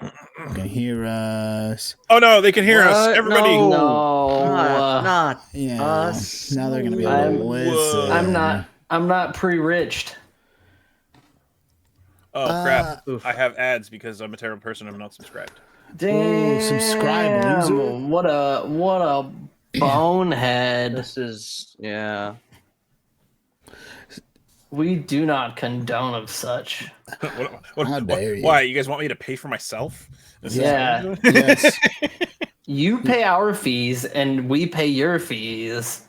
You can hear us. Oh no, they can hear us. What? Everybody. No. Not Yeah. us. Now they're gonna be able to listen. I'm not pre-riched. Oh crap! Oof. I have ads because I'm a terrible person. I'm not subscribed. Damn. subscribe, loser. What a bonehead. This is We do not condone of such. How dare you? Why? You guys want me to pay for myself? Yeah. Yes. You pay our fees and we pay your fees.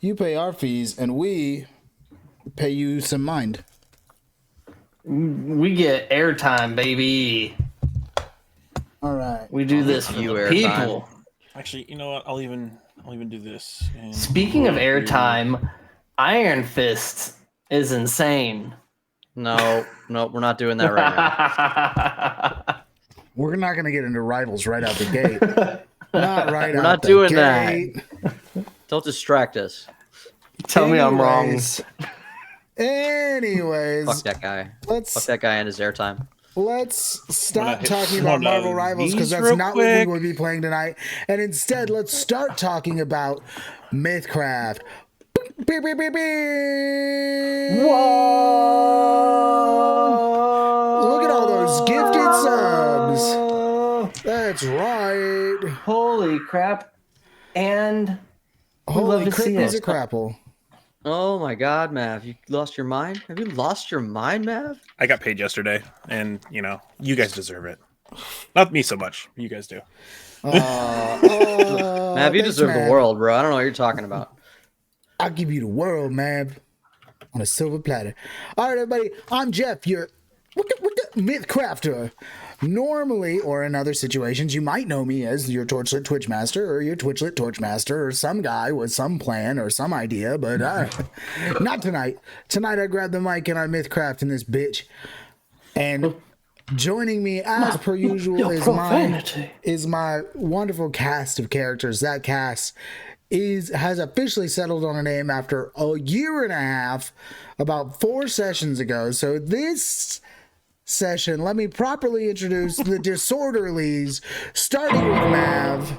You pay our fees and we pay you some mind. We get airtime, baby. All right. We do this for You the airtime. people. Actually, you know what? I'll even do this. And Speaking of airtime, Iron Fist is insane. no, we're not doing that right now. We're not gonna get into rivals right out the gate. Not right We're out not the doing gate. Don't distract us. Tell me I'm wrong. Anyways, Fuck that guy. Fuck let's that guy and his airtime. stop talking one about Marvel of Rivals because these that's real not what we quick. would be playing tonight. And instead, let's start talking about Mythcraft. Beep, beep, beep, beep. Whoa! Look at all those gifted subs. That's right. Holy crap! And Holy to see crippies it. a crapple. Oh my god, Mav. You lost your mind? Have you lost your mind, Mav? I got paid yesterday, and you know, you guys deserve it. Not me so much. You guys do. Mav, you thanks, deserve Mav. the world, bro. I don't know what you're talking about. I'll give you the world, man, on a silver platter. All right, everybody. I'm Jeff, your Mythcrafter. Normally, or in other situations, you might know me as your Torchlit Twitchmaster or your Twitchlit Torchmaster or some guy with some plan or some idea, but not tonight. Tonight, I grabbed the mic and I Mythcraft in this bitch. And joining me, as per usual, is my wonderful cast of characters. That cast has officially settled on a name after a year and a half, about 4 sessions ago. So this session, let me properly introduce the Disorderlies, starting with Mav.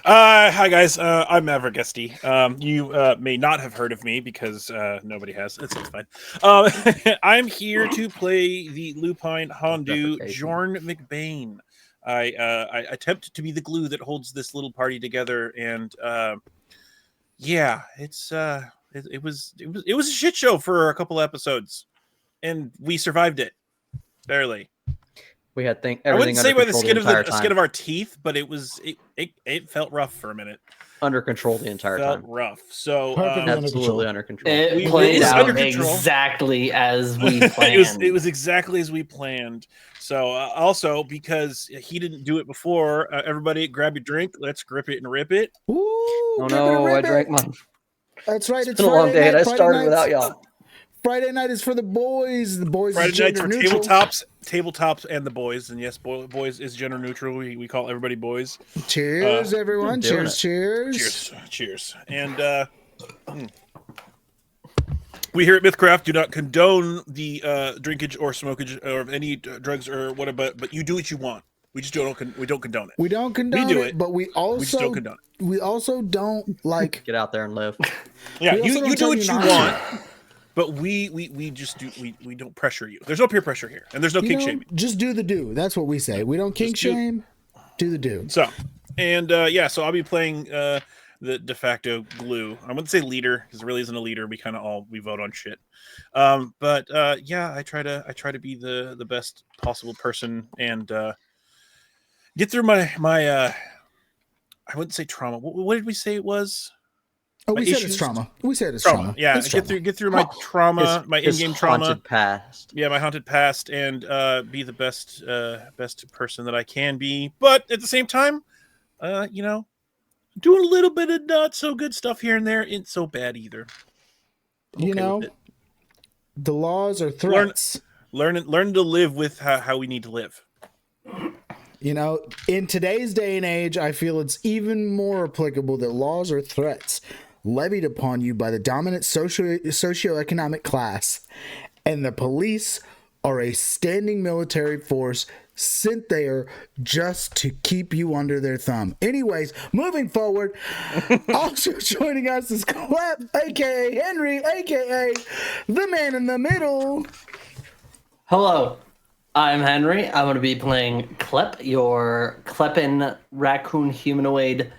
Hi guys, I'm Maverick Guesty. You may not have heard of me because nobody has. It's fine. I'm here to play the Lupine Hondu Jorn McBain. I attempt to be the glue that holds this little party together, and yeah, it was a shit show for a couple episodes, and we survived it barely. We had I everything wouldn't say under by the control skin of entire time. skin of our teeth, but it felt rough for a minute. Under control the entire Felt time. rough. So Perfectly Absolutely under control. It played was out under control. exactly as we planned. it was exactly as we planned. So also because he didn't do it before, everybody grab your drink. Let's grip it and rip it. Ooh, Oh give it a no, I rip drank it. mine. That's right. It's been a long day, and I started without y'all. Friday night is for the boys. The boys Friday is nights gender for neutral. tabletops, and the boys. And yes, boys is gender neutral. We call everybody boys. Cheers, everyone. doing Cheers. Cheers. And we here at Mythcraft do not condone the drinkage or smokage or any drugs or whatever, but you do what you want. We just don't condone it. We don't condone do it, it. but we We just don't also condone we also don't like. Get out there and live. Yeah, We also you don't do tell what you you not to. want, but we just do we don't pressure you. There's no peer pressure here, and there's no kink shaming. Just do the do. That's what we say. We don't kink Just do- shame. Do the do. So, and yeah, so I'll be playing the de facto glue. I wouldn't say leader because there really isn't a leader. We vote on shit. But yeah, I try to be the best possible person and get through my I wouldn't say trauma. What did we say it was? Oh, My we said issues? it's trauma. We said it's trauma. Yeah, It's get through my trauma, my His in-game trauma. haunted past. Yeah, my haunted past, and be the best person that I can be. But at the same time, you know, doing a little bit of not so good stuff here and there isn't so bad either. You Okay know, with it. the laws are threats. Learn to live with how we need to live. You know, in today's day and age, I feel it's even more applicable that laws are threats levied upon you by the dominant socioeconomic class, and the police are a standing military force sent there just to keep you under their thumb. Anyways, moving forward, also joining us is Clep, aka Henry, aka the man in the middle. Hello, I'm Henry. I'm going to be playing Klep, your Kleppen raccoon humanoid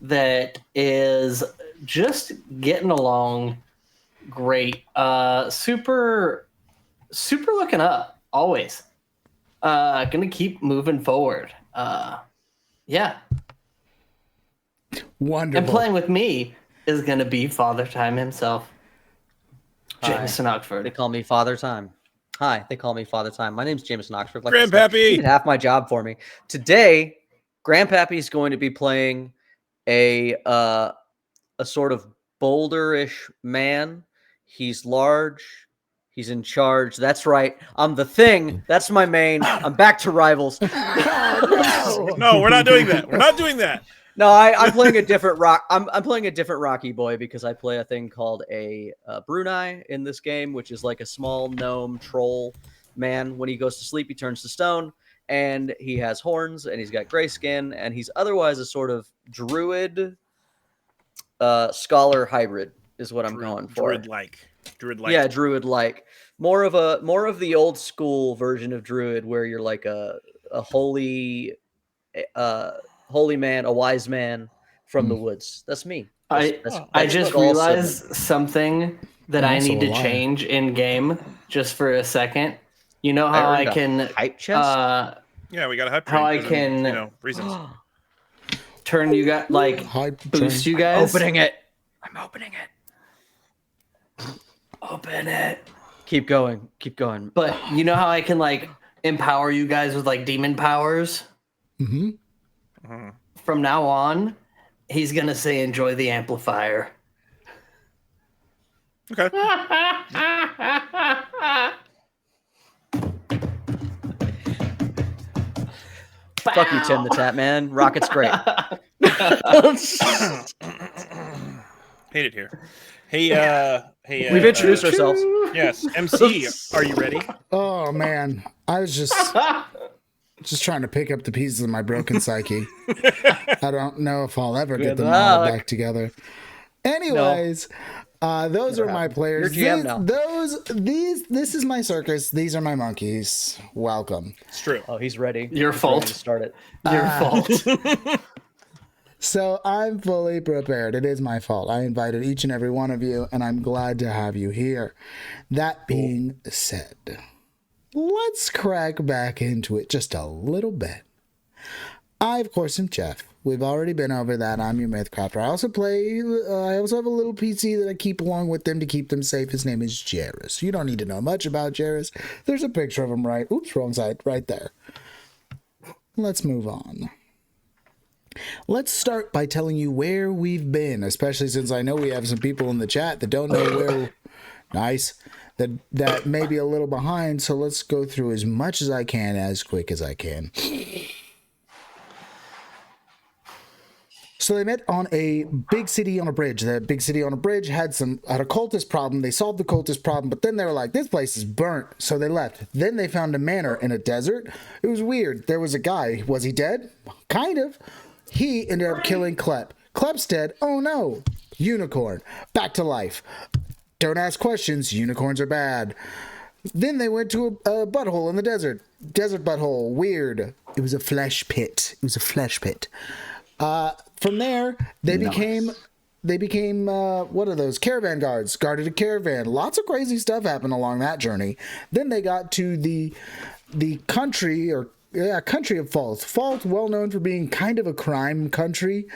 that is just getting along great. Super looking up, always. Gonna keep moving forward. Yeah. Wonderful. And playing with me is gonna be Father Time himself, Jameson They Oxford. call me Father Time. Hi, they call me Father Time. My name's Jameson Oxford. Like Grandpappy! he did half my job for me. Today, Grandpappy is going to be playing a sort of boulderish man. He's large. He's in charge. That's right. I'm the thing. That's my main. I'm back to Rivals. No, we're not doing that. We're not doing that. No, I'm playing a different rock. I'm playing a different Rocky Boy because I play a thing called a Brunei in this game, which is like a small gnome troll man. When he goes to sleep, he turns to stone, and he has horns, and he's got gray skin, and he's otherwise a sort of druid, scholar hybrid is what I'm going for. Druid-like. Yeah, druid-like. More of the old school version of druid, where you're like a holy man, a wise man from the woods. That's me. I just realized something that I need to change in game just for a second. You know how I can hype chest? Yeah, we got a hype how I train 'cause of, can reasons. turn you guys Hype boost train. you guys. Opening it. I'm opening it. Open it. Keep going. Keep going. But you know how I can empower you guys with demon powers? Mm-hmm. From now on, he's gonna say enjoy the amplifier. Okay. Fuck you, Tim the Tap Man. Rocket's great. Hate it here. Hey, We've introduced ourselves. Yes, MC, are you ready? Oh man, I was just trying to pick up the pieces of my broken psyche. I don't know if I'll ever get them all back together. Anyways, those are my players. You're GM now. This is my circus. These are my monkeys. Welcome. It's true. Oh, he's ready. Your He's fault. ready to start it. Your fault. So I'm fully prepared. It is my fault. I invited each and every one of you, and I'm glad to have you here. That being said, let's crack back into it just a little bit. I, of course, am Jeff. We've already been over that. I'm your Mythcrafter. I also have a little PC that I keep along with them to keep them safe. His name is Jairus. You don't need to know much about Jairus. There's a picture of him wrong side, right there. Let's move on. Let's start by telling you where we've been, especially since I know we have some people in the chat that don't know where. Nice. That may be a little behind, so let's go through as much as I can, as quick as I can. So they met on a big city on a bridge. That big city on a bridge had a cultist problem. They solved the cultist problem, but then they were like, this place is burnt. So they left. Then they found a manor in a desert. It was weird. There was a guy. Was he dead? Kind of. He ended up killing Klep. Klep's dead. Oh no. Unicorn. Back to life. Don't ask questions. Unicorns are bad. Then they went to a butthole in the desert. Desert butthole. Weird. It was a flesh pit. From there, they became what are those? Caravan guards. Guarded a caravan. Lots of crazy stuff happened along that journey. Then they got to the country of Fault. Fault, well known for being kind of a crime country.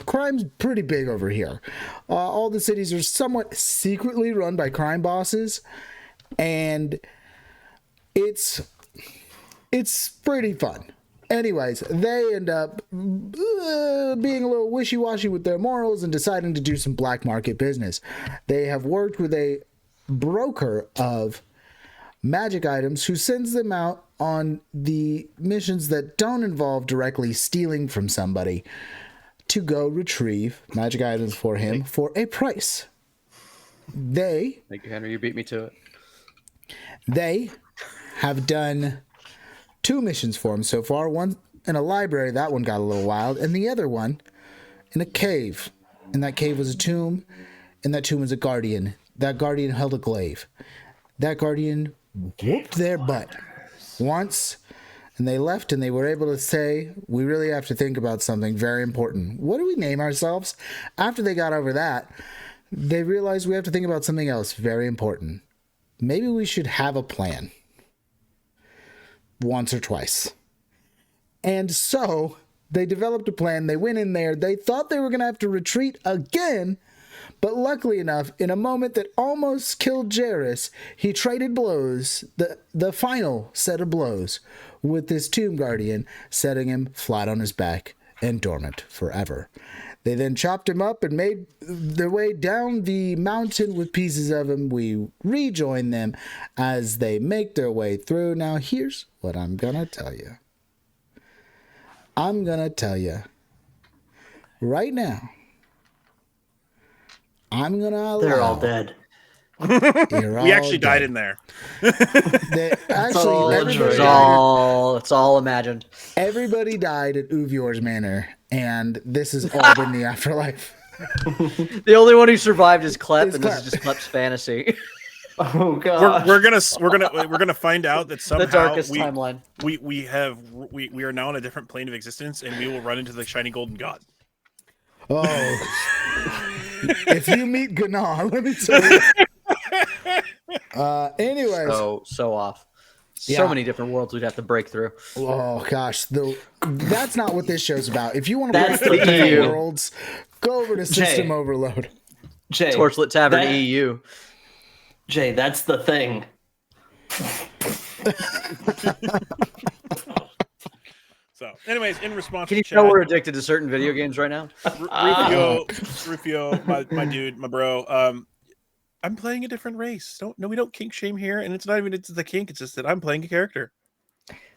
Crime's pretty big over here. All the cities are somewhat secretly run by crime bosses, and it's pretty fun. Anyways, they end up being a little wishy-washy with their morals and deciding to do some black market business. They have worked with a broker of magic items who sends them out on the missions that don't involve directly stealing from somebody to go retrieve magic items for him for a price. Thank you, Henry. You beat me to it. They have done 2 missions for him so far. One in a library, that one got a little wild, and the other one in a cave. And that cave was a tomb, and that tomb was a guardian. That guardian held a glaive. That guardian whooped their butt once, and they left, and they were able to say, we really have to think about something very important. What do we name ourselves? After they got over that, they realized we have to think about something else very important. Maybe we should have a plan. Once or twice. And so they developed a plan. They went in there. They thought they were going to have to retreat again. But luckily enough, in a moment that almost killed Jairus, he traded blows, the final set of blows, with this tomb guardian, setting him flat on his back and dormant forever. They then chopped him up and made their way down the mountain with pieces of him. We rejoin them as they make their way through. Now, here's what I'm going to tell you. I'm going to tell you right now. I'm going to allow... They're all dead. We actually died in there. It's all imagined. Everybody died at Uvior's Manor, and this has all been the afterlife. The only one who survived is Klep, and this is just Klep's fantasy. Oh god. We're gonna find out that somehow The darkest timeline. We are now on a different plane of existence, and we will run into the shiny golden god. Oh. If you meet Gana, let me tell you. Anyways. So off. Yeah. So many different worlds we'd have to break through. Oh gosh, that's not what this show's about. If you want to That's break the through EU. worlds, go over to System Overload. Jay, Torchlit Tavern that- EU. Jay, that's the thing. So, anyways, in response Can to you chat, tell we're addicted to certain video games right now? Rufio, my dude, my bro, I'm playing a different race. We don't kink shame here, and it's not even the kink. It's just that I'm playing a character.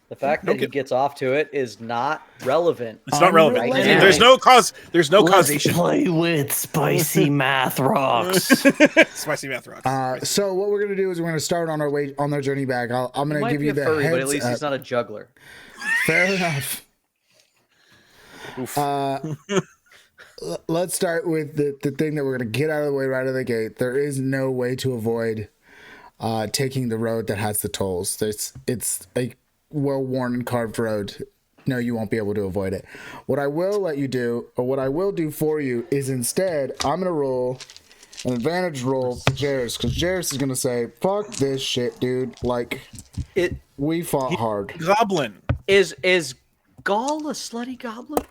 The fact that he gets off to it is not relevant. It's not relevant. Right now. There's no causation. Play with spicy math rocks. Spicy math rocks. So what we're gonna do is we're gonna start on our way on their journey back. I'm gonna Might give be you a the furry, heads but at least up. he's not a juggler. Fair enough. Let's start with the thing that we're going to get out of the way right out of the gate. There is no way to avoid taking the road that has the tolls. It's a well-worn and carved road. No, you won't be able to avoid it. What I will let you do, or what I will do for you, is instead, I'm going to roll an advantage roll for Jairus, because Jairus is going to say, fuck this shit, dude. Like, we fought hard. Goblin. Is Gaul a slutty goblin?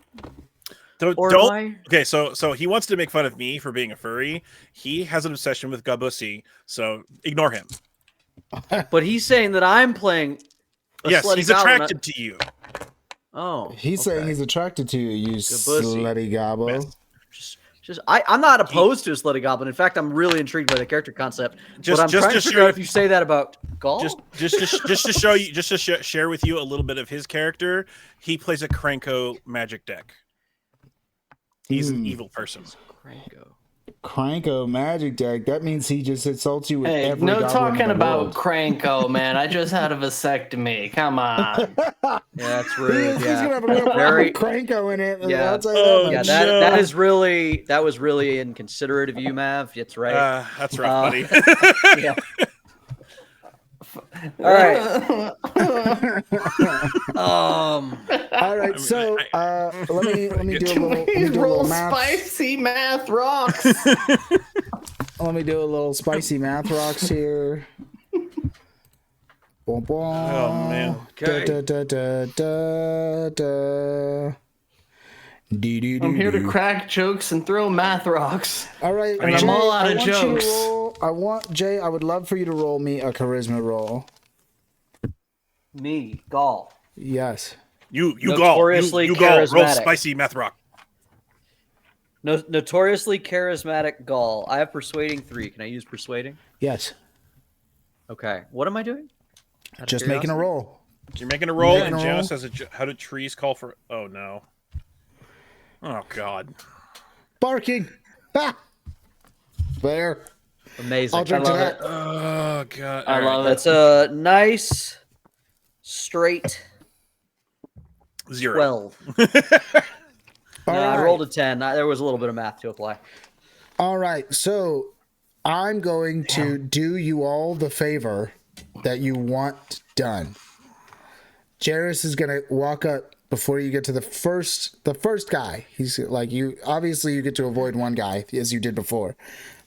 Okay, so he wants to make fun of me for being a furry. He has an obsession with Gabusi, so ignore him. But he's saying that I'm playing a Yes, slutty he's goblin. attracted to you. Oh. He's saying he's attracted to you, you slutty gobbo. I'm not opposed to a slutty goblin. In fact, I'm really intrigued by the character concept. But I'm trying to figure out if you say that about Gaul. Just to show you, just to share with you a little bit of his character. He plays a Cranko magic deck. He's an evil person. Cranko magic deck. That means he just insults you with every no goblin talking in the about world. Cranko, man. I just had a vasectomy. Come on. Yeah, that's rude. He's Yeah. gonna have a real problem with Cranko in it. Yeah. I'll tell you that much. Yeah, that was really inconsiderate of you, Mav. That's right. That's right, buddy. Yeah. All right. All right. So let me do a little math. Spicy math rocks. Let me do a little spicy math rocks here. Boom, boom. Oh man. Da, da, da, da, da, da. I'm here to crack jokes and throw math rocks. All right, And I'm all out of jokes. Jay, I would love for you to roll me a charisma roll. Me, Gaul. Yes. You Notoriously you roll charismatic. spicy meth rock. Notoriously charismatic Gaul. I have persuading 3. Can I use persuading? Yes. Okay. What am I doing? Just making a roll. You're making a roll, Making and a Janice roll. says, "How do trees call for?" Oh no. Oh god. Barking. Ha! There. Amazing. I'll drink to that. Oh god. I love it. That's a nice straight 0. 12. All I right. rolled a 10. There was a little bit of math to apply. All right, so I'm going to do you all the favor that you want done. Jairus is gonna walk up before you get to the first guy. He's like, you obviously you get to avoid one guy as you did before,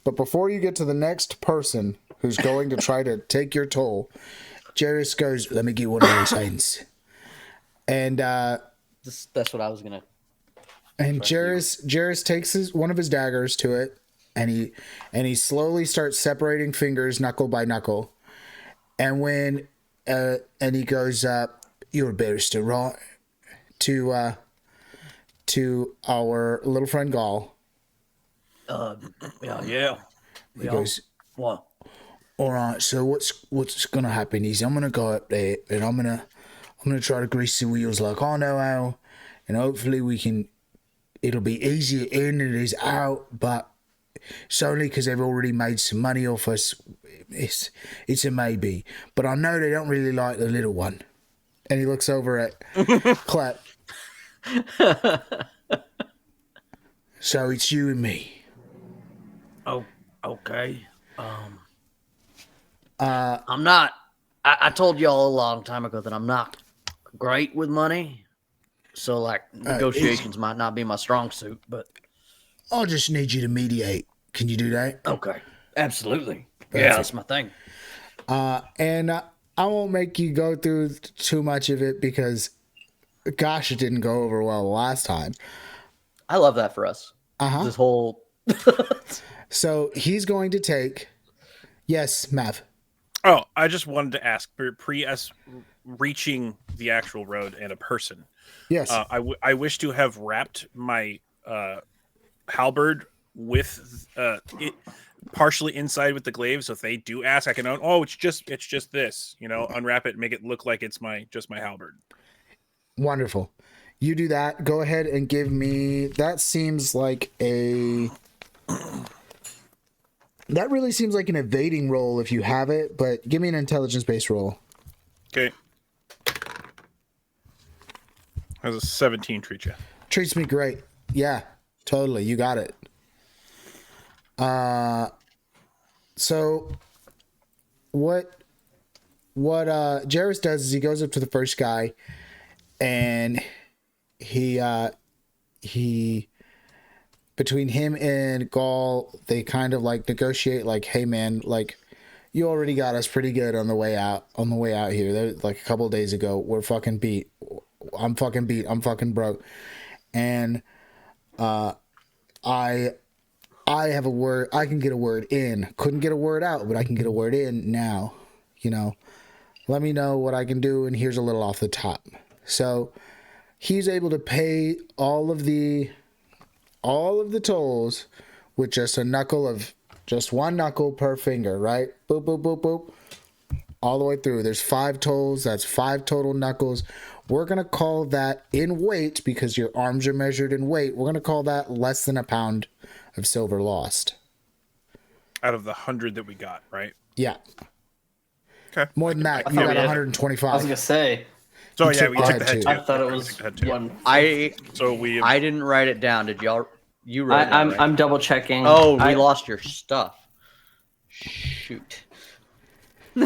but before you get to the next person who's going to try to take your toll, Jairus goes, "Let me get one of those hands," and That's what I was gonna. and Jairus takes one of his daggers to it, and he slowly starts separating fingers knuckle by knuckle, and when and he goes, "You're a barrister, right?" to our little friend Gall. Yeah. He goes, What? "All right, so what's gonna happen is I'm gonna go up there and I'm gonna try to grease the wheels like I know how, and hopefully it'll be easier in than it is out, but it's only because they've already made some money off us. It's a maybe, but I know they don't really like the little one." And he looks over at Clep. "So it's you and me." Oh, okay. I'm not. I told y'all a long time ago that I'm not great with money, so like negotiations might not be my strong suit. But "I just need you to mediate. Can you do that?" okay, absolutely. Yeah, that's my thing. And I won't make you go through too much of it because, gosh, it didn't go over well the last time. I love that for us. This whole. So he's going to take. Yes, Mav. Oh, I just wanted to ask, pre us reaching the actual road and a person. Yes. I wish to have wrapped my halberd with it partially inside with the glaive, so if they do ask, I can own. Oh, it's just this. Unwrap it, and make it look like it's just my halberd. Wonderful. You do that. Go ahead and give me. That seems like a. That really seems like an evading roll if you have it, but give me an intelligence-based roll. Okay. How's a 17 treat you? Treats me great. Yeah, totally. You got it. So what Jairus does is he goes up to the first guy and he between him and Gall, they kind of like negotiate like, "Hey man, like you already got us pretty good on the way out here. They're, like a couple of days ago, we're fucking beat. I'm fucking beat. I'm fucking broke." And I have a word. I can get a word in. Couldn't get a word out, but I can get a word in now. Let me know what I can do, and here's a little off the top. So he's able to pay all of the tolls with just one knuckle per finger, right? Boop, boop, boop, boop. All the way through. There's 5 tolls. That's 5 total knuckles. We're going to call that in weight, because your arms are measured in weight. We're going to call that less than a pound of silver lost. Out of the 100 that we got, right? Yeah. Okay. More than that. You got 125. I was gonna say. So You yeah, took we the took head the head too. too. I thought it We was took the head too. one. I didn't write it down. Did y'all? You wrote it down, right? I'm double checking. Oh, we lost your stuff. Shoot.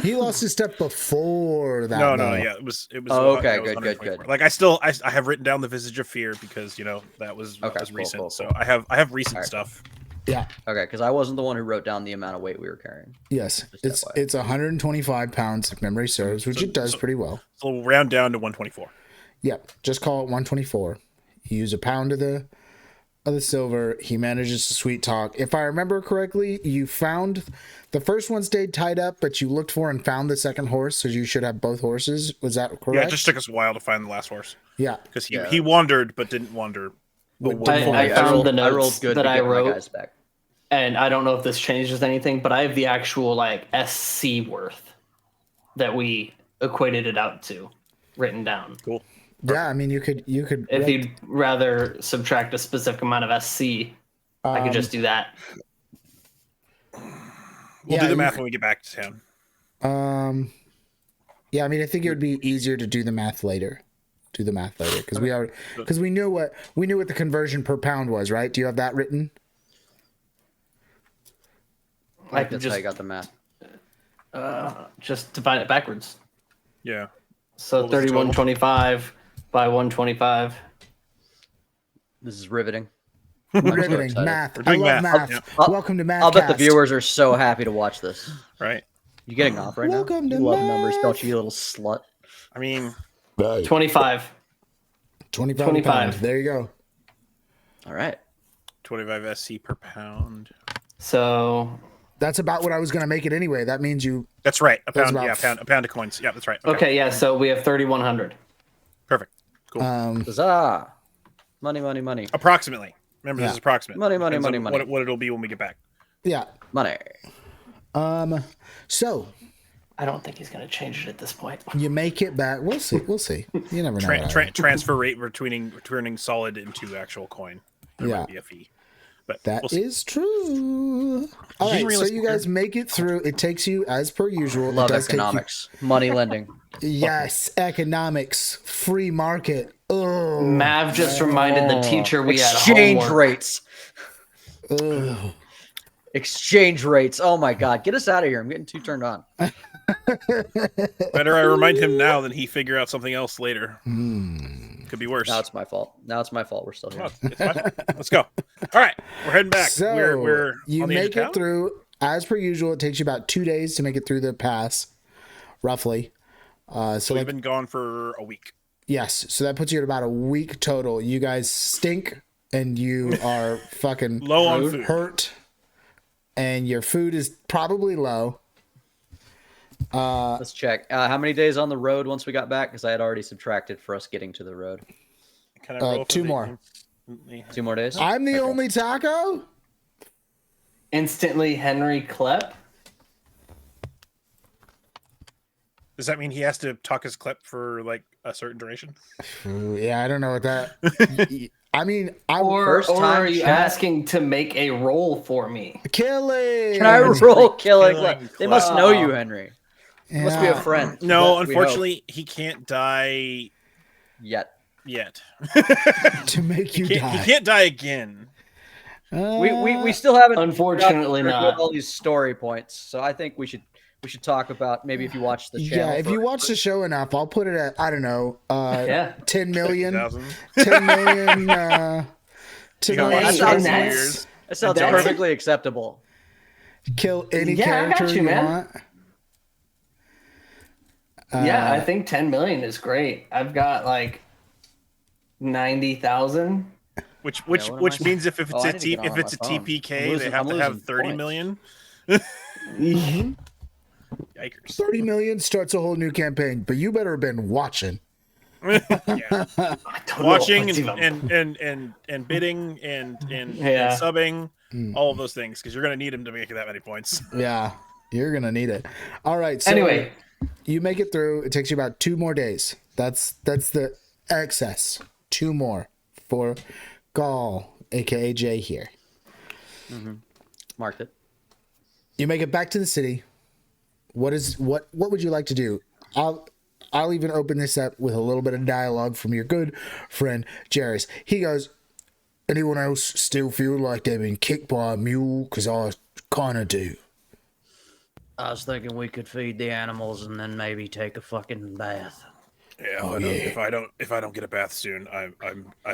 He lost his stuff before that. No, though. yeah, it was. Oh, okay, it was good. 124. Like I have written down the Visage of Fear because that was recent. Cool. So I have recent Alright. stuff. Yeah. Okay, because I wasn't the one who wrote down the amount of weight we were carrying. Yes. Just It's 125 pounds if memory serves, which it does pretty well. So we'll round down to 124. Yep. Just call it 124. You use a pound of the silver. He manages to sweet talk. If I remember correctly, you found the first one stayed tied up, but you looked for and found the second horse, so you should have both horses. Was that correct? Yeah, it just took us a while to find the last horse Yeah. because he wandered but didn't wander. I found the notes I rolled good that to I get my wrote, guys back. and I don't know if this changes anything, but I have the actual like SC worth that we equated it out to written down. Cool. Yeah, I mean, you could. If you'd rather subtract a specific amount of SC, I could just do that. We'll do the math when we get back to town. Yeah, I mean, I think it would be easier to do the math later. Because we knew what the conversion per pound was, right? Do you have that written? I think that's how you got the math. Just divide it backwards. Yeah. So 3125 by 125. This is riveting. Riveting excited. math. We're I doing love math. math. Yeah. Welcome to Math. I'll bet the viewers are so happy to watch this. Right. You getting off right Welcome now? to You love math. numbers, don't you, you little slut? I mean, 25. 25 pounds. There you go. All right. 25 SC per pound. So That's about what I was going to make it anyway. That means you. That's right. A That's pound. about Yeah, a pound of coins. Yeah, that's right. okay, yeah. So we have 3100. Perfect. Cool. Huzzah. Money, money, money. Approximately. Remember, Yeah. this is approximate. Money, money, Depends money, on money. What it'll be when we get back. Yeah. Money. So I don't think he's going to change it at this point. you make it back. We'll see. You never know. Transfer rate returning solid into actual coin. There Yeah. might be a fee. But That we'll see. is true. All right, so realistic you guys make it through. It takes you, as per usual. Love it does economics. Money lending. Take you, yes, economics, free market. Oh, Mav just reminded the teacher we had Exchange homework. rates. oh. Exchange rates. Oh my God. Get us out of here. I'm getting too turned on. Better I remind him now than he figure out something else later. Could be worse. Now it's my fault. We're still here. Oh, it's fine. Let's go. All right, we're heading back. So we're you on the edge of make it town? through as per usual. It takes you about 2 days to make it through the pass, roughly. So We've like, been gone for a week. yes, so that puts you at about a week total. You guys stink and you are fucking Low on food. hurt, and your food is probably low. Let's check. How many days on the road once we got back? Because I had already subtracted for us getting to the road. Can I roll for 2 the- more. 2 more days? I'm the only taco. Instantly Henry Klepp. Does that mean he has to talk his clip for like a certain duration? Ooh, yeah, I don't know what that. I mean, Or First time are you chat. asking to make a roll for me? killing. Can I roll killing? Killing They must know you, Henry. Yeah. Must be a friend. No, That we unfortunately, he can't die Yet. yet. to make you He die. can't die again. We still haven't Unfortunately figured out not. all these story points. So I think we should talk about maybe if you watch the channel. Yeah, if you first. watch the show enough, I'll put it at, I don't know, Yeah. 10 million. 1,000. 10 million. 10 You got million Hey, lots of and shots. that's- years. That sounds That's- perfectly acceptable. Kill any Yeah, I got character you, you man. want. Yeah, I think 10 million is great. I've got like 90,000. Which what am which I means if it's Oh, I a need to get on if it's a my phone. TPK, they have I'm to have losing 30 points. million. Mm-hmm. Yikers. 30 million starts a whole new campaign, but you better have been watching. Yeah. I don't know Watching if it's and, even- and bidding and Yeah. subbing, all of those things, because you're gonna need them to make that many points. Yeah, you're going to need it. All right. So Anyway, you make it through. It takes you about 2 more days. That's the excess. 2 more for Gall, aka Jay here. Marked it. You make it back to the city. What would you like to do? I'll even open this up with a little bit of dialogue from your good friend Jairus. He goes, anyone else still feel like they've been kicked by a mule? Because I kind of do. I was thinking we could feed the animals and then maybe take a fucking bath. Yeah, Oh, I know. yeah. If I don't get a bath soon, I'm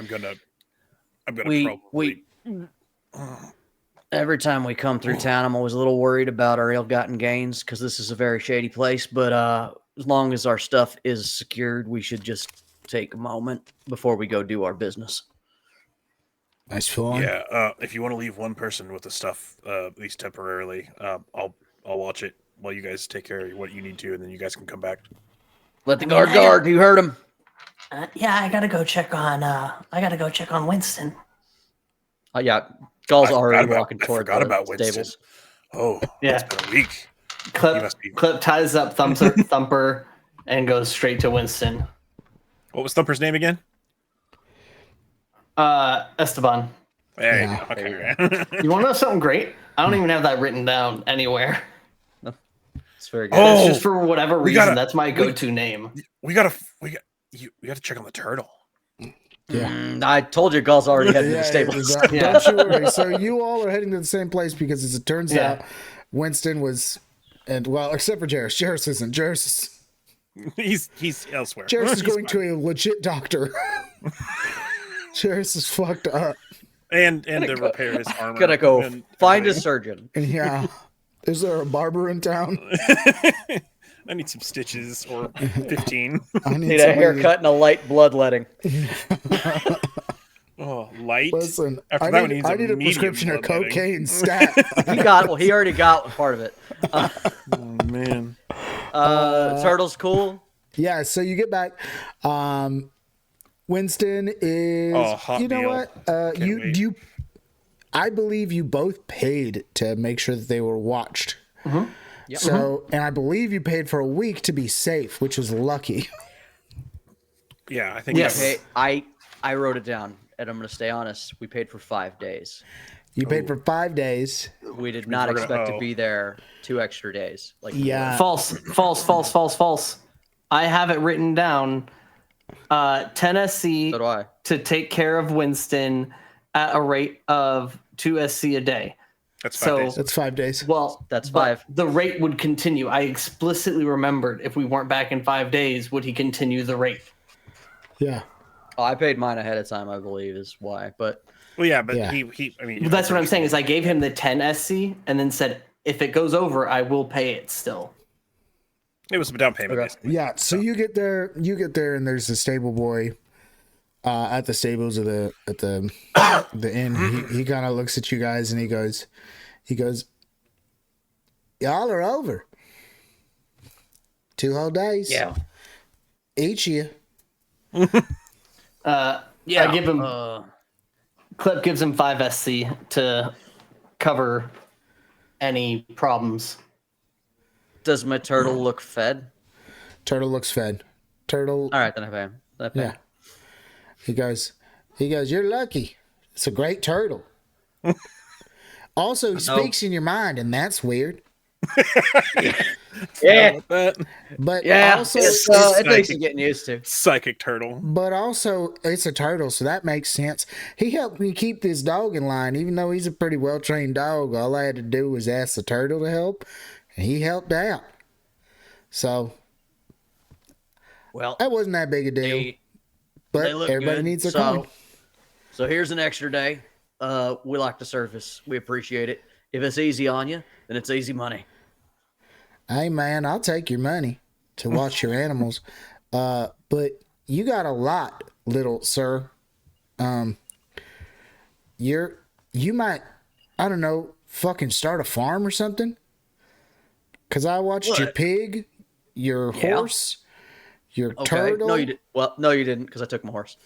gonna We probably. every time we come through town, I'm always a little worried about our ill-gotten gains because this is a very shady place. But as long as our stuff is secured, we should just take a moment before we go do our business. Nice fun. Yeah, if you want to leave one person with the stuff, at least temporarily, I'll watch it while you guys take care of what you need to, and then you guys can come back. Let the guard. You heard him. Yeah, I gotta go check on Winston. Yeah. Gall's I already forgot walking about- I toward forgot the about Winston. stables. Oh, Yeah. it's been a week. You Clip, must be- Clip ties up Thumper and goes straight to Winston. What was Thumper's name again? Esteban. There Yeah. you go. Okay. You want to know something great? I don't even have that written down anywhere. very good. That's just for whatever reason. gotta- That's my go-to name. We gotta check on the turtle. Yeah. I told you, Gul's already heading to the stable. exactly. Yeah. Don't you worry. So you all are heading to the same place because, as it turns Yeah. out, Winston was, and well, except for Jarrus. Jarrus isn't. Jarrus He's elsewhere. is He's going fine. to a legit doctor. Jarrus is fucked up. and to repair his armor. Gonna go and find a everything. surgeon. Yeah. Is there a barber in town? I need some stitches or 15. I Need a somebody haircut and a light bloodletting. Oh, light. Listen, After I that one need, needs I a need a medium prescription of bloodletting. cocaine stat. He already got part of it. Oh man. Turtle's cool. Yeah, so you get back. Winston is. Oh, hot you know meal. what? Can't wait. You. I believe you both paid to make sure that they were watched. Yep. So, and I believe you paid for a week to be safe, which was lucky. Yeah, I think Yes. that was- Okay, I wrote it down, and I'm going to stay honest. We paid for 5 days. You paid for 5 days. We did not we're gonna- expect to oh. be there 2 extra days. Like Yeah. False. I have it written down. 10 SC So do I. to take care of Winston at a rate of 2 SC a day. That's 5 So- days. That's 5 days. Well, That's but 5. The rate would continue. I explicitly remembered if we weren't back in 5 days, would he continue the rate? Yeah. Oh, I paid mine ahead of time, I believe, is why. But Well, yeah, but Yeah. he. I mean, Well, that's what I'm saying. Is I gave him the 10 SC and then said if it goes over, I will pay it still. It was a down payment. Okay. Basically. Yeah. So you get there, and there's a stable boy at the stables of the inn. He kind of looks at you guys and he goes, y'all are over. 2 whole days. yeah. Each of you. I give him. Clip gives him 5 SC to cover any problems. Does my turtle look fed? Turtle looks fed. Turtle. All right, then I pay him. Yeah. He goes, you're lucky. It's a great turtle. Also, he speaks in your mind, and that's weird. Yeah. But But Yeah. also, It takes you getting used to. psychic turtle. but also, it's a turtle, so that makes sense. He helped me keep this dog in line, even though he's a pretty well trained dog. All I had to do was ask the turtle to help, and he helped out. So Well, that wasn't that big a deal. they But look everybody good, needs a so- coin. So here's an extra day. We like the service. We appreciate it. If it's easy on you, then it's easy money. Hey man, I'll take your money to watch your animals. But you got a lot, little sir. You might, I don't know, fucking start a farm or something. Cause I watched your What? pig, your Yeah. horse, your Okay. turtle. No, you did. Well, no, you didn't, because I took my horse.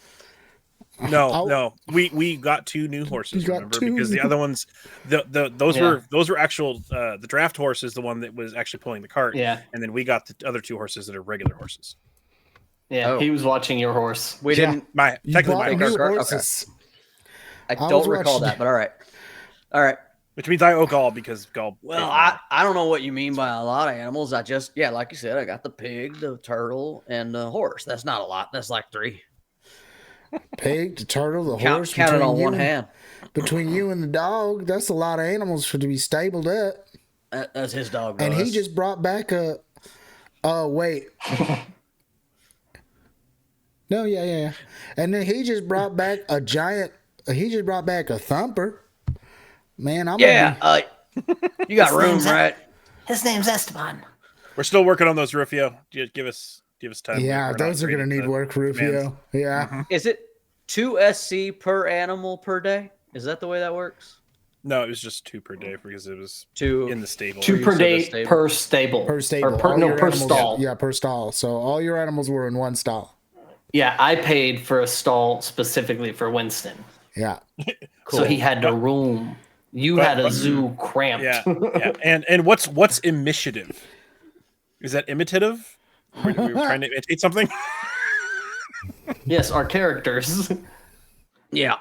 No. We got 2 new horses. You got Remember, 2 because the new- other ones, those Yeah. were actual. The draft horse is the one that was actually pulling the cart. Yeah. And then we got the other 2 horses that are regular horses. Yeah, Oh. he was watching your horse. We Yeah. didn't. My You technically bought my Take new our horse, cart? Okay. horses. I was don't recall watching- that, but all right. All right. which means I owe Gall because Gall. Well, I don't know what you mean by a lot of animals. I just, yeah, like you said, I got the pig, the turtle, and the horse. That's not a lot. That's like 3. Pig, the turtle, the Count horse. it between on you one and- hand. Between you and the dog, that's a lot of animals for to be stabled up. That's his dog. And though. he That's- just brought back a. Oh wait. No, yeah. And then he just brought back a giant. He just brought back a thumper. Man, I'm Yeah. Gonna You got room, name's- right? His name's Esteban. We're still working on those, Rufio. Give us time. yeah, We're not those are gonna ready need to- work, Rufio. Yeah. Is it 2 SC per animal per day? Is that the way that works? No, it was just 2 per day because it was 2. in the stable. 2 per said the day stable. per stable. Per stable. Or per, All no, your per animals- stall. Yeah, per stall. So all your animals were in one stall. Yeah, I paid for a stall specifically for Winston. Yeah. So he had no room. You had a but- zoo cramped. Yeah. And what's imitative? Is that imitative? We were trying to imitate something. Yes, our characters. Yeah.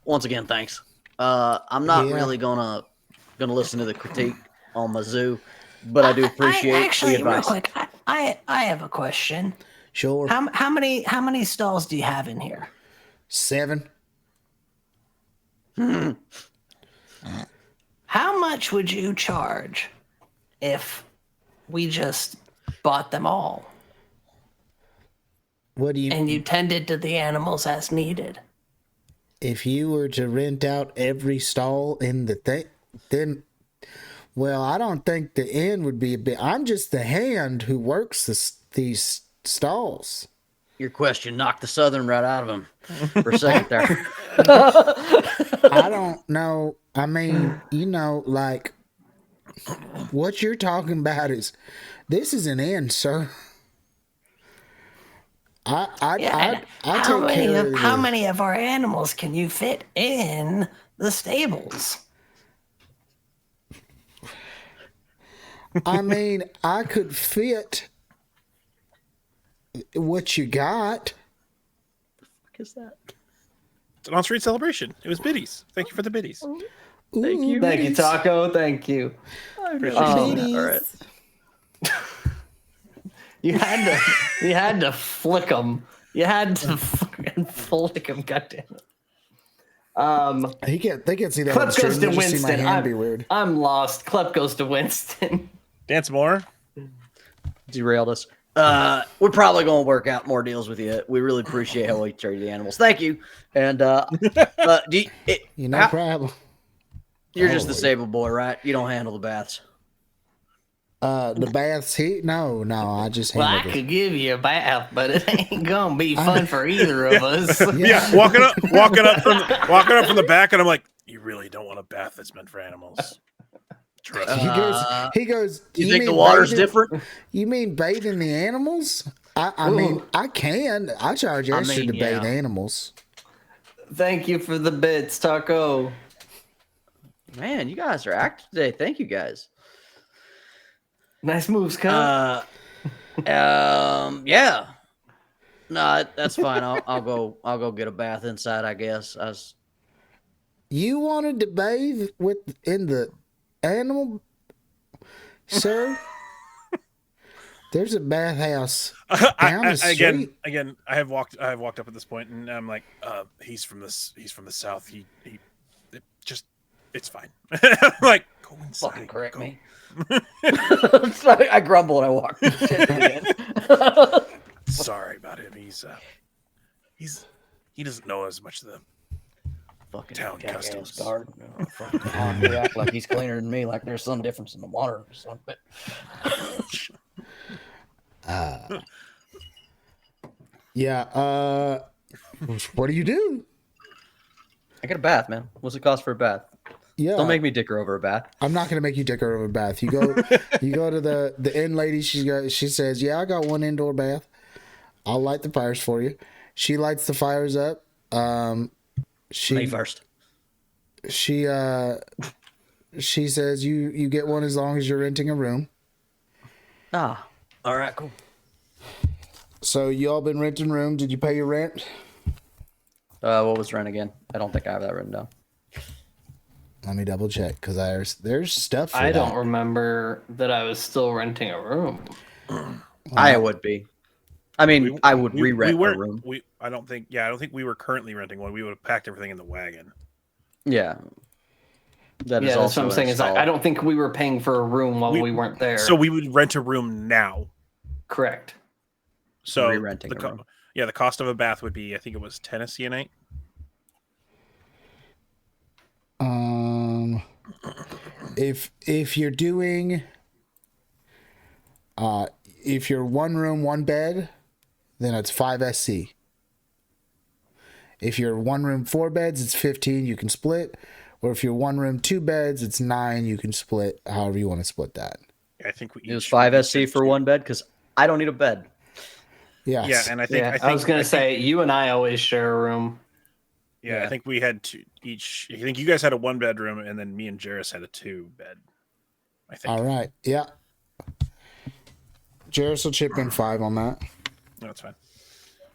Once again, thanks. I'm not Yeah. really gonna listen to the critique on my zoo. but I do appreciate actually, the real advice. quick, I have a question. Sure. How many stalls do you have in here? 7. How much would you charge if we just bought them all What do you? and you tended to the animals as needed? If you were to rent out every stall in the thing, then, well, I don't think the inn would be a bit. I'm just the hand who works these stalls. Your question knocked the southern right out of him for a second there. I don't know. I mean, like what you're talking about is this is an inn, sir. I take care of How many of our animals can you fit in the stables? I mean, I could fit what you got. What is that? It's an on-street celebration. It was biddies. Thank you for the biddies. Thank you. Thank you, Taco. Thank you. Biddies. All right. You had to flick them. You had to fucking flick them. Goddamn it. They can't see that. Klep on stream. goes to They'll just see my Winston. hand be weird. I'm lost. Klep goes to Winston. Dance more. Derailed us. We're probably going to work out more deals with you. We really appreciate how we treat the animals. Thank you. And No problem. You're just the Holy. stable boy, right? You don't handle the baths. The baths. No. I just Well, I handled it. could give you a bath, but it ain't gonna be fun for either of us. Yeah, walking up from the back, and I'm like, you really don't want a bath that's meant for animals. Trust me. He goes. Do you think the mean water's bathing- different? You mean bathing the animals? I mean, I can. I charge extra to bathe yeah. animals. Thank you for the bits, Taco. Man, you guys are active today. Thank you, guys. Nice moves, Cut. Yeah. No, that's fine. I'll go get a bath inside, I guess. You wanted to bathe in the animal, sir? There's a bathhouse down the street. Again, I have walked up at this point, and I'm like, he's from the south. It's fine. I'm like, go inside. Fucking correct Go. me. I grumble and I walk. Sorry about him. He doesn't know as much of the Fucking town customs. guard. Oh, fucking God, we act like he's cleaner than me, like there's some difference in the water or something. Yeah. What do you do? I get a bath, man. What's it cost for a bath? Yeah. Don't make me dick her over a bath. I'm not gonna make you take her over a bath. You go to the inn lady. She says, "Yeah, I got one indoor bath. I'll light the fires for you." She lights the fires up. Me first. She says you get one as long as you're renting a room. Ah, all right, cool. So you all been renting room? Did you pay your rent? What was rent again? I don't think I have that written down. Let me double check because there's stuff. For I that. don't remember that I was still renting a room. I would be. I mean, I would re-rent a room. I don't think we were currently renting one. We would have packed everything in the wagon. Yeah. That is Yeah, that's also what I'm saying. Is I don't think we were paying for a room while we weren't there. So we would rent a room now. Correct. So Re-renting a room. Yeah, the cost of a bath would be, I think it was Tennessee a night. If you're doing if you're one room, one bed, then it's 5 SC. If you're one room, 4 beds, it's 15, you can split. Or if you're one room, 2 beds, it's 9, you can split however you want to split that. I think It was 5 SC for one bed because I don't need a bed. Yes. Yeah, and I think I was gonna say you and I always share a room. I think we had two each. I think you guys had a 1 bedroom, and then me and Jairus had a 2 bed. I think. All right. Yeah. Jairus will chip in 5 on that. No, that's fine.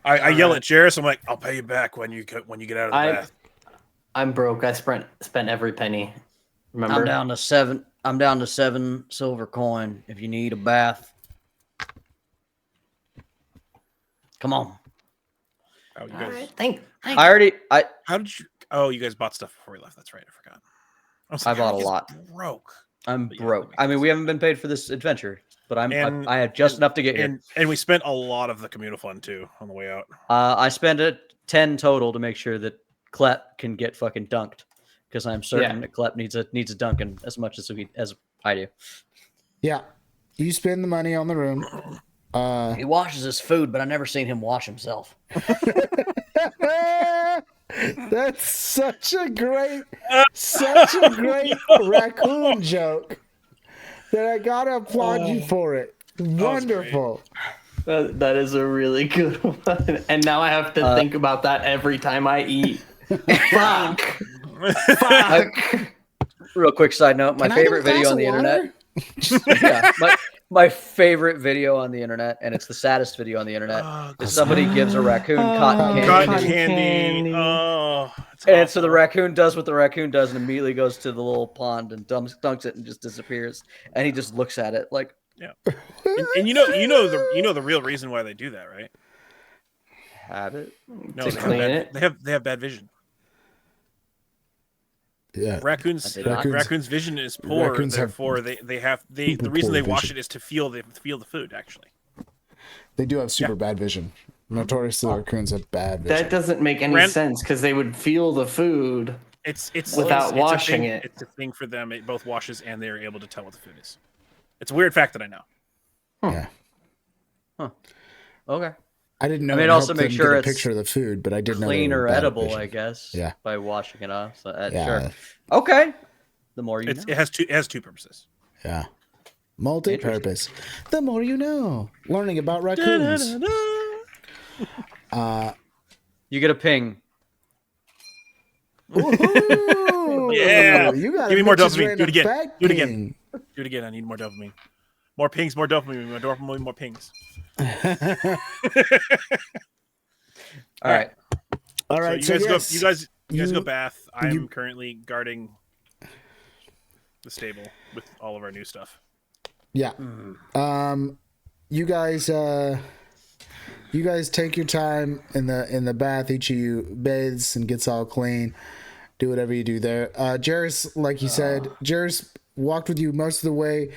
I yell at Jairus. I'm like, I'll pay you back when you get out of the bath. I'm broke. I spent every penny. Remember? I'm down to 7. I'm down to 7 silver coin. If you need a bath, come on. Oh, you All guys. right, thank How did you? Oh, you guys bought stuff before we left. That's right. I forgot. I bought a you guys lot. Broke. I'm But yeah, broke. that makes We haven't been paid for this adventure, but I had just enough to get here. And we spent a lot of the communal fund too on the way out. I spent 10 total to make sure that Klep can get fucking dunked, because I'm certain that Klep needs a dunking as much as I do. Yeah. You spend the money on the room. He washes his food, but I've never seen him wash himself. That's such a great raccoon joke that I gotta applaud you for it. Wonderful. That is a really good one. And now I have to think about that every time I eat. Fuck. Real quick side note, my favorite video on the internet. Yeah, my favorite video on the internet, and it's the saddest video on the internet, is somebody gives a raccoon cotton candy. Oh, and so the raccoon does what the raccoon does and immediately goes to the little pond and dunks it and just disappears. And he just looks at it like, yeah. And you know the real reason why they do that, right? Habit. No, To clean it. They have bad vision. Yeah. Raccoons' vision is poor, therefore the reason they wash it is to feel the food. Actually, they do have super bad vision. Notoriously, raccoons have bad vision. That doesn't make any sense because they would feel the food. It's without washing it. It's a thing for them. It both washes and they're able to tell what the food is. It's a weird fact that I know. Yeah. Huh. Okay. I didn't know. I mean, also make sure get a it's picture of the food, but I did know clean or edible, vision. I guess. Yeah. By washing it off. So Yeah. sure. Okay. The more you know. It has two purposes. Yeah. Multi-purpose. The more you know. Learning about raccoons. You get a ping. Ooh, Yeah. You got Give me more dopamine. Do it again. Back Do it again. ping. Do it again. I need more dopamine. More pings, more dopamine, more dopamine, more pings. All right. All right. So yes, you guys go bath. I'm currently guarding the stable with all of our new stuff. Yeah. You guys take your time in the bath. Each of you bathes and gets all clean. Do whatever you do there. Jairus, like you said, Jairus walked with you most of the way.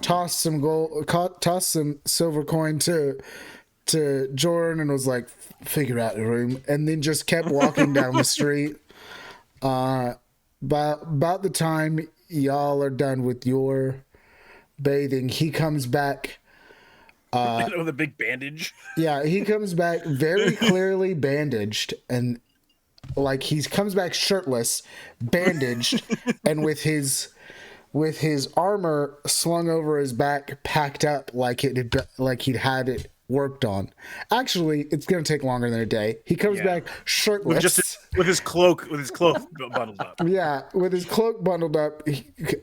Tossed some silver coin to Jordan and was like, figure out the room, and then just kept walking down the street. About the time y'all are done with your bathing, he comes back with a big bandage. Yeah, he comes back very clearly bandaged, and like he comes back shirtless, bandaged, and with his armor slung over his back, packed up like he'd had it worked on. Actually, it's gonna take longer than a day. He comes back shirtless, with his cloak bundled up. Yeah, with his cloak bundled up,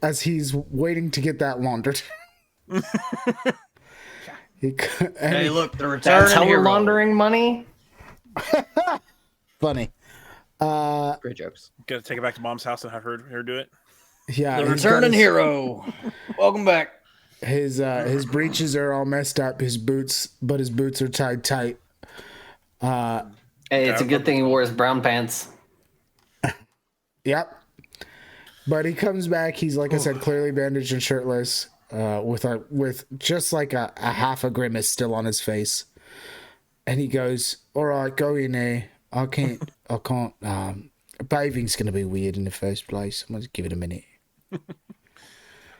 as he's waiting to get that laundered. Hey, look, the return. That's how we're laundering money. Funny. Great jokes. Gotta take it back to Mom's house and have her do it. Yeah, The returning hero. Welcome back. His breeches are all messed up. His boots are tied tight. Hey, it's a good thing he wore his brown pants. Yep. But he comes back. He's, like I said, clearly bandaged and shirtless, with just like a half a grimace still on his face. And he goes, "All right, go in there. I can't. Bathing's gonna be weird in the first place. I'm gonna give it a minute."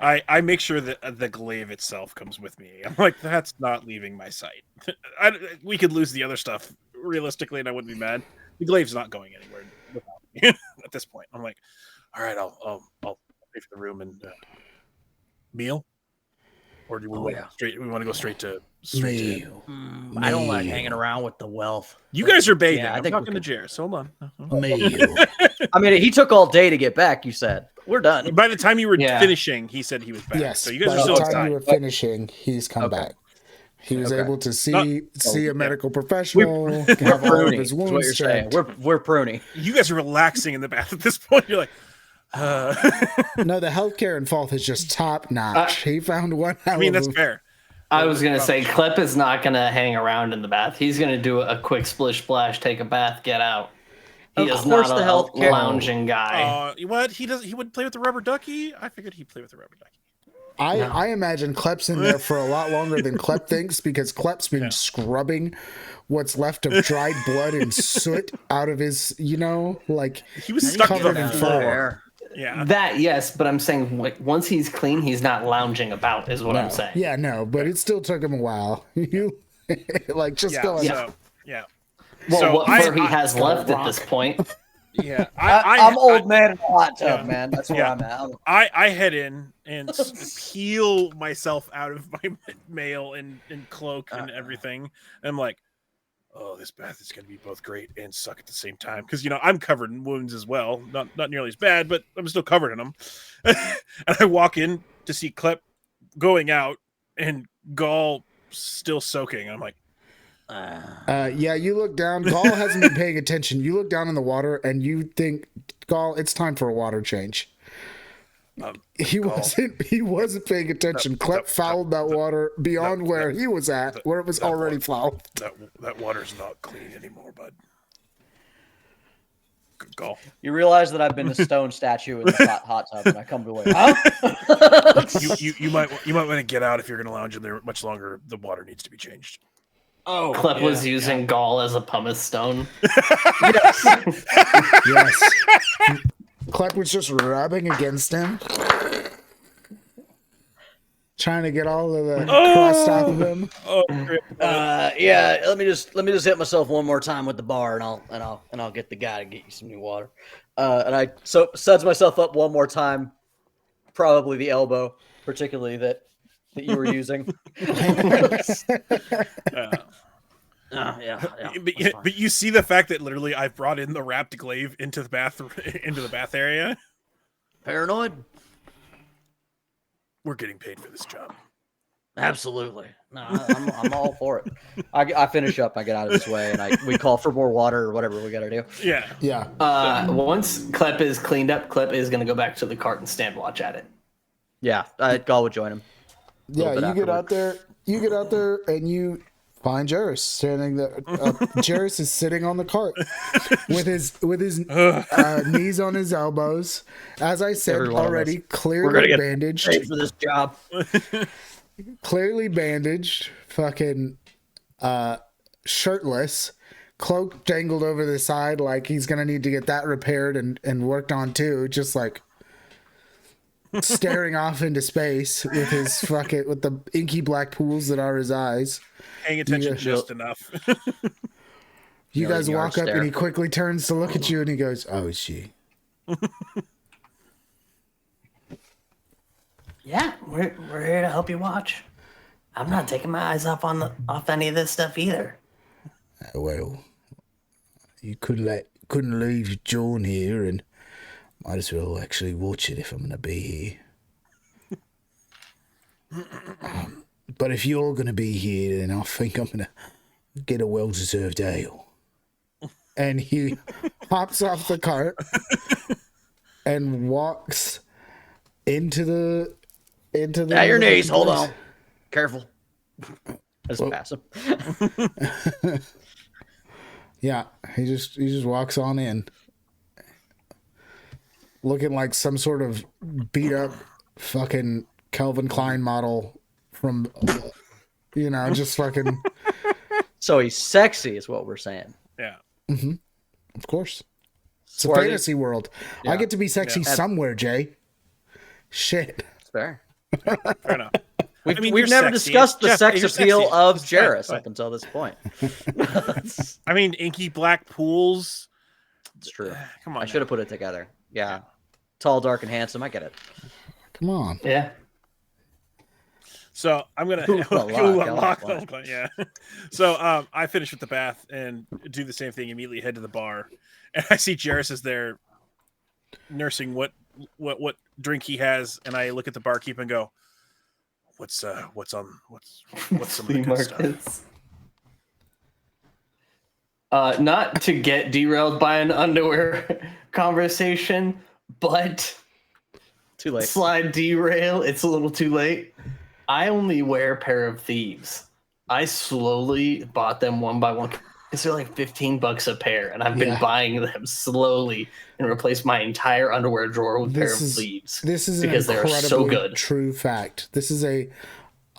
I make sure that the glaive itself comes with me. I'm like, that's not leaving my sight. We could lose the other stuff realistically, and I wouldn't be mad. The glaive's not going anywhere without me at this point. I'm like, all right, I'll pay for the room and meal, or do we want to go straight to meal? I don't like hanging around with the wealth. You guys are bathing. Yeah, I'm talking to Jairus. Hold on. Meal. I mean, he took all day to get back. You said we're done. By the time you were finishing, he said he was back. Yes. So you guys by are still the time inside. you were finishing, he's come back. He was able to see a medical professional. We're have all of pruny. his Is what wounds you're saying. checked. We're pruny. You guys are relaxing in the bath at this point. You're like, No, the healthcare in Falth is just top notch. He found one. I mean, that's fair. I was gonna say, Klep is not gonna hang around in the bath. He's gonna do a quick splish splash, take a bath, get out. He is not a lounging guy. What he does? He would play with the rubber ducky. I figured he'd play with the rubber ducky. I imagine Klep's in there for a lot longer than Klep thinks, because Klep's been scrubbing what's left of dried blood and soot out of his, like he was stuck covered in fur. Yeah, that yes, but I'm saying once he's clean, he's not lounging about, is what I'm saying. Yeah, no, but it still took him a while. You like just going. Well, so what fur he has left at this point. Yeah, I'm old man in a hot tub, man. That's where I'm at. I head in and peel myself out of my mail and cloak and everything. And I'm like, oh, this bath is going to be both great and suck at the same time. Because, I'm covered in wounds as well. Not nearly as bad, but I'm still covered in them. And I walk in to see Klep going out and Gall still soaking. I'm like, yeah, you look down. Gall hasn't been paying attention. You look down in the water and you think, Gall, it's time for a water change. He wasn't paying attention. Klep fouled that water beyond where he was at, where it was already fouled. That water's not clean anymore, bud. Good Gall. You realize that I've been a stone statue in the hot tub, and I come to away. Huh? you might want to get out if you're going to lounge in there much longer. The water needs to be changed. Oh, Klep was using Gall as a pumice stone. Yes. Klep was just rubbing against him, trying to get all of the crust off of him. Yeah. Let me just hit myself one more time with the bar, and I'll get the guy to get you some new water. And I suds myself up one more time, probably the elbow, particularly that you were using. But you see the fact that literally I've brought in the wrapped glaive into the bath area. Paranoid? We're getting paid for this job. Absolutely. No, I'm all for it. I finish up, I get out of this way, and we call for more water or whatever we got to do. Yeah. Once Klep is cleaned up, Klep is going to go back to the cart and stand watch at it. Yeah, Gall would join him. Yeah, you get out there and you find Jairus standing there. Jairus is sitting on the cart with his knees on his elbows. As I said already, clearly bandaged. Paid for this job. Clearly bandaged, fucking shirtless, cloak dangled over the side like he's gonna need to get that repaired and worked on too. Just like staring off into space with his with the inky black pools that are his eyes. Paying attention just enough. You guys walk up and he quickly turns to look at you and he goes, "Oh, is she?" Yeah, we're here to help you watch. I'm not taking my eyes off any of this stuff either. Well, you couldn't leave John here, and might as well actually watch it if I'm gonna be here. But if you're gonna be here, then I think I'm gonna get a well-deserved ale. And he hops off the cart and walks into the. At your knees. Hold on. Careful. Just pass him. Yeah, he just walks on in, looking like some sort of beat up fucking Calvin Klein model from, just fucking. So he's sexy, is what we're saying. Yeah. Mm-hmm. Of course. It's a fantasy world. Yeah. I get to be sexy somewhere, Jay. Shit. It's fair. Fair enough. We've never discussed the sex appeal of Jairus up until this point. I mean, inky black pools. It's true. Come on. I should have put it together. Yeah. Tall, dark, and handsome. I get it. Come on. Yeah. So I'm gonna yeah. So I finish with the bath and do the same thing. Immediately head to the bar, and I see Jairus is there, nursing what drink he has, and I look at the barkeep and go, "What's some of the good stuff?" Not to get derailed by an underwear conversation, But Too late. slide derail. It's a little too late. I only wear a pair of thieves. I slowly bought them one by one because they're like $15 a pair, and I've been buying them slowly and replaced my entire underwear drawer with a pair of thieves. This is because an they're so incredibly good. true fact. This is a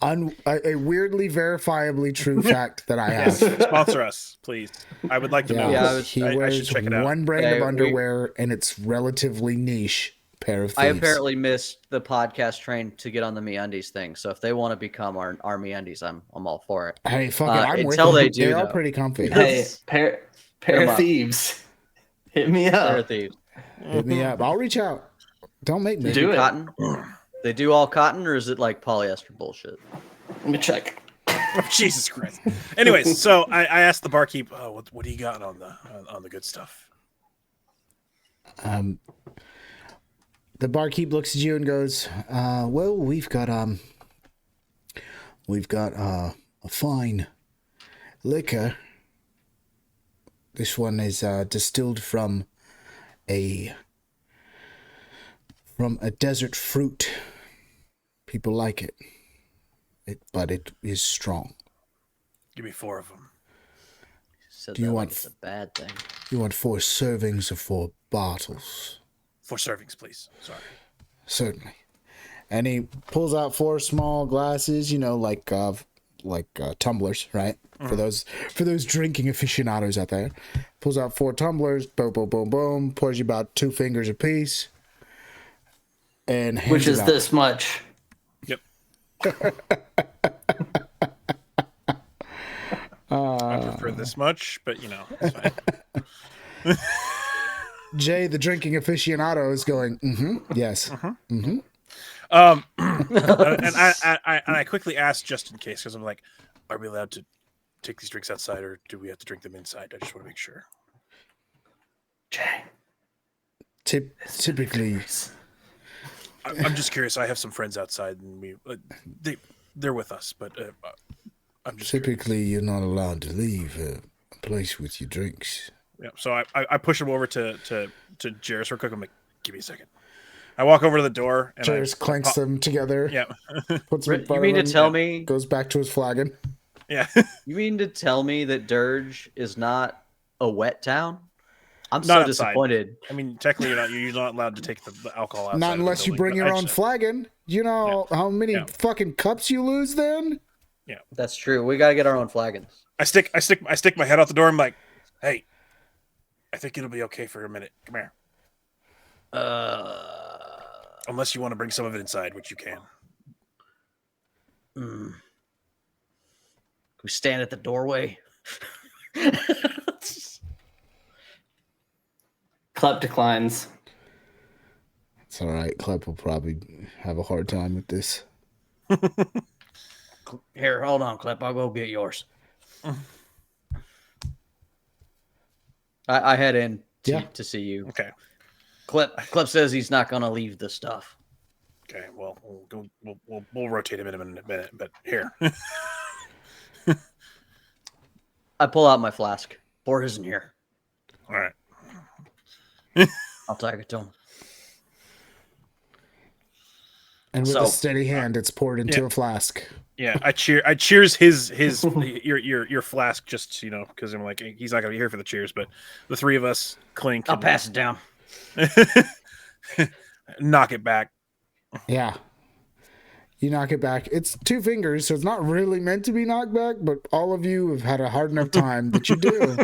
weirdly verifiably true fact that I have. Sponsor us, please. I would like to know. Yeah, he I wears should check it out. one brand Hey, of underwear, and it's relatively niche pair of thieves. I apparently missed the podcast train to get on the MeUndies thing. So if they want to become our MeUndies, I'm all for it. Hey, fuck it, I'm with until them. they do, They are though. pretty comfy. Hey, pair them of up. thieves. Hit me Pair of up. thieves. Hit me up. I'll reach out. Don't make me. Do it. Cotton? They do all cotton, or is it like polyester bullshit? Let me check. Oh, Jesus Christ. Anyways, so I asked the barkeep, oh, what do you got on the good stuff? The barkeep looks at you and goes, "Well, we've got a fine liquor. This one is distilled from a desert fruit. People like it, but it is strong. Give me 4 of them. Said Do you that want- like it's a bad thing? You want 4 servings or 4 bottles?" 4 servings, please. Sorry. Certainly. And he pulls out 4 small glasses, like tumblers, right? For those drinking aficionados out there. Pulls out 4 tumblers, boom, boom, boom, boom, pours you about 2 fingers apiece. And hands Which it is out. this much. Yep. I prefer this much, but it's fine. Jay, the drinking aficionado, is going, yes. And I quickly asked just in case, because I'm like, are we allowed to take these drinks outside, or do we have to drink them inside? I just want to make sure. Jay. Typically, I'm just curious. I have some friends outside, and they're with us, but I'm just curious. typically you're not allowed to leave a place with your drinks. Yeah. So I push him over to Jairus real quick. I'm like, give me a second. I walk over to the door and Jairus clanks them together. Yeah. Puts them in You front mean of to him, tell me? goes back to his flagon. Yeah. You mean to tell me that Dirge is not a wet town? I'm Not so outside. disappointed. I mean, technically, you're not allowed to take the alcohol outside. Not of the unless you building, bring but your I own just- flagon. You know how many Yeah. fucking cups you lose then? That's true. We got to get our own flagons. I stick my head out the door. I'm like, hey, I think it'll be okay for a minute. Come here. Unless you want to bring some of it inside, which you can. We stand at the doorway. Klep declines. It's all right. Klep will probably have a hard time with this. Here, hold on, Clip. I'll go get yours. I head in to see you. Okay. Clip says he's not gonna leave the stuff. Okay. Well, we'll rotate him in a minute. But here. I pull out my flask. Port isn't here. All right. I'll take it to him. And with So- a steady hand, it's poured into a flask. Yeah. I cheers his your flask just because I'm like he's not gonna be here for the cheers, but the 3 of us clink. I'll and pass it down. knock it back. Yeah. You knock it back. It's 2 fingers, so it's not really meant to be knocked back, but all of you have had a hard enough time that you do.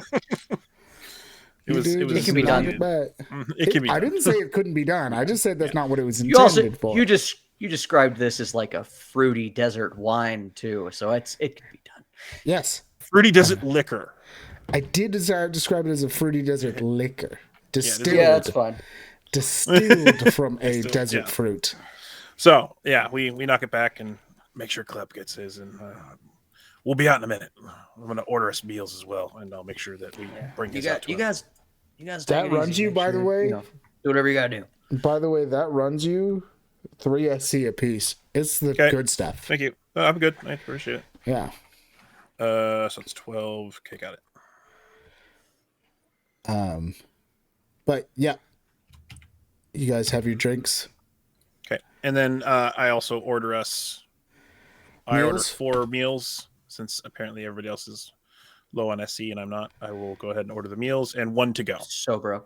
It can be done. It back. It can be. I done. didn't say it couldn't be done. I just said that's not what it was You also intended for. you described this as like a fruity desert wine too, so it can be done. Yes. Fruity desert liquor. I did describe it as a fruity desert liquor. Distilled. Yeah, that's fine. Distilled from a Distilled, desert yeah. fruit. So yeah, we knock it back and make sure Klep gets his, and we'll be out in a minute. I'm gonna order us meals as well, and I'll make sure that we bring his out to You him. guys That take it runs easy. you, Make by the sure, way. do whatever you gotta do. By the way, that runs you 3 SC a piece. It's the Okay. good stuff. Thank you. I'm good. I appreciate it. Yeah. So it's 12. Okay, got it. But yeah. You guys have your drinks. Okay, and then I also order us. I order Meals? 4 meals since apparently everybody else is low on SC and I'm not. I will go ahead and order the meals and 1 to go. So bro.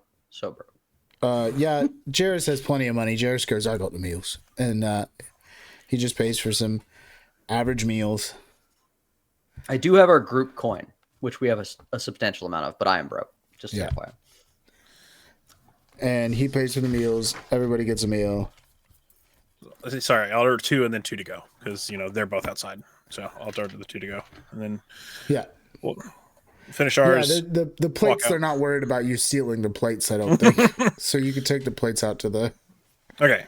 Yeah, Jairus has plenty of money. Jairus goes, I got the meals. And he just pays for some average meals. I do have our group coin, which we have a substantial amount of, but I am broke. Just Yeah. FYI. And he pays for the meals. Everybody gets a meal. Sorry, I'll order 2 and then 2 to go because they're both outside. So I'll order the 2 to go and then we'll finish ours. Yeah, the plates, they're not worried about you stealing the plates, I don't think. So you can take the plates out to the... Okay.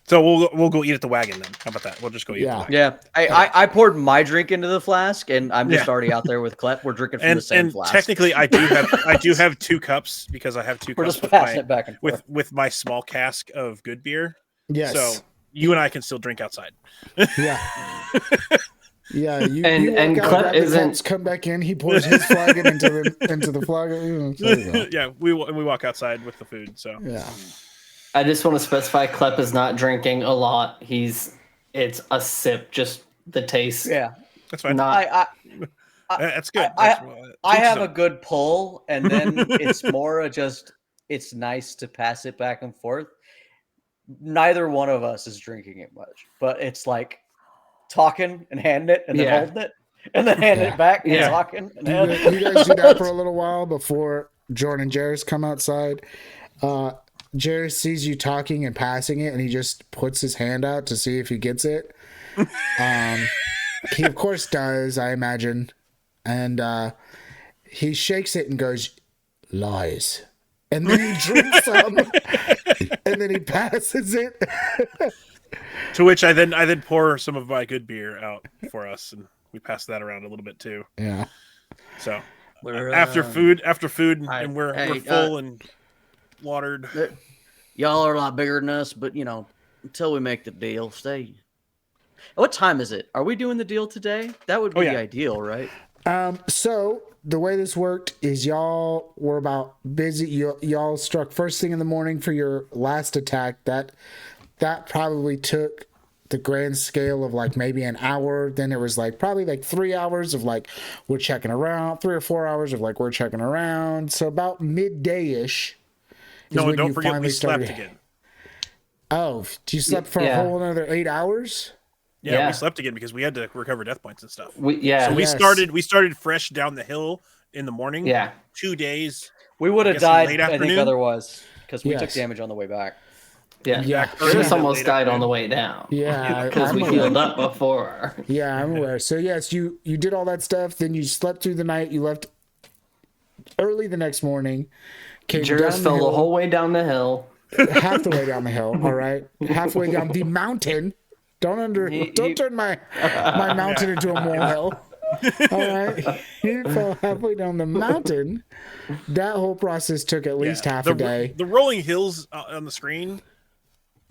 So we'll go eat at the wagon then. How about that? We'll just go eat at the wagon. Yeah. I poured my drink into the flask, and I'm just already out there with Klep. We're drinking from the same flask. Technically, I do have 2 cups because I have 2 We're cups just passing it back and forth. with my small cask of good beer. Yes. So you and I can still drink outside. Yeah. Yeah, you And walk out, Klep grab the isn't- cups, come back in. He pours his flagon into the flagon. There you go. Yeah, we walk outside with the food. So Yeah. I just want to specify Klep is not drinking a lot. It's a sip, just the taste. Yeah. that's fine. Not That's good. I have a good pull, and then it's more of just it's nice to pass it back and forth. Neither one of us is drinking it much, but it's like talking and handing it and then holding it and then handing it back and talking and handing You guys do that for a little while before Jordan and Jairus come outside. Jairus sees you talking and passing it, and he just puts his hand out to see if he gets it. He, of course, does, I imagine. And he shakes it and goes, lies. And then he drinks some, and then he passes it. To which I then pour some of my good beer out for us, and we pass that around a little bit too. Yeah. So We're, after food, I- and we're hey, full and watered. y'all are a lot bigger than us, but until we make the deal, stay. What time is it? Are we doing the deal today? That would be ideal, right? So the way this worked is y'all were about busy. Y'all struck first thing in the morning for your last attack. That probably took the grand scale of like maybe an hour. Then there was like probably like 3 hours of like we're checking around, 3 or 4 hours of like we're checking around. So about midday-ish. No, and don't forget we slept again. Oh, you slept for a whole another 8 hours? Yeah, we slept again because we had to recover death points and stuff. we started fresh down the hill in the morning. Yeah. 2 days. We would have guess died, late I think, afternoon? otherwise, because we took Yes. damage on the way back. Yeah. Chris almost died on the way down. Yeah, Because I'm we aware. healed up before. Yeah, I'm aware. So yes, you did all that stuff. Then you slept through the night. You left early the next morning. Came Juris down fell the the hill, whole way down the hill. half the way down the hill. All right, halfway down the mountain. Don't turn my mountain into a molehill. All right, he fell halfway down the mountain. That whole process took at least half a day. The rolling hills on the screen.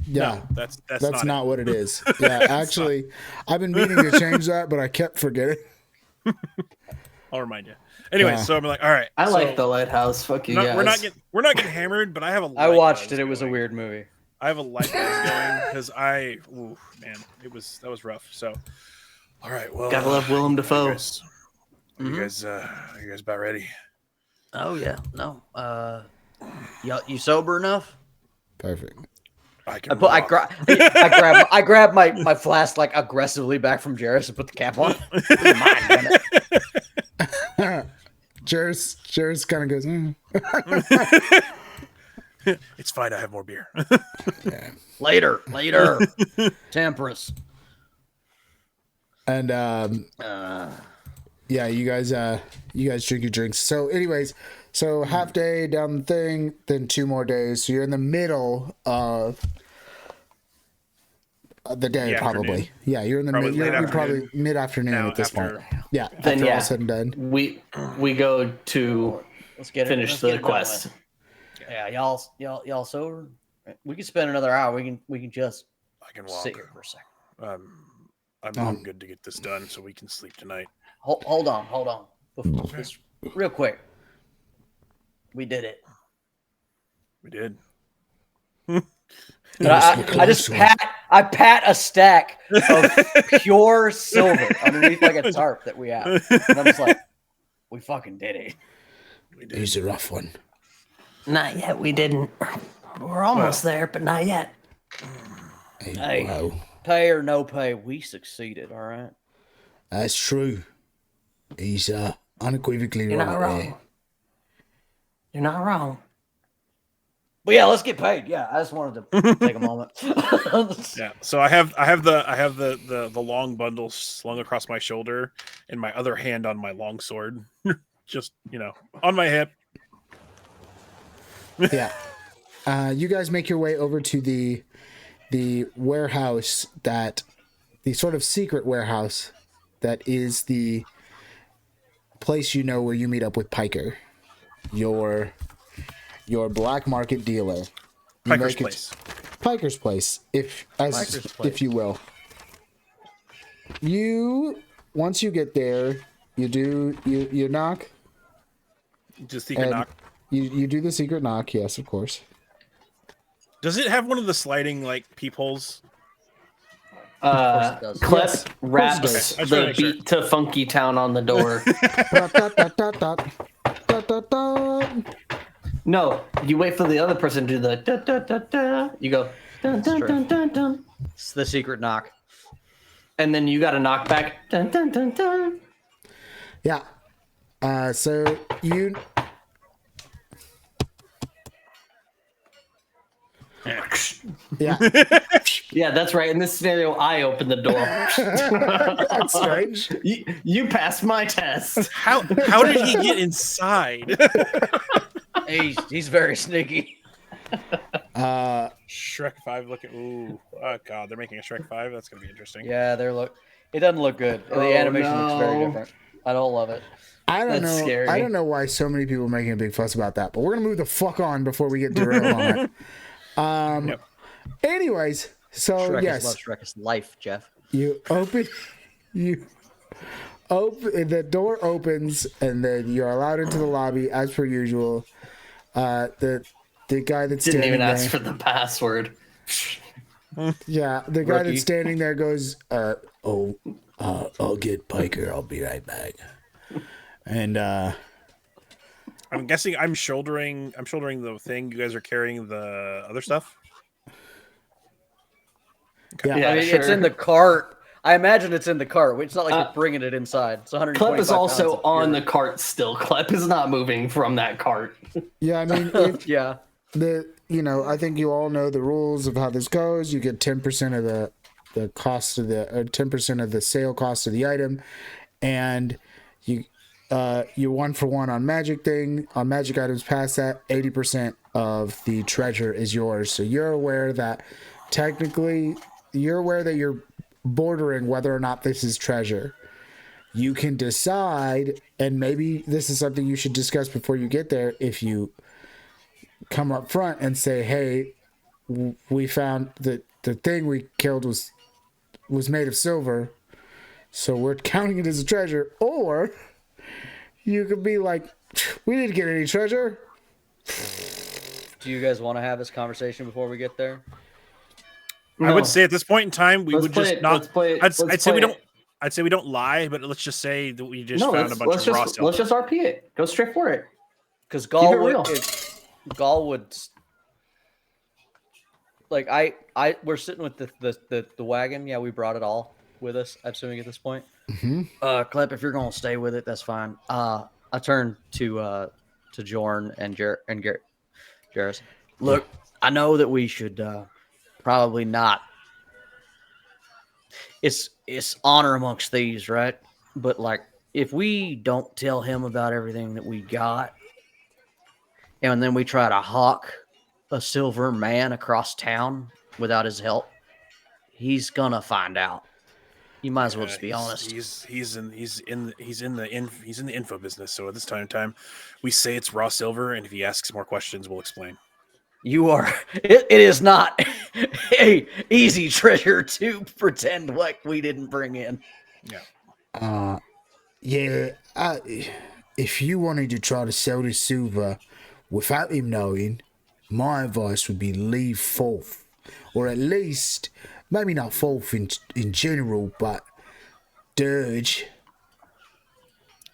Yeah, No, that's not what it is. Yeah, actually, I've been meaning to change that, but I kept forgetting. I'll remind you. Anyway, so I'm like, all right. I like the lighthouse. Fuck you guys. We're not getting hammered, but I have a. I light watched buzz it. It was a going. weird movie. I have a light buzz going because man, that was rough. So, all right, well, Gotta love Willem Dafoe. you guys about ready? Oh yeah, no. You sober enough? Perfect. I can. I grab my flask like aggressively back from Jairus and put the cap on. Jairus kind of goes, It's fine. I have more beer. Later. Temperance. and yeah, you guys drink your drinks. So, anyways, so half day down the thing, then 2 more days. So you're in the middle of the day, probably. Yeah, you're in the you're probably mid afternoon at this point. Yeah, Then after all said and done. We go to Let's get finish let's get the it done quest. with. Yeah, y'all sober. We can spend another hour. We can just I can walk. sit here for a second. I'm good to get this done, so we can sleep tonight. Hold on. Just real quick. We did it. We did. And I just pat a stack of pure silver underneath like a tarp that we have. And I'm just like, we fucking did it. He's a rough one. Not yet. We didn't. We're almost there, but not yet. Hey, Wow. pay or no pay, we succeeded, all right? That's true. He's unequivocally You're right not there. wrong. You're not wrong. But yeah, let's get paid. Yeah, I just wanted to take a moment. Yeah. So I have the long bundle slung across my shoulder, and my other hand on my long sword, just on my hip. Yeah. You guys make your way over to the warehouse the sort of secret warehouse that is the place where you meet up with Piker, your black market dealer. Piker's place. Piker's place, if you will. Once you get there, you knock. Just secret knock. You do the secret knock, yes, of course. Does it have one of the sliding peepholes? Clep raps Okay, the beat to Funky Town on the door. No, you wait for the other person to do the da da da da. You go dun dun dun dun dun, It's the secret knock. and then you got to knock back dun dun dun dun. Yeah. So you. Yeah. Yeah, that's right. In this scenario, I open the door. That's strange. You passed my test. How did he get inside? He's very sneaky. Shrek 5 looking. Ooh, oh god, they're making a Shrek 5. That's gonna be interesting. Yeah, it doesn't look good. The animation looks very different. I don't love it. I don't That's know. scary. I don't know why so many people are making a big fuss about that, but we're gonna move the fuck on before we get derailed on it. Yep. Anyways, so Shrek yes, is love, Shrek is life, Jeff. you open, the door opens, and then you're allowed into the lobby as per usual. The guy that's Didn't standing even there, ask for the password. yeah, the guy Rookie. that's standing there goes, I'll get Piker. I'll be right back. And I'm guessing I'm shouldering the thing. You guys are carrying the other stuff. yeah, Yeah, I mean, sure. it's in the cart. I imagine it's in the cart. It's not like you're bringing it inside. It's 125 Clep is also pounds on of the cart still. Clep is not moving from that cart. yeah. I mean, if, Yeah. I think you all know the rules of how this goes. You get 10% of the cost of the 10% of the sale cost of the item, and you're 1 for 1 on magic items. Past that, 80% of the treasure is yours. So you're aware that you're bordering whether or not this is treasure. You can decide, and maybe this is something you should discuss before you get there. If you come up front and say, "Hey, we found that the thing we killed was made of silver, so we're counting it as a treasure," or you could be like, "We didn't get any treasure." Do you guys want to have this conversation before we get there? I would say at this point in time we Let's would play just it, not. let's play it, I'd let's say we play don't. it. I'd say we don't lie, but let's just say that we just No, found a bunch of raw silver. let's just RP it. Go straight for it. Because Keep it real. Gaul would like we're sitting with the wagon. Yeah, we brought it all with us. I'm assuming at this point. Mm-hmm. Clep, if you're gonna stay with it, that's fine. I turn to Jorn and Jarrus. Look, I know that we should probably not. It's honor amongst thieves, right? But like, if we don't tell him about everything that we got, and then we try to hawk a silver man across town without his help, he's gonna find out. You might as well just be honest. He's in the info business. So at this time, we say it's raw silver, and if he asks more questions, we'll explain. You are. It is not a easy treasure to pretend like we didn't bring in. Yeah. If you wanted to try to sell this silver without him knowing, my advice would be leave fourth, or at least maybe not fourth in general, but dirge.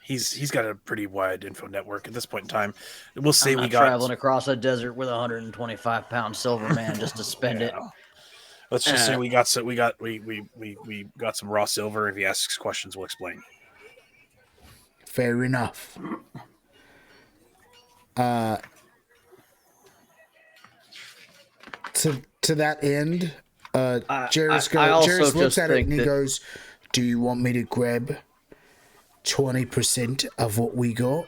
He's got a pretty wide info network at this point in time. We'll say I'm not we got traveling across a desert with a 125-pound silver man just to spend it. Let's just say we got some raw silver. If he asks questions, we'll explain. Fair enough. To that end, Jairus looks at it and he goes, "Do you want me to grab 20% of what we got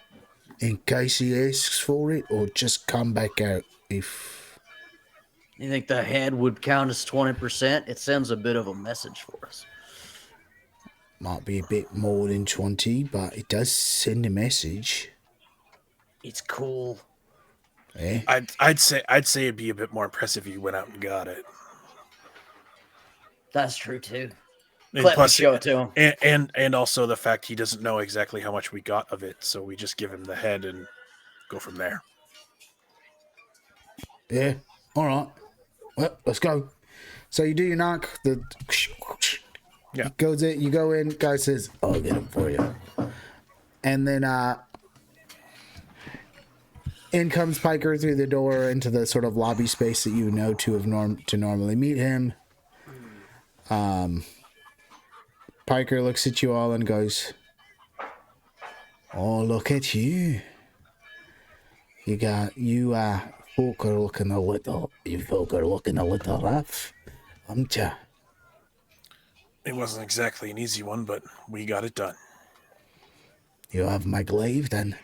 in case he asks for it, or just come back out if..." You think the head would count as 20%? It sends a bit of a message for us. Might be a bit more than 20, but it does send a message. It's cool. Eh? I'd say it'd be a bit more impressive if you went out and got it. That's true too. And Let me plus, show it to him. and also the fact he doesn't know exactly how much we got of it, so we just give him the head and go from there. Yeah. All right. Well, let's go. So you do your knock. Yeah. You go in. Guy says, "I'll get him for you." And then in comes Piker through the door into the sort of lobby space that you know to normally meet him. Piker looks at you all and goes, "Oh, look at you! You folk are looking a little rough, aren't ya?" It wasn't exactly an easy one, but we got it done. "You have my glaive, then?"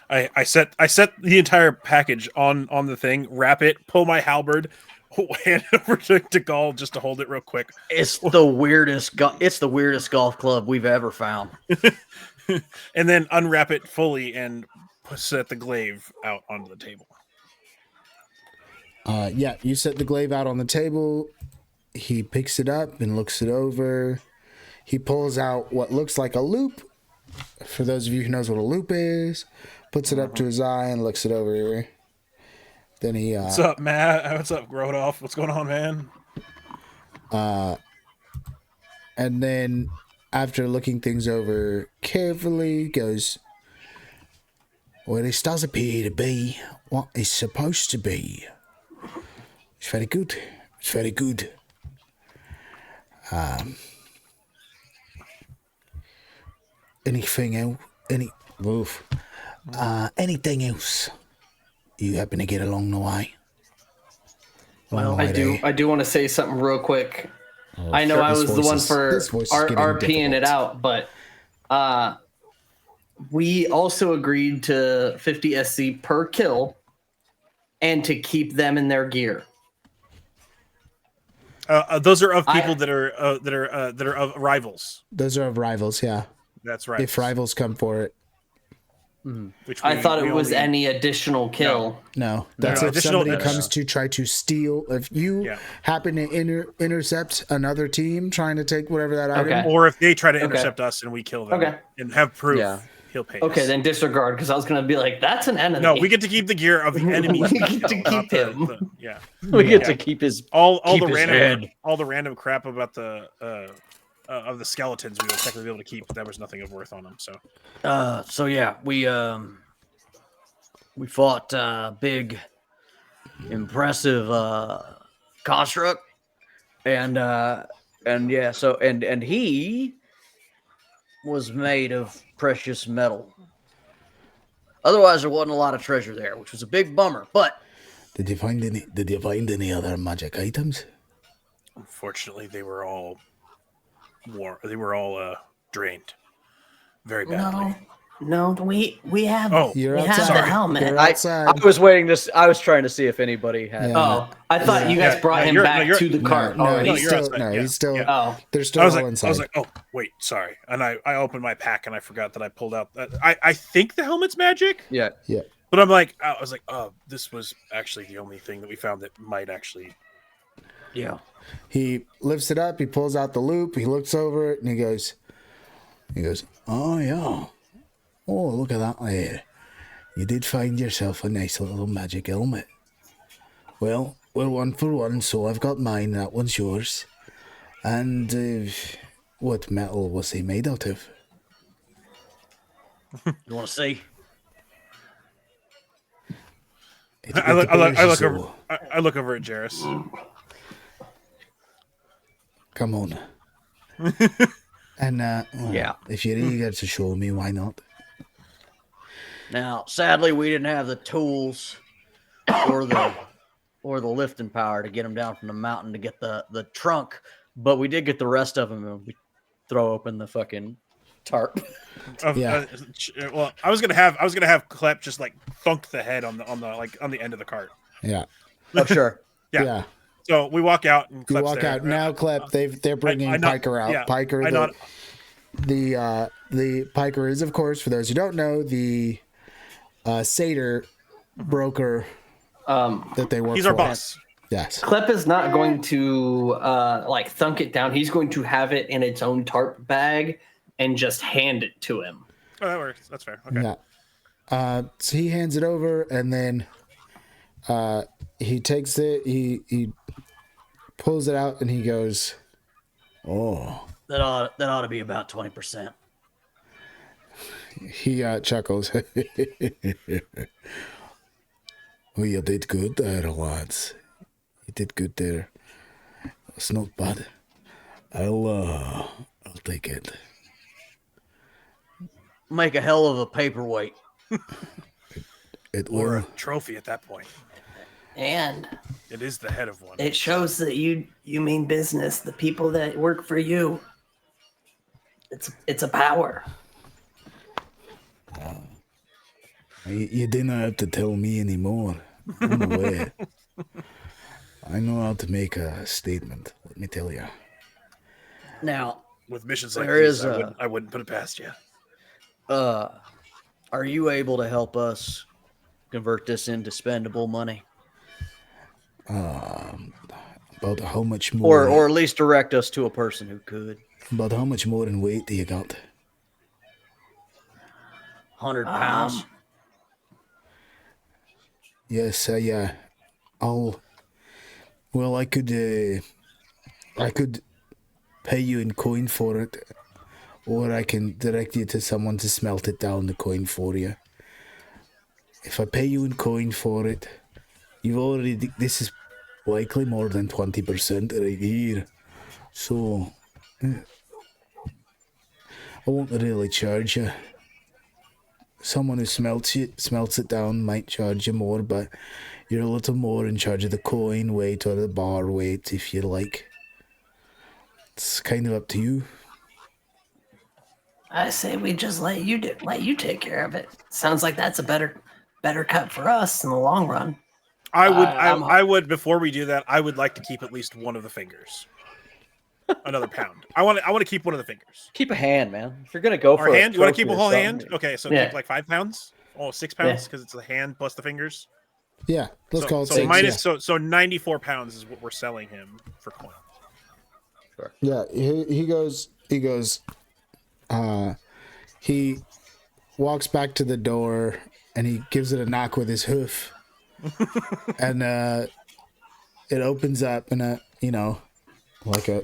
I set the entire package on the thing, wrap it, pull my halberd, hand it over to Gall just to hold it real quick. It's the weirdest golf club we've ever found. And then unwrap it fully and set the glaive out onto the table. Yeah, you set the glaive out on the table. He picks it up and looks it over. He pulls out what looks like a loop. For those of you who knows what a loop is, puts it up to his eye and looks it over. Then he What's up, Matt? What's up, Grodolph? What's going on, man? And then after looking things over carefully, goes, "Well, this does appear to be what it's supposed to be. It's very good. It's very good. Anything else? Anything else you happen to get along the way?" Well, I do want to say something real quick. I know I was the one for RPing it out, but we also agreed to 50 SC per kill and to keep them in their gear. Those are of people that are of rivals. Those are of rivals, yeah. That's right. If rivals come for it. Which I thought it was any additional kill. No, that's No, if somebody additional- comes to try to steal. If you happen to intercept another team trying to take whatever that item. Okay. Or if they try to intercept us and we kill them and have proof, he'll pay Okay, us. then disregard, because I was going to be like, that's an enemy. No, we get to keep the gear of the enemy. We get to keep him. We get to keep his all keep the his random head. all the random crap about the of the skeletons we will technically be able to keep, but there was nothing of worth on them. So yeah, we fought big, impressive construct, and yeah, so and he was made of precious metal. Otherwise, there wasn't a lot of treasure there, which was a big bummer. But Did you find any other magic items? Unfortunately, they were all drained very badly. No, we have You're we have outside. the helmet. You're I outside. was waiting to. I was trying to see if anybody had. Yeah. Oh, I thought you guys brought him back to the cart. No, already. he's you're still. outside. No, Yeah. he's still. Yeah. Oh, They're still I was all like, inside. oh wait, sorry, and I opened my pack and I forgot that I pulled out. I think the helmet's magic, Yeah. but I was like, oh, this was actually the only thing that we found that might actually. Yeah. He lifts it up. He pulls out the loop. He looks over it and he goes, "Oh yeah. Oh, look at that there. You did find yourself a nice little magic helmet. Well, we're one for one, so I've got mine. That one's yours. And what metal was he made out of? You want to see? I look over. So, I look over at Jarrus. come on. And Yeah. if you're eager to show me, why not? Now, sadly, we didn't have the tools or the lifting power to get him down from the mountain to get the trunk, but we did get the rest of him, and we throw open the fucking tarp. Yeah. Well, I was gonna have Clep just like thunk the head on the end of the cart. Yeah. Oh, sure. Yeah. So we walk out and You Clep's walk there. out now, Clep. They're bringing I know- Piker out. yeah, Piker, I know- the Piker is, of course, for those who don't know, the satyr broker that they work He's for. our boss. Yes. Klep is not going to like thunk it down. He's going to have it in its own tarp bag and just hand it to him. Oh, that works. That's fair. Okay. Yeah. So he hands it over, and then he takes it. He pulls it out, and he goes, "Oh." That ought to be about 20%. He chuckles. Well, you did good there, lads. You did good there. It's not bad. I'll take it. Make a hell of a paperweight. It Or will. a trophy at that point. And It is the head of one. it shows that you mean business. The people that work for you. It's a power. You didn't have to tell me anymore. I'm aware. I know how to make a statement. Let me tell you. Now, With missions like There these, is I wouldn't put it past you. are you able to help us convert this into spendable money, About how much more? or at least direct us to a person who could? About how much more in weight do you got? 100 pounds. Yes, I'll. Well, I could pay you in coin for it, or I can direct you to someone to smelt it down the coin for you. If I pay you in coin for it, you've already. This is likely more than 20% right here, so I won't really charge you. Someone who smelts it down might charge you more, but you're a little more in charge of the coin weight or the bar weight if you like. It's kind of up to you. I say we just let you take care of it. Sounds like that's a better cut for us in the long run. I would before we do that. I would like to keep at least one of the fingers. Another pound. I want to keep one of the fingers. Keep a hand, man. If you're gonna go for Our hand. You want to keep trophy a or whole something, hand? Okay, so Yeah. keep like 5 pounds. Oh, 6 pounds because it's the hand plus the fingers. Yeah, let's call it So six. minus so 94 pounds is what we're selling him for coin. Yeah, he goes, he walks back to the door and he gives it a knock with his hoof. And it opens up and like a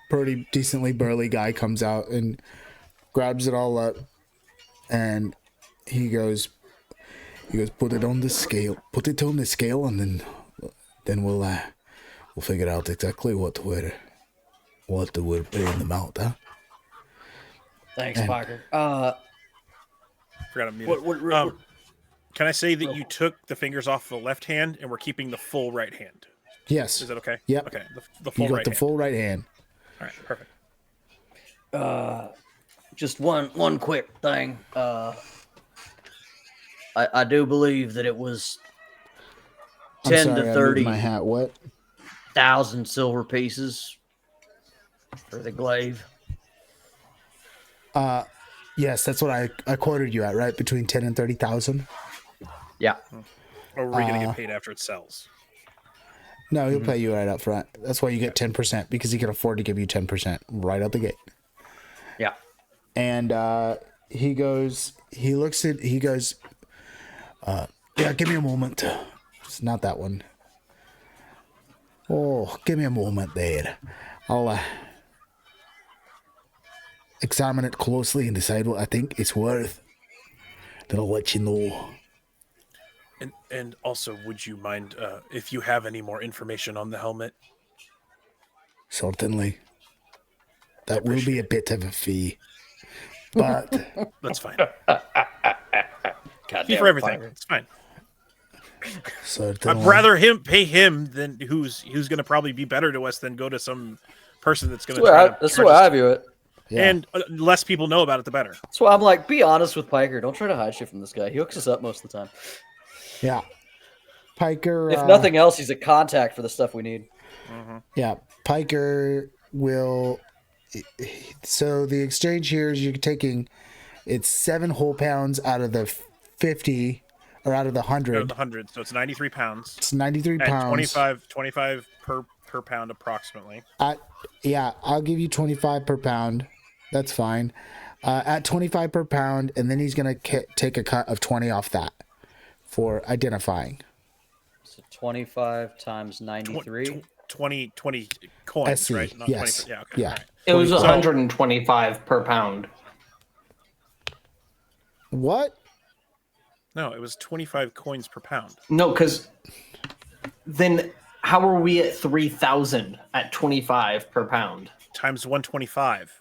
pretty decently burly guy comes out and grabs it all up and he goes, put it on the scale, and then we'll figure out exactly what we're paying them out, huh? Thanks, And- Parker. Forgot to mute it. Can I say that you took the fingers off the left hand and we're keeping the full right hand? Yes. Is that okay? Yep. Okay. The full You got right the hand. full right hand. All right. Perfect. Just one quick thing. I do believe that it was I'm 10 sorry, to I 30 moved my hat. What? thousand silver pieces for the glaive. Yes, that's what I quoted you at, right? Between 10 and 30,000. Yeah. Or are we going to get paid after it sells? No, he'll pay you right up front. That's why you get 10% because he can afford to give you 10% right out the gate. Yeah. And he goes, yeah, give me a moment. It's not that one. Oh, give me a moment there. I'll examine it closely and decide what I think it's worth. Then I'll let you know. And also, would you mind if you have any more information on the helmet? Certainly. That will be a appreciate bit of a fee. But That's fine. God Fee damn for it, everything. Pyre. It's fine. certainly. I'd rather pay him than who's going to probably be better to us than go to some person that's going to try to. That's the way I view it. Yeah. And less people know about it, the better. That's why I'm like, be honest with Piker. Don't try to hide shit from this guy. He hooks us up most of the time. Yeah. Piker. If nothing else, he's a contact for the stuff we need. Yeah. Piker will. So the exchange here is you're taking. It's 7 whole pounds out of the 50 or out of the 100. Out of the 100, so it's 93 pounds. It's 93 At pounds. 25 per pound approximately. Yeah, I'll give you 25 per pound. That's fine. At 25 per pound, and then he's going to take a cut of 20 off that for identifying. So 25 times 93. 20 coins, SC, right? Not yes. 20, yeah, okay. Yeah. All right. It was 125 per pound. What? No, it was 25 coins per pound. No, because then how are we at 3,000 at 25 per pound? Times 125.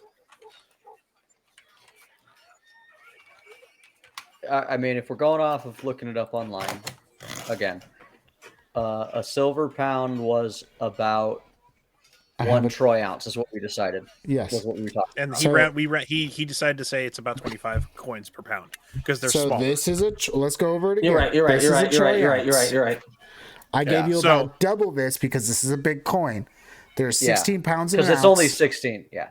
I mean, if we're going off of looking it up online, again, a silver pound was about I 1 have troy ounce, is what we decided. Yes. Was what we were talking And about. he decided to say it's about 25 coins per pound because they're So small. this is let's go over it again. You're right. This is a troy ounce. I gave Yeah, you so- about double this because this is a big coin. There's 16 pounds in an Because it's ounce. only 16. Yeah.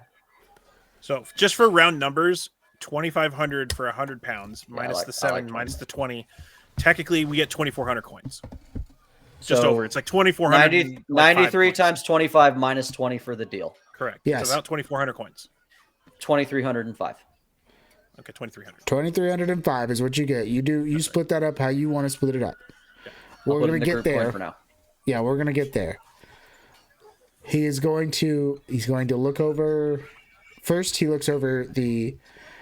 So just for round numbers, 2,500 for 100 pounds minus like- the I 7 like minus the 20. Technically, we get 2,400 coins. Just So over. It's like 2,400. 93 times 25 minus 20 for the deal. Correct. Yes. It's about 2,400 coins. 2,305. Okay, 2,300. 2,305 is what you get. You split that up how you want to split it up. I'll We're put it gonna in the get group coin there. for now. Yeah, we're gonna get there. He's going to look over. First, he looks over the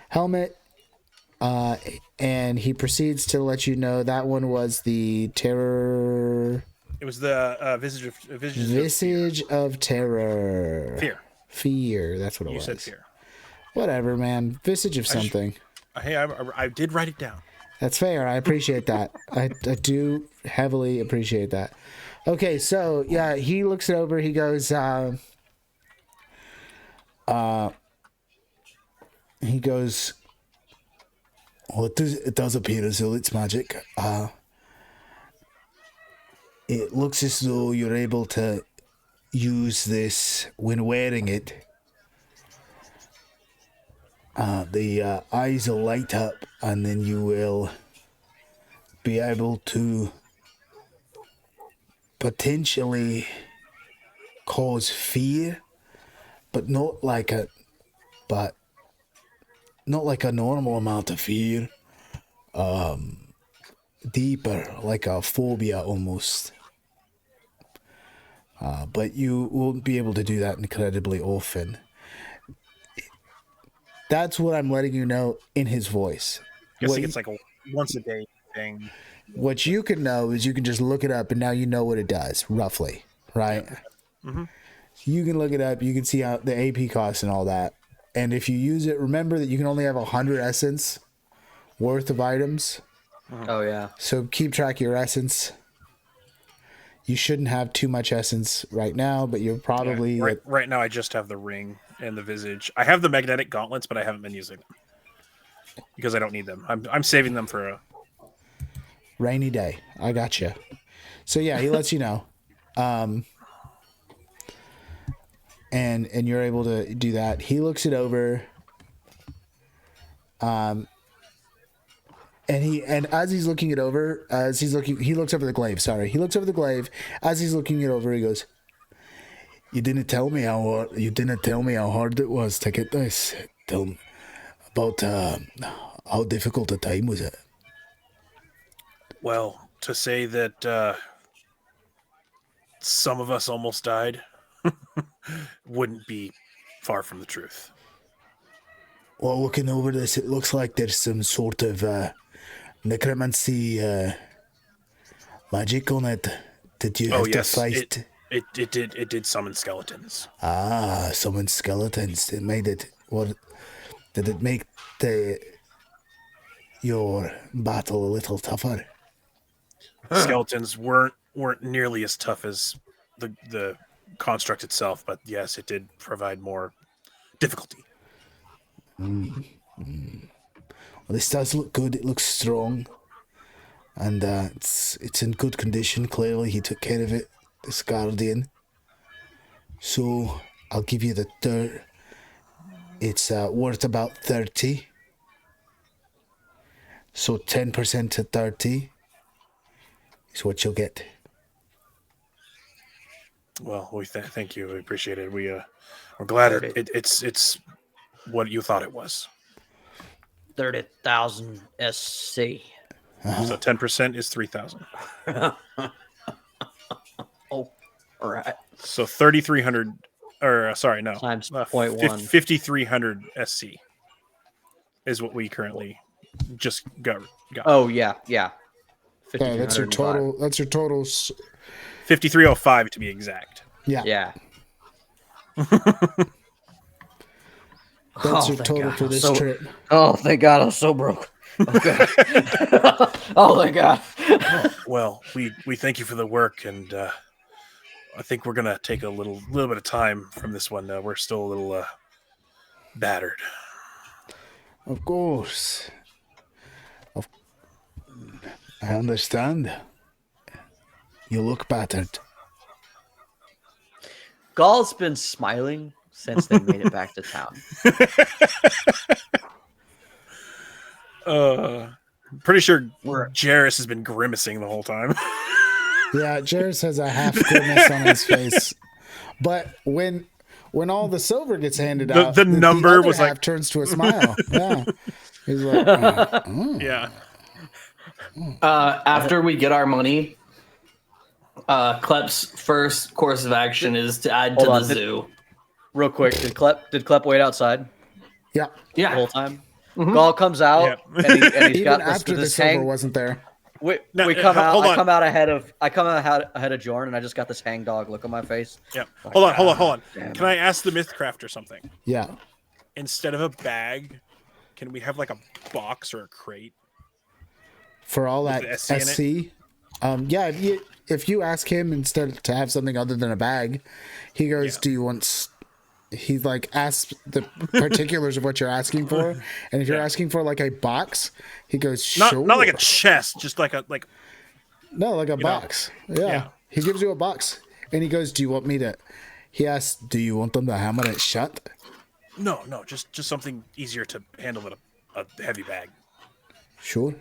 helmet, and he proceeds to let you know that one was the terror. It was the Visage of terror. Fear. That's what it You was. said fear. Whatever, man. Visage of something. Hey, I did write it down. That's fair. I appreciate that. I do heavily appreciate that. Okay, so yeah, he looks it over. He goes, well, it does appear as though it's magic. It looks as though you're able to use this when wearing it. The eyes will light up, and then you will be able to potentially cause fear, but not like a normal amount of fear. Deeper, like a phobia almost. But you won't be able to do that incredibly often. That's what I'm letting you know in his voice. Guessing it's like a once a day thing. What you can know is you can just look it up, and now you know what it does, roughly, right? Mm-hmm. You can look it up. You can see how the AP costs and all that. And if you use it, remember that you can only have 100 essence worth of items. Oh, yeah. So keep track of your essence. You shouldn't have too much essence right now, but you're probably... Yeah, right now I just have the ring and the visage. I have the magnetic gauntlets, but I haven't been using them because I don't need them. I'm saving them for a rainy day. I gotcha. So yeah, he lets you know. And you're able to do that. He looks it over. And as he's looking it over, he looks over the glaive. Sorry, he looks over the glaive. As he's looking it over, he goes, "You didn't tell me how hard it was to get this. Tell me about how difficult a time was it?" Well, to say that some of us almost died wouldn't be far from the truth. Well, looking over this, it looks like there's some sort of necromancy magic on it. Did you have to fight? It did summon skeletons. Ah, summon skeletons. It made it. What did it make your battle a little tougher? Skeletons weren't nearly as tough as the construct itself, but yes, it did provide more difficulty. Well, this does look good. It looks strong, and it's in good condition. Clearly, he took care of it, this guardian. So I'll give you the dirt. It's worth about 30. So 10% to 30 is what you'll get. Well, we thank you. We appreciate it. We're glad it's what you thought it was. 30,000 SC. So 10% is 3,000. Oh, all right. So 3,300, or sorry, no, Times 0.1. 5,300 SC is what we currently just got. Oh yeah. Yeah, that's your total. That's your total. 5,305 to be exact. Yeah. Yeah. That's your total for this trip. Oh, thank God, I was so broke. Okay. Oh, thank God. Well, we thank you for the work, and I think we're gonna take a little bit of time from this one. We're still a little battered. Of course. I understand. You look battered. Gall's been smiling since they made it back to town. Pretty sure Jarrus has been grimacing the whole time. Yeah, Jarrus has a half grimace on his face. But when all the silver gets handed out, the number was half like turns to a smile. Yeah. He's like, yeah. After we get our money, Klep's first course of action is to add to the zoo. Real quick, did Klep wait outside Yeah. the whole time? Gall comes out and he's Even got after the this silver hang. wasn't there. We No, come out. hold I on. come out ahead of Jorn, and I just got this hang dog look on my face. Yeah. Like, Hold on. damn Can I ask the Mythcraft or something? Yeah. Instead of a bag, can we have like a box or a crate? For all With that the SC in SC. Yeah, if you ask him instead to have something other than a bag, he goes, "Do you want?" He like asks the particulars of what you're asking for, and if you're asking for like a box, he goes, "Sure." Not like a chest, just like a No, like a box. Yeah. He gives you a box, and he goes, "Do you want me to?" He asks, "Do you want them to hammer it shut?" No, just something easier to handle than a heavy bag. Sure.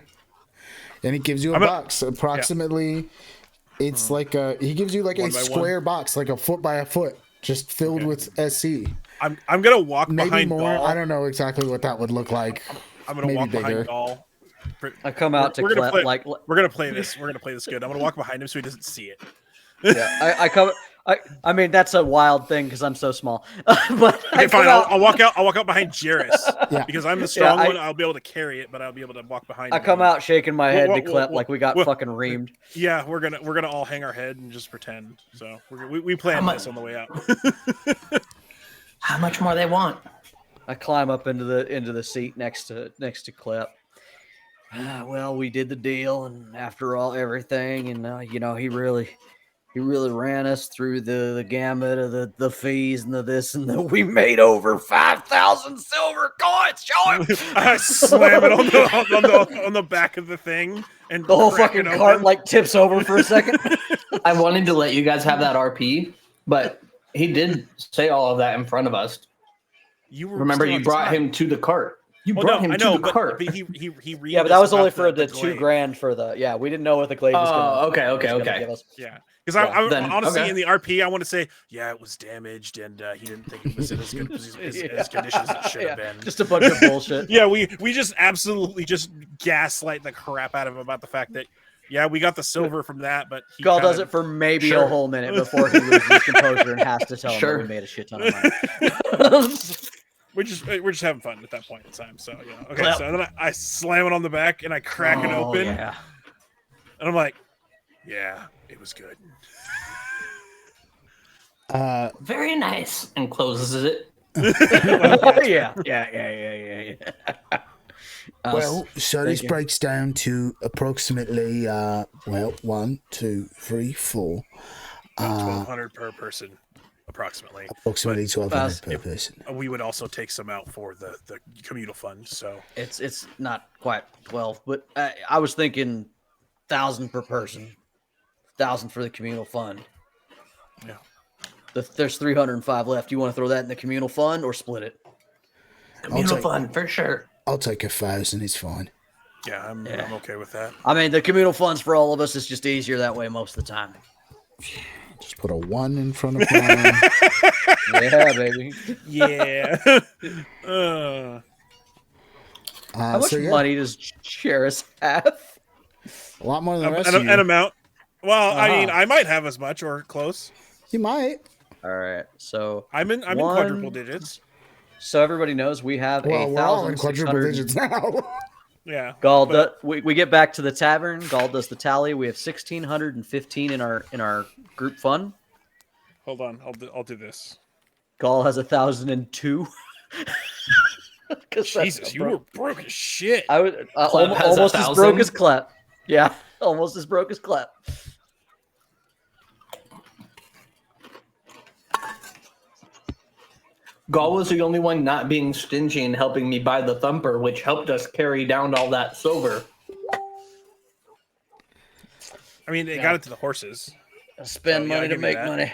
And he gives you a box. Approximately, it's like he gives you like a square box, like a foot by a foot, just filled with SC. I'm gonna walk Maybe behind more. Gall. I don't know exactly what that would look like. I'm gonna Maybe walk bigger. behind Gall. I come out We're to gonna Klep play- like We're gonna play this. We're gonna play this good. I'm gonna walk behind him so he doesn't see it. yeah. I come. I mean that's a wild thing because I'm so small. But Okay, fine. I'll walk out. I'll walk out behind Jarrus Yeah. because I'm the strong I- one. I'll be able to carry it, but I'll be able to walk behind. I him. come out shaking my head Whoa, to whoa, Klep whoa, like we got whoa. fucking reamed. Yeah, we're gonna all hang our head and just pretend. So we planned this on the way out. How much more they want? I climb up into the seat next to Klep. Well, we did the deal, and after all, everything, and he really ran us through the gamut of the fees and the this and the. We made over 5,000 silver coins. Show him. I slam it on the back of the thing, and The whole crack fucking it cart open. like tips over for a second. I wanted to let you guys have that RP, but he did say all of that in front of us. You were Remember, still you on brought time. him to the cart. You Oh, brought no, him I know, to the cart. but he Yeah, but that was only for the $2,000 for the. Yeah, we didn't know what the glaive was going okay. give us. Yeah, because I then- honestly okay. in the RP I want to say it was damaged and he didn't think it was in as good as condition as it should have been. Just a bunch of bullshit. Yeah, we just absolutely just gaslight the crap out of him about the fact that Yeah, we got the silver from that, but he Gall kinda- does it for maybe Sure. a whole minute before he loses his composure and has to tell him that Sure. we made a shit ton of money. we're just having fun at that point in time. So okay. Clap. So then I slam it on the back and I crack it Oh, open, yeah. and I'm like, yeah, it was good. Very nice. And closes it. yeah. Well, so this thank you. breaks down to approximately, 1, 2, 3, 4, 1,200 per person, approximately. approximately 1,200 Fast. per person. We would also take some out for the communal fund. So It's not quite 12, but I was thinking 1,000 per person, 1,000 for the communal fund. yeah, There's 305 left. You want to throw that in the communal fund or split it? Communal take- fun for sure. I'll take 1,000, it's fine. yeah, I'm okay with that. I mean, the communal funds for all of us is just easier that way most of the time. Just put a 1 in front of mine. Yeah, baby. Yeah. How much So, yeah, money does Cheris have? a lot more than the rest of you. An amount. Well, I Uh-huh. mean, I might have as much or close. You might. All right, so I'm in One- quadruple digits. so everybody knows we have Well, we're all in quadruple 1,600. digits now. Yeah. Gall, but- we get back to the tavern. Gall does the tally. We have 1,615 in our group fund. Hold on, I'll do this. Gall has 1,002. Jesus, you were broke as shit. I was Clep has almost as 1,000. broke as Clep. Yeah, almost as broke as Clep. Gall was the only one not being stingy and helping me buy the thumper, which helped us carry down all that silver. I mean, it got it to the horses. Spend yeah, money I'll to give you make that. money.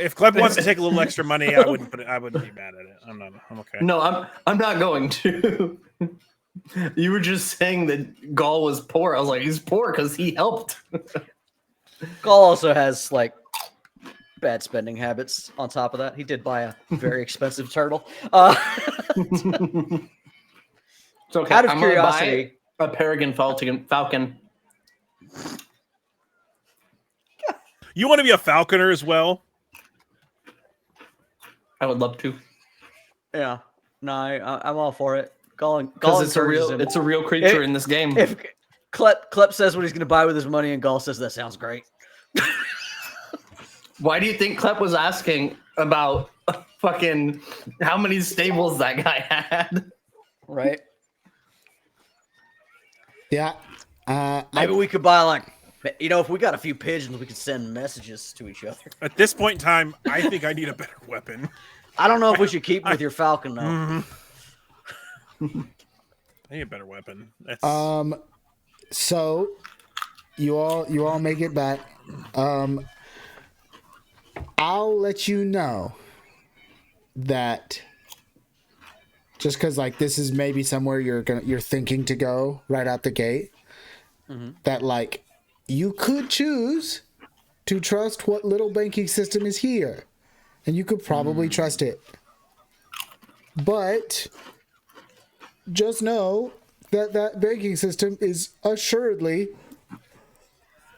If Cleb wants to take a little extra money, I wouldn't be mad at it. I'm okay. No, I'm not going to. You were just saying that Gall was poor. I was like, he's poor because he helped. Gall also has like bad spending habits. On top of that, he did buy a very expensive turtle. It's okay. Out of I'm gonna curiosity, buy a peregrine falcon. You want to be a falconer as well? I would love to yeah, no, I'm all for it. Gall because it's encourages him. a real creature If- in this game. If Klep says what he's going to buy with his money, and Gall says that sounds great. Why do you think Klep was asking about fucking how many stables that guy had? Right? Yeah. Maybe we could buy like, if we got a few pigeons, we could send messages to each other. At this point in time, I think I need a better weapon. I don't know if we should keep with your falcon though. I need a better weapon. That's, So you all make it back. I'll let you know that just because like this is maybe somewhere you're thinking to go right out the gate, that like you could choose to trust what little banking system is here, and you could probably trust it, but just know that banking system is assuredly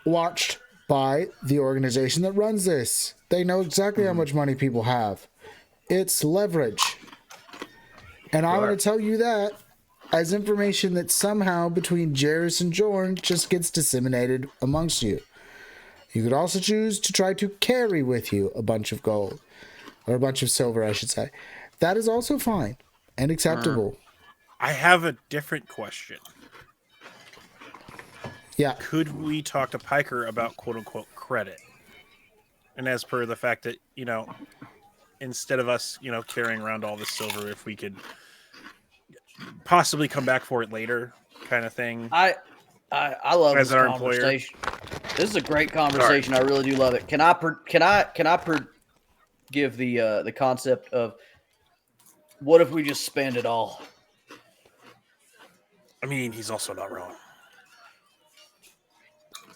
watched by the organization that runs this. They know exactly how much money people have. It's leverage. And I'm going to tell you that as information that somehow between Jairus and Jorn just gets disseminated amongst you. You could also choose to try to carry with you a bunch of gold, or a bunch of silver, I should say. That is also fine and acceptable. I have a different question. Yeah. Could we talk to Piker about quote unquote credit? And as per the fact that, instead of us, carrying around all this silver, if we could possibly come back for it later, kind of thing. I love As this our employer. conversation. This is a great conversation. I really do love it. Can I give the concept of what if we just spend it all? I mean, he's also not wrong.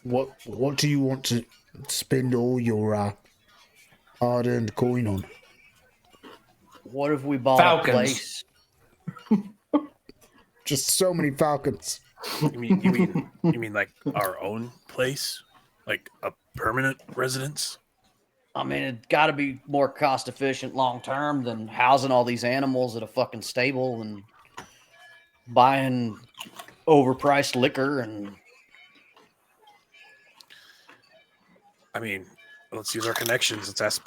What do you want to spend all your hard-earned coin on? What if we bought Falcons. a place? Just so many falcons. You mean like our own place, like a permanent residence? I mean, it got to be more cost efficient long term than housing all these animals at a fucking stable and buying overpriced liquor. And I mean, let's use our connections. Let's ask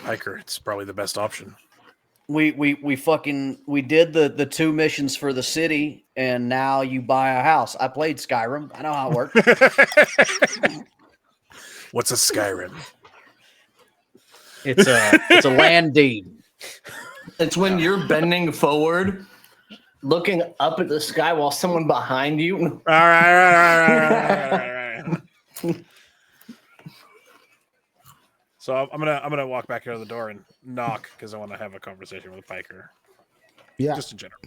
Piker. It's probably the best option. we did the 2 missions for the city, and now you buy a house. I played Skyrim. I know how it works. What's a Skyrim? It's a land deed. It's when you're bending forward, looking up at the sky while someone behind you. All right. So I'm gonna walk back out of the door and knock because I want to have a conversation with Piker. Yeah. Just in general.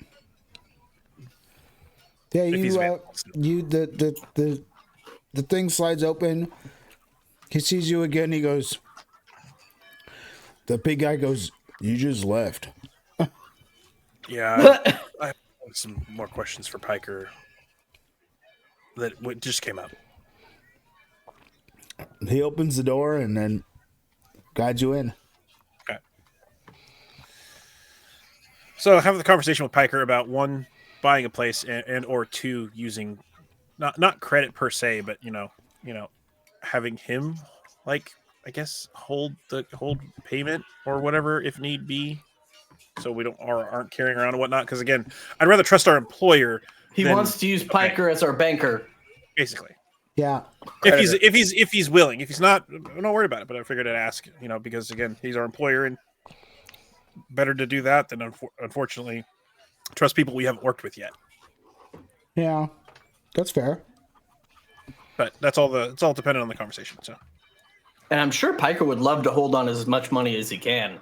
Yeah, If he's the thing slides open. He sees you again. He goes. The big guy goes. You just left. Yeah, I have some more questions for Piker that just came up. He opens the door and then guides you in. Okay. So having the conversation with Piker about 1, buying a place, and or 2, using not credit per se, but you know, having him, like, I guess hold payment or whatever if need be, so we aren't carrying around and whatnot. Because again, I'd rather trust our employer. He wants to use Piker as our banker. Basically. Yeah. If he's willing. If he's not, don't worry about it. But I figured I'd ask, because again, he's our employer, and better to do that than unfortunately trust people we haven't worked with yet. Yeah, that's fair. But it's all dependent on the conversation. So. And I'm sure Piker would love to hold on as much money as he can.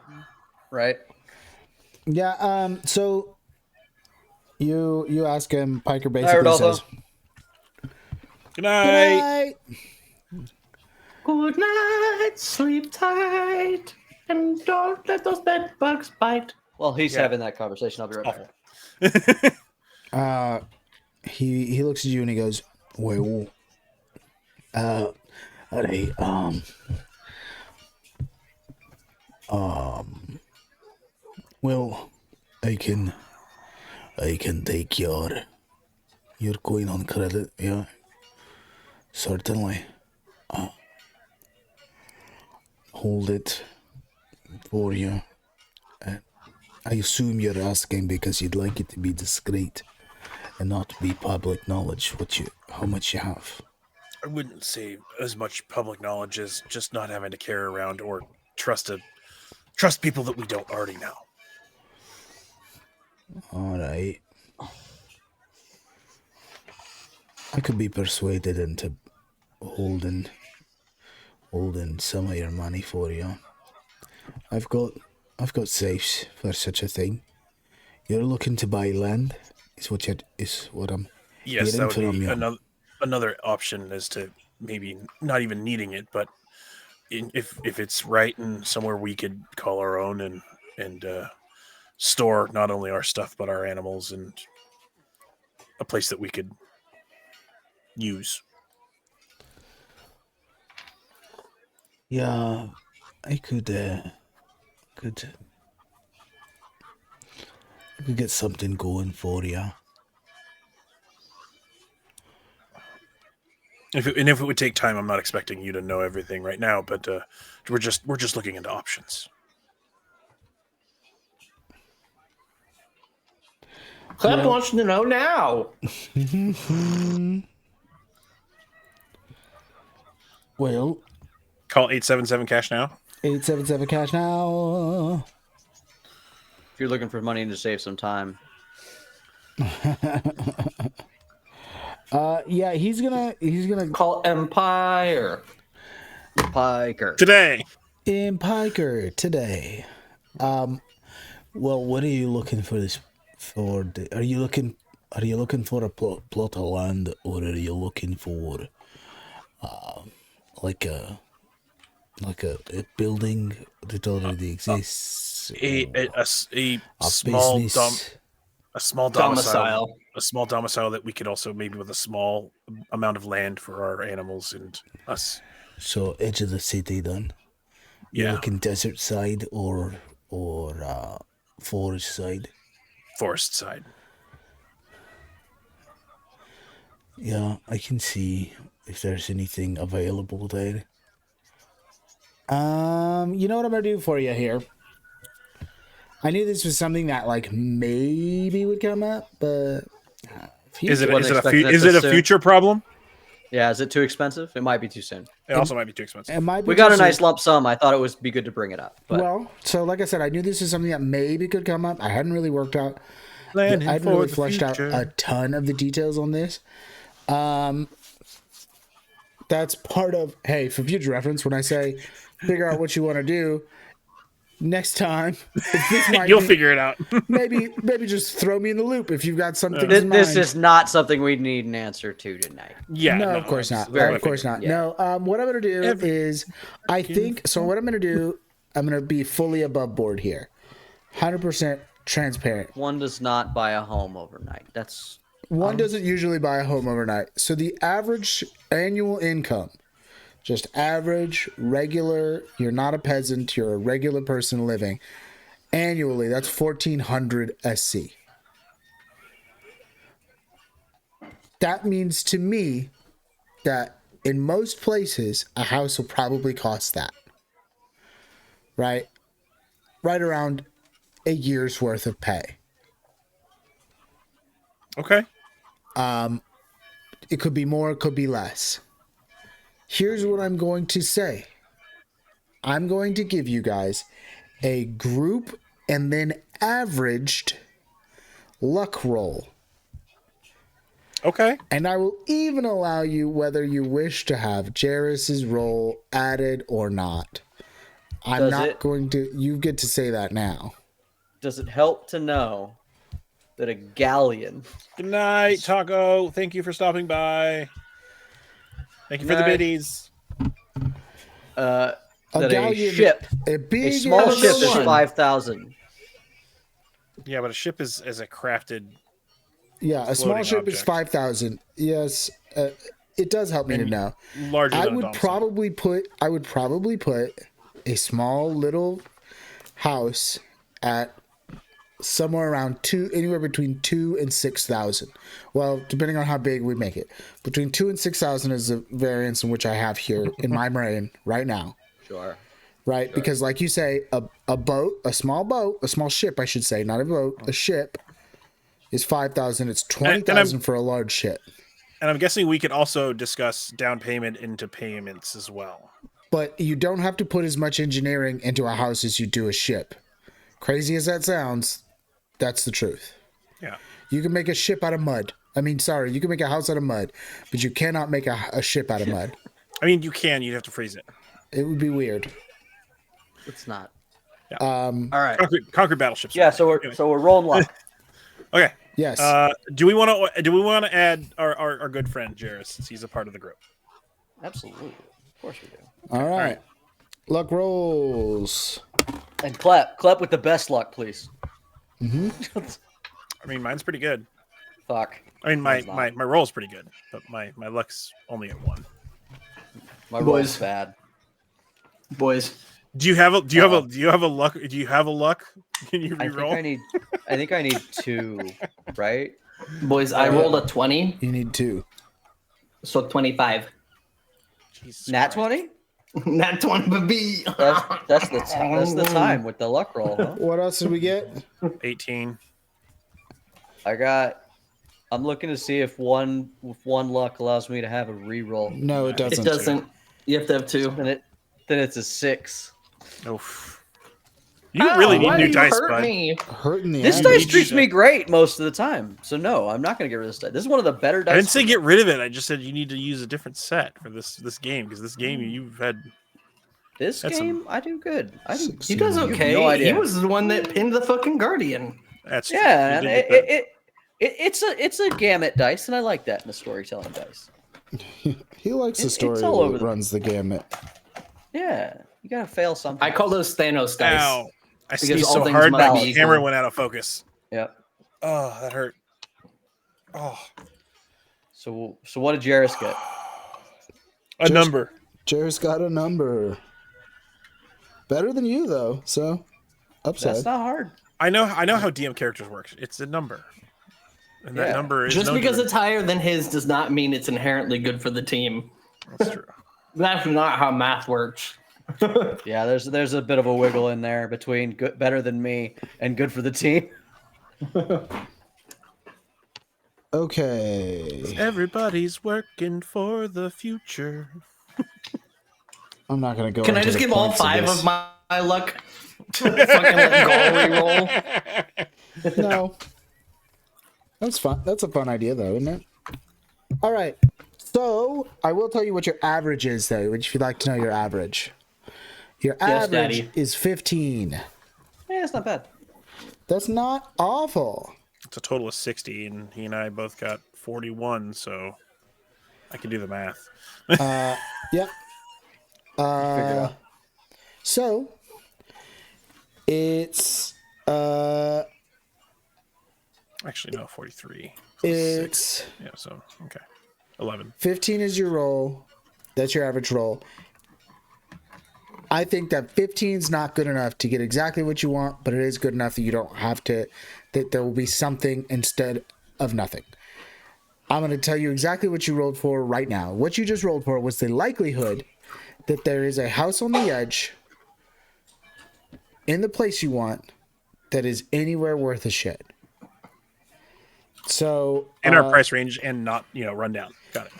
Right. Yeah. So you ask him. Piker basically says, Good night. Good night. Sleep tight. And don't let those bed bugs bite. Well, he's having that conversation. I'll be right back. He looks at you and he goes, well, alright, well, I can take your coin on credit, yeah, certainly. Hold it for you. I assume you're asking because you'd like it to be discreet and not be public knowledge how much you have. I wouldn't say as much public knowledge as just not having to carry around or trust people that we don't already know. All right. I could be persuaded into holding some of your money for you. I've got safes for such a thing. You're looking to buy land, is what I'm Yes, hearing that would from be you. another option, is to maybe not even needing it, but if it's right and somewhere we could call our own and store not only our stuff but our animals, and a place that we could use. Yeah, I could get something going for you. If it would take time, I'm not expecting you to know everything right now, but we're just looking into options. Clem wants to know now. Well, Call 877 cash now. 877 cash now. If you're looking for money to save some time. Yeah, he's gonna Call Empire. Piker. Today. in Piker today. Well, what are you looking for this for? Are you looking for a plot of land, or are you looking for like a building that already exists? A small business? a small domicile. a small domicile that we could also maybe with a small amount of land for our animals and us. So edge of the city then. You're Yeah, looking desert side or forest side. forest side. Yeah, I can see if there's anything available there. You know what I'm gonna do for you here? I knew this was something that like maybe would come up, but Is it Wasn't expecting is it it this a soon. future problem? Yeah, is it too expensive? It might be too soon. It also might be too expensive. it might be We got too a nice soon. lump sum. I thought it would be good to bring it up. But Well, so like I said, I knew this is something that maybe could come up. I hadn't really worked out. I Planning hadn't for really the fleshed out future. a ton of the details on this. That's part of, hey, for future reference, when I say figure out what you want to do next time, this might You'll be- figure it out. maybe just throw me in the loop if you've got something this, in this mind. is not something we need an answer to tonight. Yeah, No, of course not. that's what I Of course figured. not. Yeah. No, what I'm going to do is, I think, so what I'm going to do, I'm going to be fully above board here. 100% transparent. One does not buy a home overnight. That's One doesn't usually buy a home overnight. So the average annual income, just average, regular, you're not a peasant, you're a regular person living, annually, that's 1,400 SC. That means to me that in most places, a house will probably cost that. Right? Right around a year's worth of pay. Okay. It could be more, it could be less. Here's what I'm going to say. I'm going to give you guys a group and then averaged luck roll. Okay. And I will even allow you whether you wish to have Jairus's roll added or not. I'm Does not it- going to, you get to say that now. Does it help to know that a galleon Good night, Taco. Thank you for stopping by. Thank you for the Night. biddies. that a galleon- ship, A big a small ass ship is one. 5,000. Yeah, but a ship is a crafted. Yeah, a small floating ship is object. 5,000. Yes, it does help me to And know. Larger I than a would domicile. probably put a small little house at somewhere around anywhere between 2,000 and 6,000. Well, depending on how big we make it, between 2,000 and 6,000 is the variance in which I have here in my brain right now. Sure. Right, because like you say, a small ship, I should say, not a boat, a ship is 5,000. It's 20,000 for a large ship. And I'm guessing we could also discuss down payment into payments as well. But you don't have to put as much engineering into a house as you do a ship. Crazy as that sounds, that's the truth. Yeah. You can make a ship out of mud. You can make a house out of mud, but you cannot make a ship out of mud. I mean, you can. You'd have to freeze it. It would be weird. It's not. Yeah. All right. Concrete battleships. Yeah, so we're rolling luck. Okay. Yes. Do we want to add our good friend Jairus since he's a part of the group? Absolutely. Of course we do. All right. Luck rolls. And clap with the best luck, please. I mean, mine's pretty good. Fuck. I mean, Mine's my roll's pretty good, but my luck's only at 1. My Boys. roll's bad. Boys, Do you have a luck? Do you have a luck? Can you I re-roll? think I need 2, right? boys, I rolled a 20, You need 2. so 25. Jesus Nat Christ. 20? Not 20, but B. That's the time with the luck roll, huh? What else did we get? 18. I'm looking to see if one luck allows me to have a re-roll. No, it doesn't. It doesn't. You have to have 2. Then it's a 6. Oof. You really need Why new do you dice, hurt bud. me? Hurting the This average. dice treats me great most of the time. So no, I'm not going to get rid of this dice. This is one of the better dice. I didn't say for me. get rid of it. I just said you need to use a different set for this game because this game you've had. This That's game. I do good. I do. He does You have okay. no idea. He was the one that pinned the fucking Guardian. That's true. Yeah, You and did get that. it's a gamut dice, and I like that in the storytelling dice. He likes the It's story all over that the- runs the gamut. Yeah, you gotta fail something. I call those Thanos dice. Ow. I Because sneezed all so things hard must my be camera equal. went out of focus. Yep. Oh, that hurt. Oh, So what did Jairus get? a number. Jared's got a number. Better than you though, so upside. That's not hard. I know how DM characters work. It's a number, and that Yeah. number is Just known because to it's higher than his does not mean it's inherently good for the team. That's true. That's not how math works. Yeah, there's a bit of a wiggle in there between good, better than me and good for the team. Okay. Everybody's working for the future. I'm not gonna go. Can I into just the give all points 5 this. of my luck to fucking let Gaul reroll? No. That's fun. That's a fun idea, though, isn't it? All right. So I will tell you what your average is, though, if you'd like to know your average. Your Yes, average Daddy. is 15. Yeah, it's not bad. That's not awful. It's a total of 60, and he and I both got 41, so I can do the math. Yep. Figure it out. So it's Actually, no, 43. plus it's 6. Yeah, so, okay. 11. 15 is your roll. That's your average roll. I think that 15 is not good enough to get exactly what you want, but it is good enough that you don't have to, that there will be something instead of nothing. I'm going to tell you exactly what you rolled for right now. What you just rolled for was the likelihood that there is a house on the edge in the place you want that is anywhere worth a shit. So In our price range and not, run down. Got it.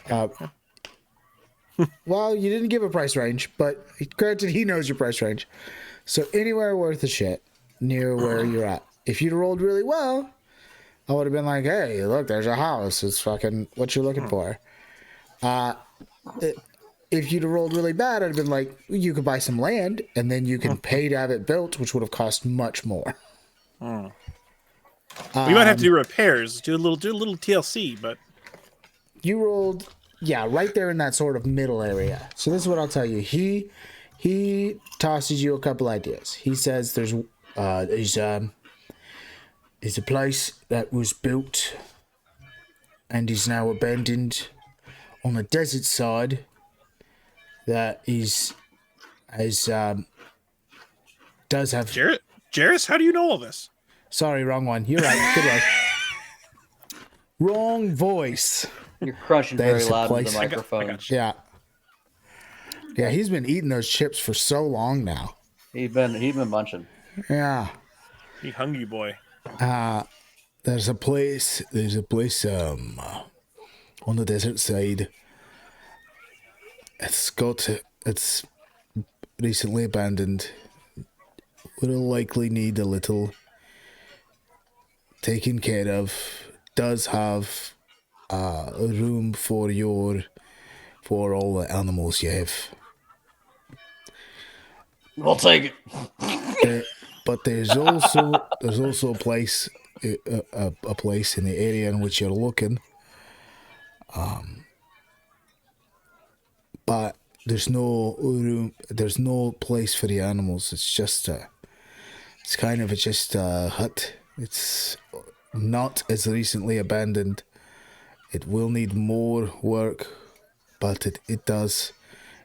Well, you didn't give a price range, but granted, he knows your price range. So anywhere worth a shit near where you're at. If you'd rolled really well, I would have been like, hey, look, there's a house. It's fucking what you're looking for. If you'd have rolled really bad, I'd have been like, you could buy some land and then you can pay to have it built, which would have cost much more. We might have to do repairs, do a little TLC, but You rolled, yeah, right there in that sort of middle area. So this is what I'll tell you. He tosses you a couple ideas. He says there's a place that was built and is now abandoned on the desert side that does have. Jairus, how do you know all this? Sorry, wrong one. You're right. Good one. Wrong voice. You're crunching very There's a loud with place. the I microphone. Yeah. Yeah, he's been eating those chips for so long now. He's been munching. Yeah. You hungry boy. There's a place on the desert side. It's recently abandoned. Will likely need a little taken care of. Does have a room for all the animals you have. We'll take it. But there's also a place a place in the area in which you're looking. But there's no room. There's no place for the animals. It's kind of just a hut. It's not as recently abandoned. It will need more work, but it does.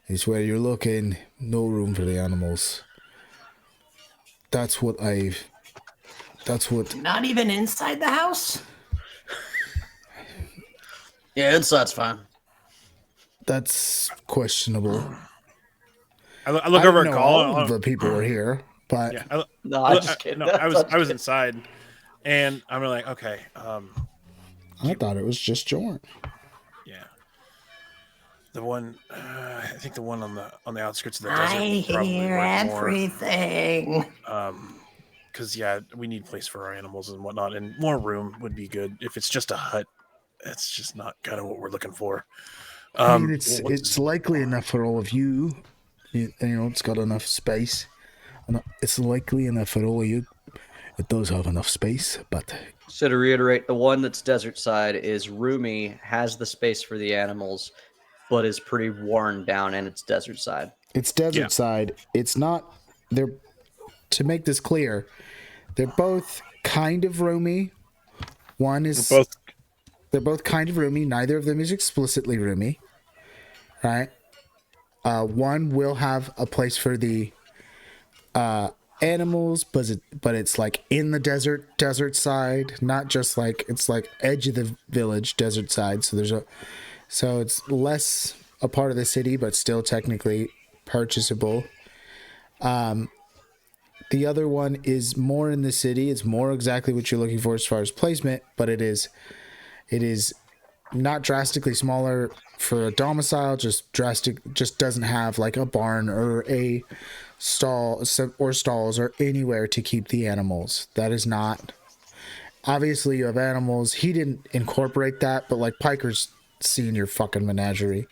It's where you're looking. No room for the animals. That's what. Not even inside the house? Yeah, inside's fine. That's questionable. I look over at know Gaul. all of the people were here, but Yeah, No, I'm just kidding. No, I was inside, and I'm like, okay, I thought it was just Jorn. yeah. The one, I think the one on the outskirts of the I desert. would probably hear work more. everything. Because we need place for our animals and whatnot, and more room would be good. If it's just a hut, that's just not kind of what we're looking for. I mean, it's likely enough for all of you. It's got enough space. It's likely enough for all of you. It does have enough space, but So to reiterate, the one that's desert side is roomy, has the space for the animals, but is pretty worn down, and it's desert side. it's desert Yeah. side. It's not. They're to make this clear. They're both kind of roomy. One is Both They're both kind of roomy. Neither of them is explicitly roomy. Right? One will have a place for the animals, but it's like in the desert side, not just like it's like edge of the village, desert side. So it's less a part of the city, but still technically purchasable. The other one is more in the city. It's more exactly what you're looking for as far as placement, but it is not drastically smaller for a domicile, just doesn't have like a barn or a stall or stalls or anywhere to keep the animals. That is not, obviously you have animals. He didn't incorporate that, but like Piker's seen your fucking menagerie.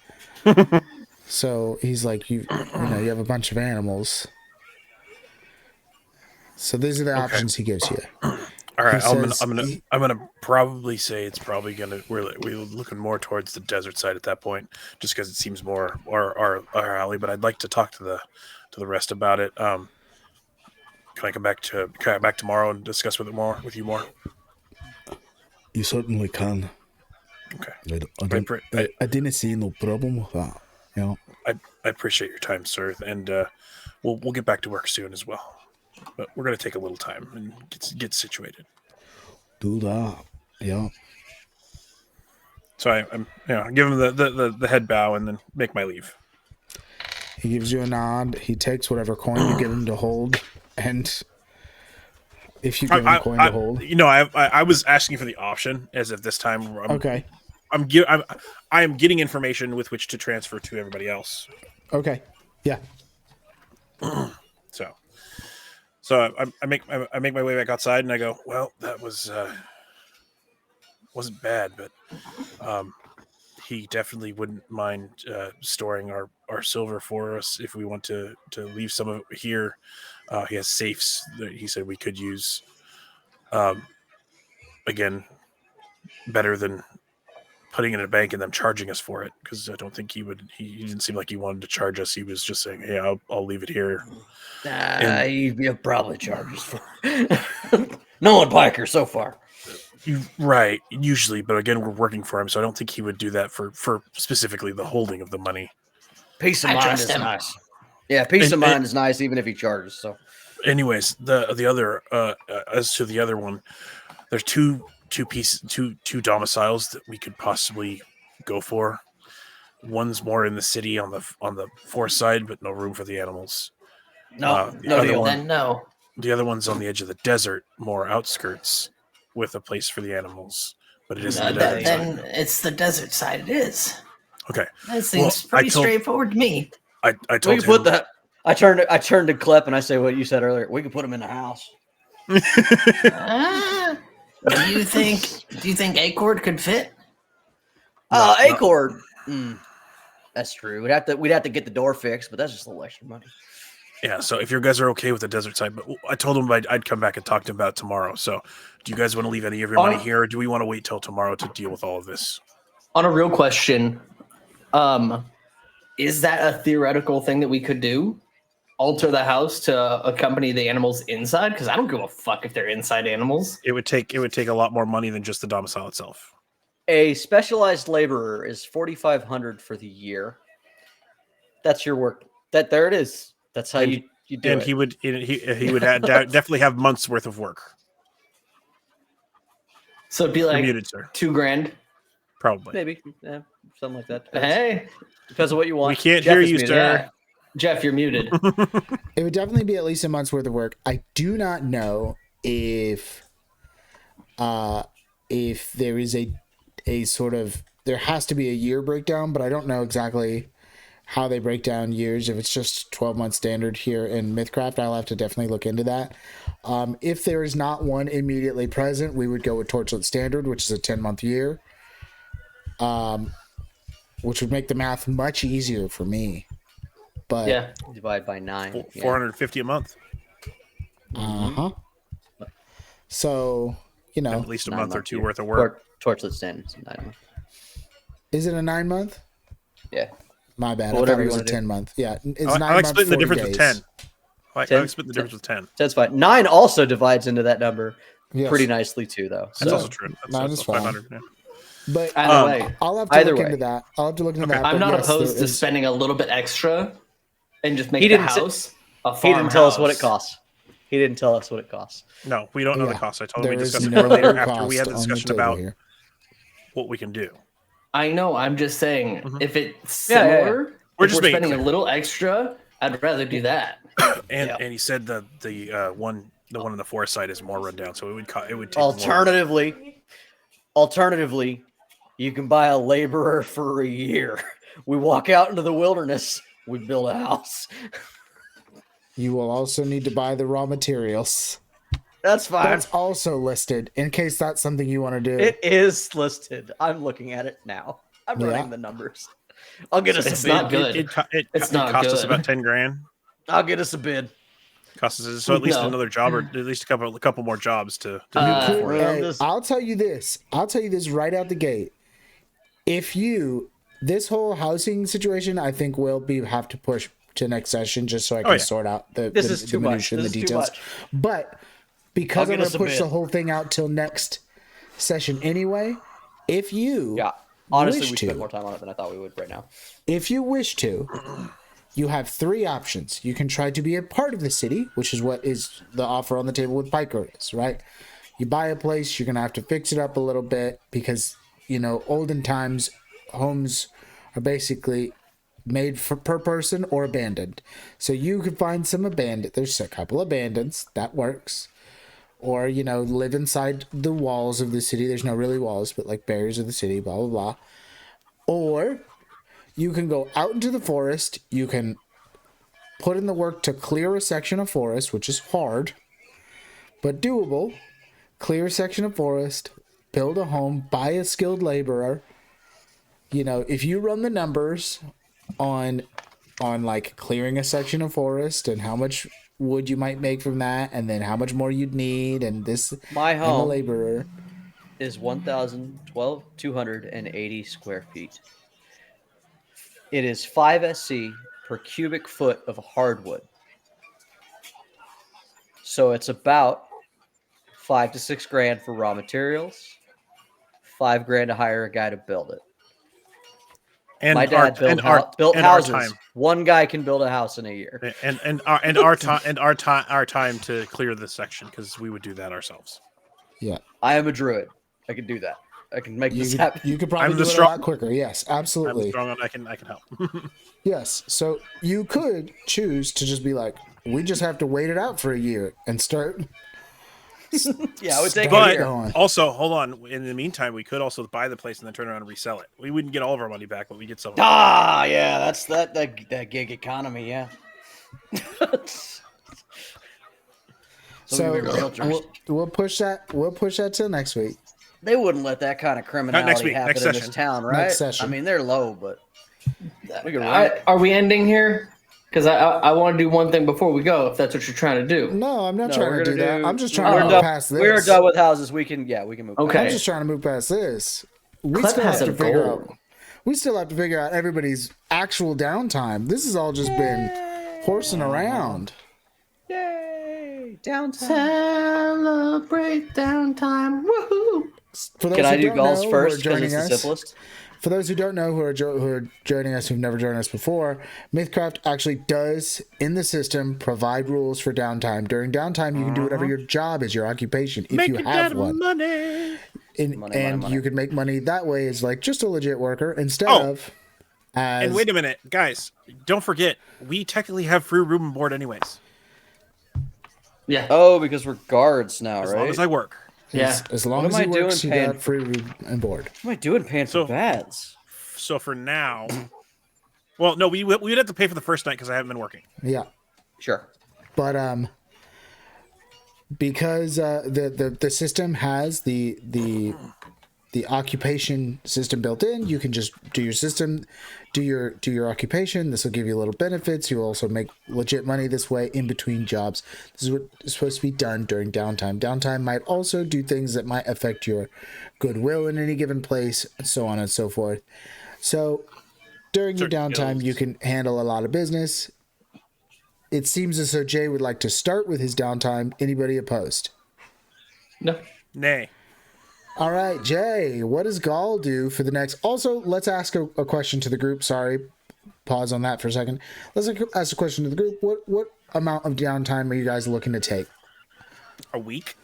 So he's like, you know, you have a bunch of animals. So these are the options he gives you. All right, I'm gonna probably say it's probably gonna we're looking more towards the desert side at that point, just because it seems more our alley. But I'd like to talk to the rest about it. Can I come back tomorrow and discuss with you more? You certainly can. Okay. I didn't see no problem with that. You know. I appreciate your time, sir, and we'll get back to work soon as well. But we're gonna take a little time and get situated. Do that, yeah. So I'm give him the head bow and then make my leave. He gives you a nod. He takes whatever coin you give him to hold, and if you give him a coin to hold, I was asking for the option as if this time okay. I am getting information with which to transfer to everybody else. Okay, yeah. So I make my way back outside and I go, well, that wasn't bad, but he definitely wouldn't mind storing our silver for us if we want to leave some of it here. He has safes that he said we could use. Again, better than putting it in a bank and them charging us for it, because I don't think he didn't seem like he wanted to charge us. He was just saying, hey, I'll leave it here. You'll probably charge us for it. No one Piker so far. Right, usually, but again, we're working for him, so I don't think he would do that for specifically the holding of the money. Peace of mind is nice. Yeah, peace of mind is nice, even if he charges. So, anyways, the other as to the other one, there's two domiciles that we could possibly go for. One's more in the city on the forest side, but no room for the animals. No. The other one's on the edge of the desert, more outskirts, with a place for the animals. But it isn't the desert then side. It's the desert side. It is. Okay. That seems pretty straightforward to me. I told we can put that. I turned to Clep and I say what you said earlier. We could put him in the house. Do you think Acord could fit? Acord. That's true. We'd have to get the door fixed, but that's just a little extra money. Yeah, so if you guys are okay with the desert side, but I told him I'd come back and talk to him about it tomorrow. So do you guys want to leave any of your money here, or do we want to wait till tomorrow to deal with all of this? On a real question, is that a theoretical thing that we could do? Alter the house to accompany the animals inside? Because I don't give a fuck if they're inside animals. It would take a lot more money than just the domicile itself. A specialized laborer is $4,500 for the year. That's your work. There it is. That's how you do and it. he would definitely have months worth of work. So it'd be like muted, sir. $2,000. Probably. Maybe. Yeah, something like that. Hey. Depends on what you want. We can't Jeff hear is you, muted. sir. Yeah. Jeff, you're muted. It would definitely be at least a month's worth of work. I do not know if there is a sort of, there has to be a year breakdown, but I don't know exactly how they break down years. If it's just 12-month standard here in Mythcraft, I'll have to definitely look into that. If there is not one immediately present, we would go with Torchlit standard, which is a 10-month year, which would make the math much easier for me. But Yeah. Divide by 9. Yeah. $450 a month. So, At least a 9 month or month two year. worth of work. Torchlit standard is 9 months. is it a 9-month? Yeah. My bad. Well, I thought whatever it you was a wanna do. 10-month. Yeah, it's 9 I like months. splitting the 40 difference with days. 10. I 10? like splitting the difference with 10. That's fine. 9 also divides into that number Yes. pretty nicely too, though. That's So also true. That's 9 also is fine. 500. Yeah. But Either way, I'll have to Either look way. into that. I'll have to look into that. I'm but not yes, opposed there to is- spending a little bit extra and just make He the didn't say- house a He farmhouse. didn't tell us what it costs. He didn't tell us what it costs. No, we don't know the Yeah, cost. I told him we there is discuss it no more later after we cost had the on the discussion table about here. what we can do. I know. I'm just saying, if it's Yeah, yeah, yeah. similar, We're if just we're being spending clear. a little extra, I'd rather do that. And Yeah. and he said the one in the forest side is more rundown, so it would take more. Alternatively, you can buy a laborer for a year. We walk out into the wilderness. We build a house. You will also need to buy the raw materials. That's fine. That's also listed in case that's something you want to do. It is listed. I'm looking at it now. I'm Yeah. running the numbers. I'll get us It's a bid. not good. It's not cost us good. about 10 grand. I'll get us a bid. Cost us so at least No. another job or at least a couple more jobs to do Uh, that for. I'm Hey, just- I'll tell you this. I'll tell you this right out the gate. If this whole housing situation, I think will have to push to next session just so I can yeah. sort out the This is too much. minutia and This the is too details. much. But because I'll I'm get gonna us a push the bid. whole thing out till next session anyway, if you Yeah. Honestly, wish we to, spent more time on it than I thought we would right now. if you wish to, you have three options. You can try to be a part of the city, which is what is the offer on the table with Piker is, right? You buy a place, you're gonna have to fix it up a little bit because olden times homes are basically made for per person or abandoned. So you could find some abandoned. There's a couple abandons that works. Or live inside the walls of the city. There's no really walls, but like barriers of the city. Blah blah blah. Or you can go out into the forest. You can put in the work to clear a section of forest, which is hard, but doable. Clear a section of forest, build a home, buy a skilled laborer. If you run the numbers on like clearing a section of forest and how much wood you might make from that, and then how much more you'd need, and this My and the home laborer. is 1,280 square feet. It is 5 SC per cubic foot of hardwood. So it's about 5 to 6 grand for raw materials, 5 grand to hire a guy to build it. And My dad built and our houses. time. One guy can build a house in a year. And our time to clear this section because we would do that ourselves. Yeah, I am a druid. I can do that. I can make this you happen. could probably I'm do the it a strong- lot quicker. Yes, I'm absolutely. strong on I can help. Yes, so you could choose to just be like, we just have to wait it out for a year and start. Yeah, I would take a But year. going. also, hold on. In the meantime, we could also buy the place and then turn around and resell it. We wouldn't get all of our money back, but we get some. Ah, yeah, that's that gig economy, yeah. So we were realtors. we'll push that. We'll push that till next week. They wouldn't let that kind of criminality week, happen next in this session. town, right? Next session. I mean, they're low, but we can run. Are we ending here? Because I want to do one thing before we go, if that's what you're trying to do. No, I'm not No, trying we're to do gonna that. do- I'm just we're trying to move done- past this. We're done with houses. We can move. Okay. I'm just trying to move past this. We Clep still has have to a figure goal. out. We still have to figure out everybody's actual downtime. This has all just been horsing around. Yay! Downtown. Celebrate downtime. Woohoo! For those Can I who do don't goals know, first who are because joining it's the us, simplest? for those who don't know who are joining us, who've never joined us before, Mythcraft actually does in the system provide rules for downtime. During downtime, you can do whatever your job is, your occupation, if you have one. Money. And you can make money that way as like just a legit worker instead Oh. of as And wait a minute, guys! Don't forget, we technically have free room and board anyways, Yeah. Oh, because we're guards now, as right? long as I work. Yeah. as long What as am he I works, doing you paying got free room and board. What am I doing paying for So- beds? So for now, well, no, we would have to pay for the first night because I haven't been working. Yeah. Sure. But because the system has the occupation system built in, you can just do your system, do your occupation. This will give you little benefits. You'll also make legit money this way in between jobs. This is what is supposed to be done during downtime. Downtime might also do things that might affect your goodwill in any given place, so on and so forth. So during your Certain downtime, guilds. you can handle a lot of business. It seems as though Jay would like to start with his downtime. Anybody opposed? No. Nay. All right, Jay, what does Gaul do for the next? Also, let's ask a question to the group. Sorry, pause on that for a second. Let's ask a question to the group. What amount of downtime are you guys looking to take? A week?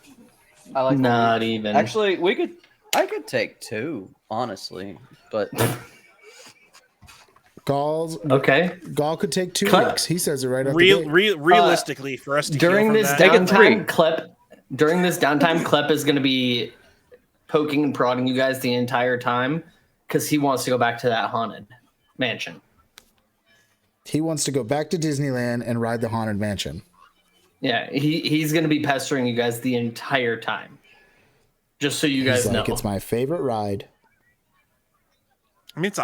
I like Not even. Actually, I could take 2, honestly, but Gaul could take 2 Cut. weeks. He says it right out the gate. Realistically, for us to heal During from this that, Taking 3. downtime, Klep is going to be poking and prodding you guys the entire time because he wants to go back to that haunted mansion. He wants to go back to Disneyland and ride the Haunted Mansion. Yeah, he's going to be pestering you guys the entire time. Just so you guys He's like, know. it's my favorite ride. I mean, it's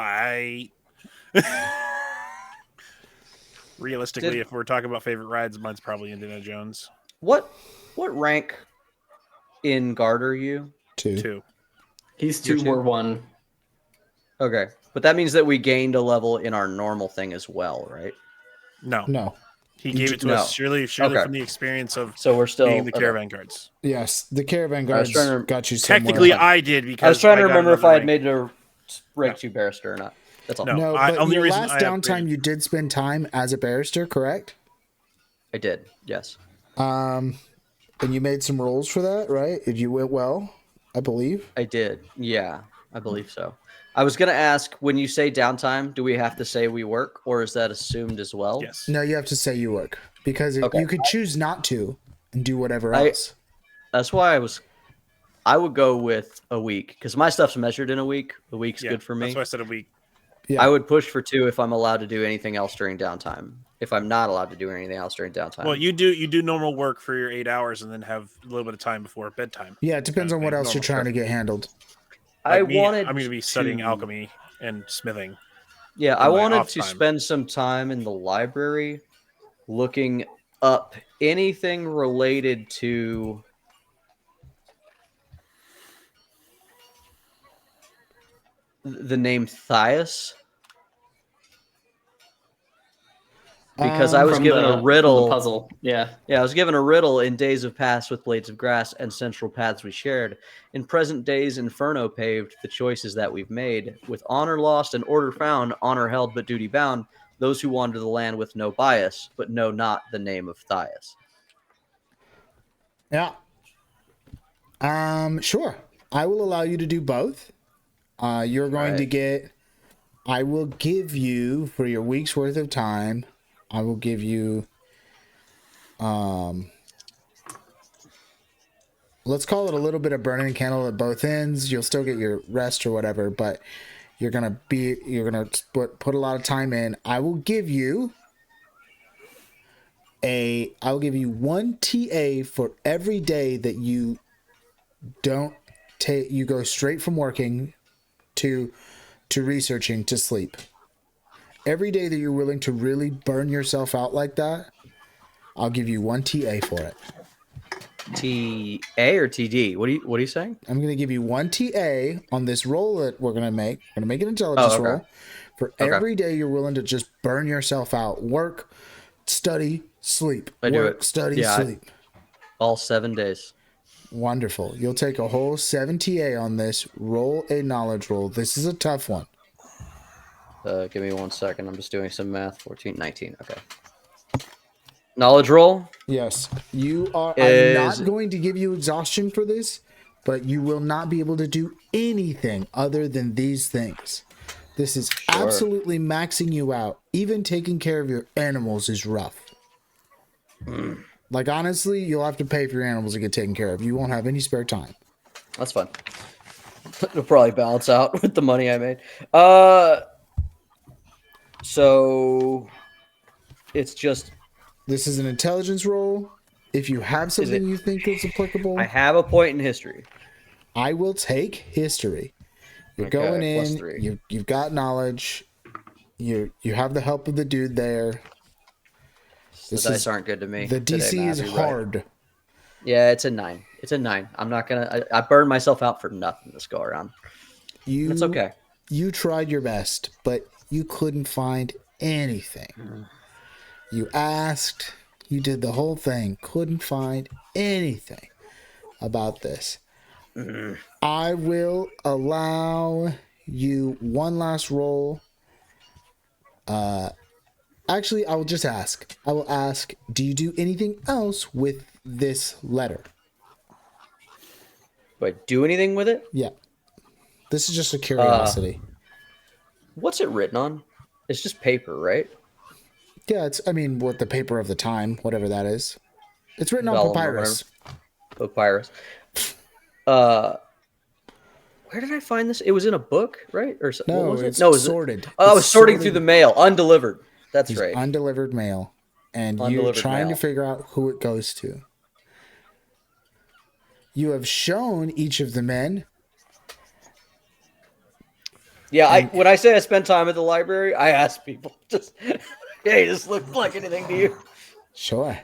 realistically, if we're talking about favorite rides, mine's probably Indiana Jones. what rank in guard are you? 2. He's You're 2, two? we're 1. Okay, but that means that we gained a level in our normal thing as well, right? No. He gave it to No. us surely Okay. from the experience of So we're still being the okay. caravan guards. Yes, the caravan I was guards trying to- got you somewhere. Technically, I did because I was trying to got remember if another I had rank. made it a rank 2 barrister or not. That's all. No. No, I- but only your reason last I downtime, upgraded- you did spend time as a barrister, correct? I did. Yes. And you made some rolls for that, right? If you went well, I believe. I did. Yeah, I believe so. I was gonna ask, when you say downtime, do we have to say we work, or is that assumed as well? Yes. No, you have to say you work because Okay. you could choose not to and do whatever I- else. That's why I would go with a week because my stuff's measured in a week. A week's Yeah, good for me. That's why I said a week. Yeah. I would push for 2 if I'm allowed to do anything else during downtime. If I'm not allowed to do anything else during downtime. Well, you do normal work for your 8 hours and then have a little bit of time before bedtime. Yeah, it depends on what else you're normal trying stuff. to get handled. Like me, wanted I'm going to be studying to- alchemy and smithing. Yeah, I in my wanted off to time. spend some time in the library looking up anything related to the name Thias. Because I was From given the- a from riddle. the puzzle. Yeah. Yeah, I was given a riddle in Days of Past with Blades of Grass and Central Paths we shared. In present days, Inferno paved the choices that we've made. With honor lost and order found, honor held but duty bound, those who wander the land with no bias, but know not the name of Thias. Yeah. Sure. I will allow you to do both. You're going to Right. get. I will give you for your week's worth of time. I will give you. Let's call it a little bit of burning the candle at both ends. You'll still get your rest or whatever, but you're gonna put a lot of time in. I will give you one TA for every day that you don't take. You go straight from working to researching to sleep. Every day that you're willing to really burn yourself out like that, I'll give you one TA for it. TA or TD? What are you saying? I'm going to give you one TA on this roll that we're going to make. We're going to make an intelligence okay. roll for Okay. every day you're willing to just burn yourself out. Work, study, sleep. I do Work, it. study, Yeah, sleep. All 7 days. Wonderful. You'll take a whole 7 TA on this. Roll a knowledge roll. This is a tough one. Give me 1 second. I'm just doing some math. 14, 19. Okay. Knowledge roll. Yes. You are. Is- I'm not going to give you exhaustion for this, but you will not be able to do anything other than these things. This is absolutely maxing you out. Even taking care of your animals is rough. Like, honestly, you'll have to pay for your animals to get taken care of. You won't have any spare time. That's fun. It'll probably balance out with the money I made. So it's just This is an intelligence roll. If you have something you think is applicable, I have a point in history. I will take history. You're Okay, going plus in. 3. You've got knowledge. You have the help of the dude there. The dice aren't good to me. The today, DC is Matt, you're right. hard. Yeah, it's a 9. It's a 9. I'm not gonna. I burned myself out for nothing this go around. It's okay. You tried your best, but you couldn't find anything. You asked. You did the whole thing. Couldn't find anything about this. I will allow you one last roll. Actually, I will just ask. I will ask, do you do anything else with this letter? Do I do anything with it? Yeah. This is just a curiosity. What's it written on? It's just paper, right? Yeah, what the paper of the time, whatever that is. It's written on Vellum or papyrus. Papyrus. Where did I find this? It was in a book, right? Or what No, was it? it's No, was sorted. it? Oh, I It's was sorting through sorted. the mail, undelivered. That's These right. undelivered mail. And you're Undelivered trying mail. to figure out who it goes to. You have shown each of the men. Yeah, when I say I spend time at the library, I ask people just, hey, does this look like anything to you? Sure.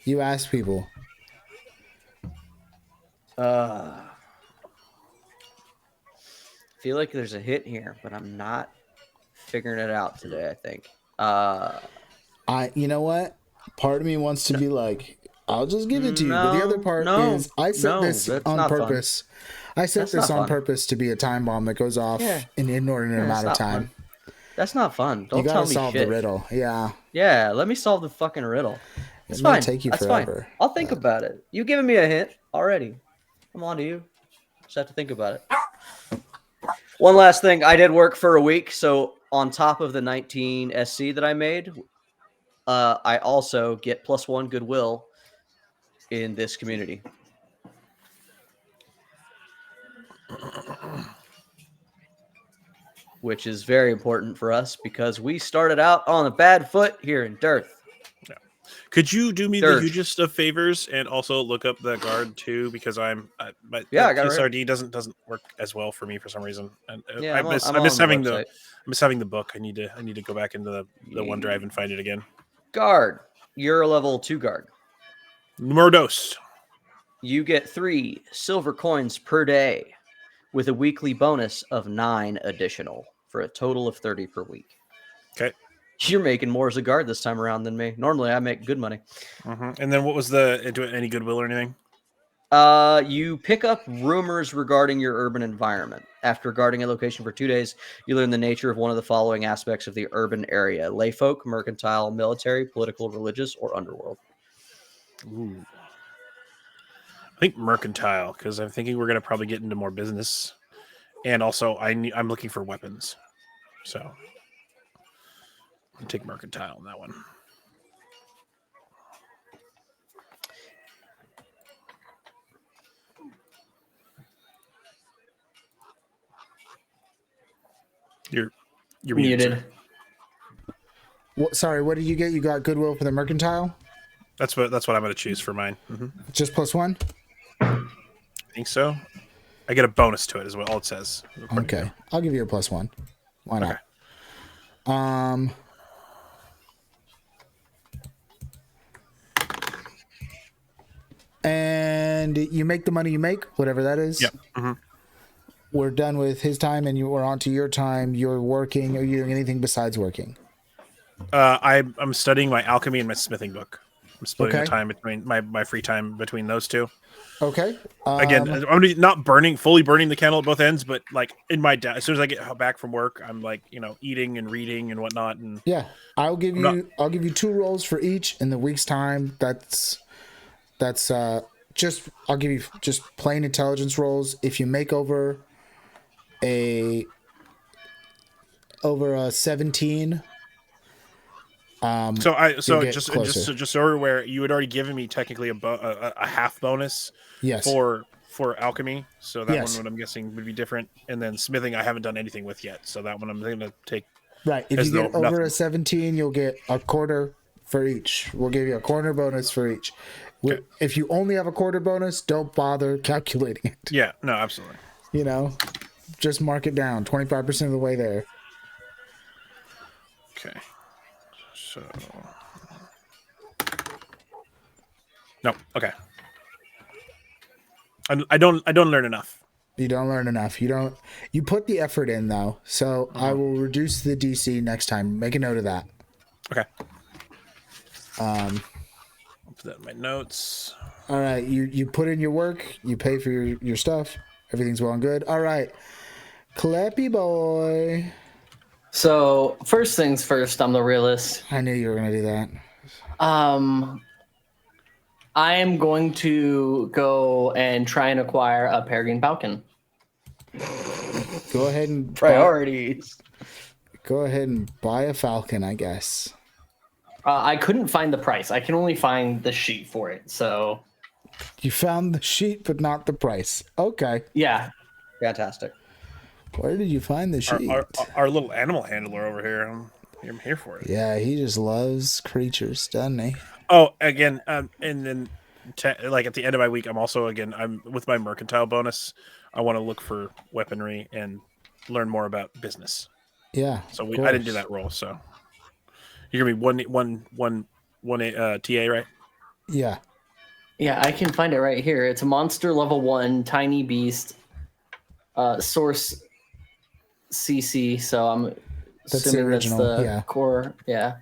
You ask people. I feel like there's a hit here, but I'm not figuring it out today, I think. You know what? Part of me wants to be like, I'll just give it to you. But the other part is I set this on purpose. I set this on purpose to be a time bomb that goes off in an inordinate amount of time. Fun. That's not fun. Don't you gotta tell me solve shit. the riddle. Yeah. Yeah, let me solve the fucking riddle. It's It might fine. take you That's forever. fine. I'll think about it. You've given me a hint already. I'm on to you. Just have to think about it. One last thing. I did work for a week, so on top of the 19 SC that I made, I also get +1 goodwill in this community. Which is very important for us because we started out on a bad foot here in Dearth. Yeah. Could you do me the hugest of favors and also look up the guard too? Because my TSRD doesn't work as well for me for some reason. And I miss having the book. I need to go back into the OneDrive and find it again. Guard. You're a level 2 guard. Mordos. You get 3 silver coins per day with a weekly bonus of 9 additional for a total of 30 per week. Okay. You're making more as a guard this time around than me. Normally, I make good money. And then what was any goodwill or anything? You pick up rumors regarding your urban environment. After guarding a location for 2 days, you learn the nature of one of the following aspects of the urban area: layfolk, mercantile, military, political, religious, or underworld. Ooh. I think mercantile, because I'm thinking we're going to probably get into more business. And also, I'm looking for weapons. So, I'll take mercantile on that one. You're muted. Sorry, what did you get? You got goodwill for the mercantile? That's what I'm going to choose for mine. Just +1? I think so. I get a bonus to it as well. All it says. Okay, I'll give you a +1. Why not? Okay. And you make the money you make, whatever that is. Yep. Mm-hmm. We're done with his time, and we're on to your time. You're working. Are you doing anything besides working? I'm studying my alchemy and my smithing book. I'm splitting the time between my free time between those two. Okay. Again, I'm not fully burning the candle at both ends, but like in my as soon as I get back from work, I'm like eating and reading and whatnot. And yeah, I'll give you 2 rolls for each in the week's time. I'll give you just plain intelligence rolls. If you make over a 17. Just so we're aware, you had already given me technically a half bonus. Yes. For alchemy, so that one I'm guessing would be different. And then smithing, I haven't done anything with yet, so that one I'm going to take. Right. If you get over a 17, you'll get a quarter for each. We'll give you a quarter bonus for each. Okay. If you only have a quarter bonus, don't bother calculating it. Yeah. No, absolutely. Just mark it down. 25% of the way there. Okay. So. No. Okay. I don't learn enough. You don't learn enough. You put the effort in though. So I will reduce the DC next time. Make a note of that. Okay. I'll put that in my notes. All right, you put in your work, you pay for your stuff, everything's well and good. All right, Clappy boy. So first things first, I'm the realist. I knew you were gonna do that. I am going to go and try and acquire a peregrine falcon. Go ahead and Priorities. go ahead and buy a falcon, I guess. I couldn't find the price. I can only find the sheet for it. So You found the sheet, but not the price. Okay. yeah, Fantastic. Where did you find the sheet? Our little animal handler over here. I'm here for it. Yeah, he just loves creatures, doesn't he? Oh, again, and then like at the end of my week, I'm with my mercantile bonus. I want to look for weaponry and learn more about business. Yeah. So I didn't do that roll. So you're gonna be one TA, right? Yeah. yeah, I can find it right here. It's a monster level 1 tiny beast. Source CC. So I'm That's the assuming original, that's the yeah. core. Yeah.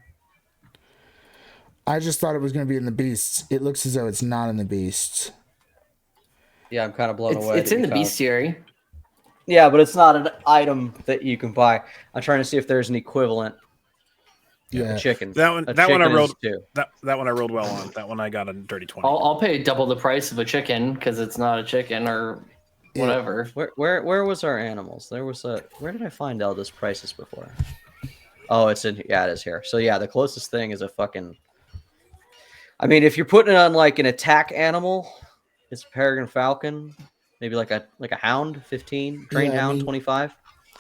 I just thought it was going to be in the beasts. It looks as though it's not in the beasts. Yeah, I'm kind of blown away. It's that in you the found- bestiary. Yeah, but it's not an item that you can buy. I'm trying to see if there's an equivalent. Yeah. A chicken. That one A I chicken rolled. is two. That one I rolled well on. That one I got a dirty 20. I'll pay double the price of a chicken because it's not a chicken or Yeah. whatever. Where was our animals? There was a. Where did I find all this prices before? Oh, it's in. Yeah, it is here. So yeah, the closest thing is a fucking. I mean, if you're putting it on like an attack animal, it's a peregrine falcon, maybe like a hound, 15, trained Yeah, I hound, mean- 25.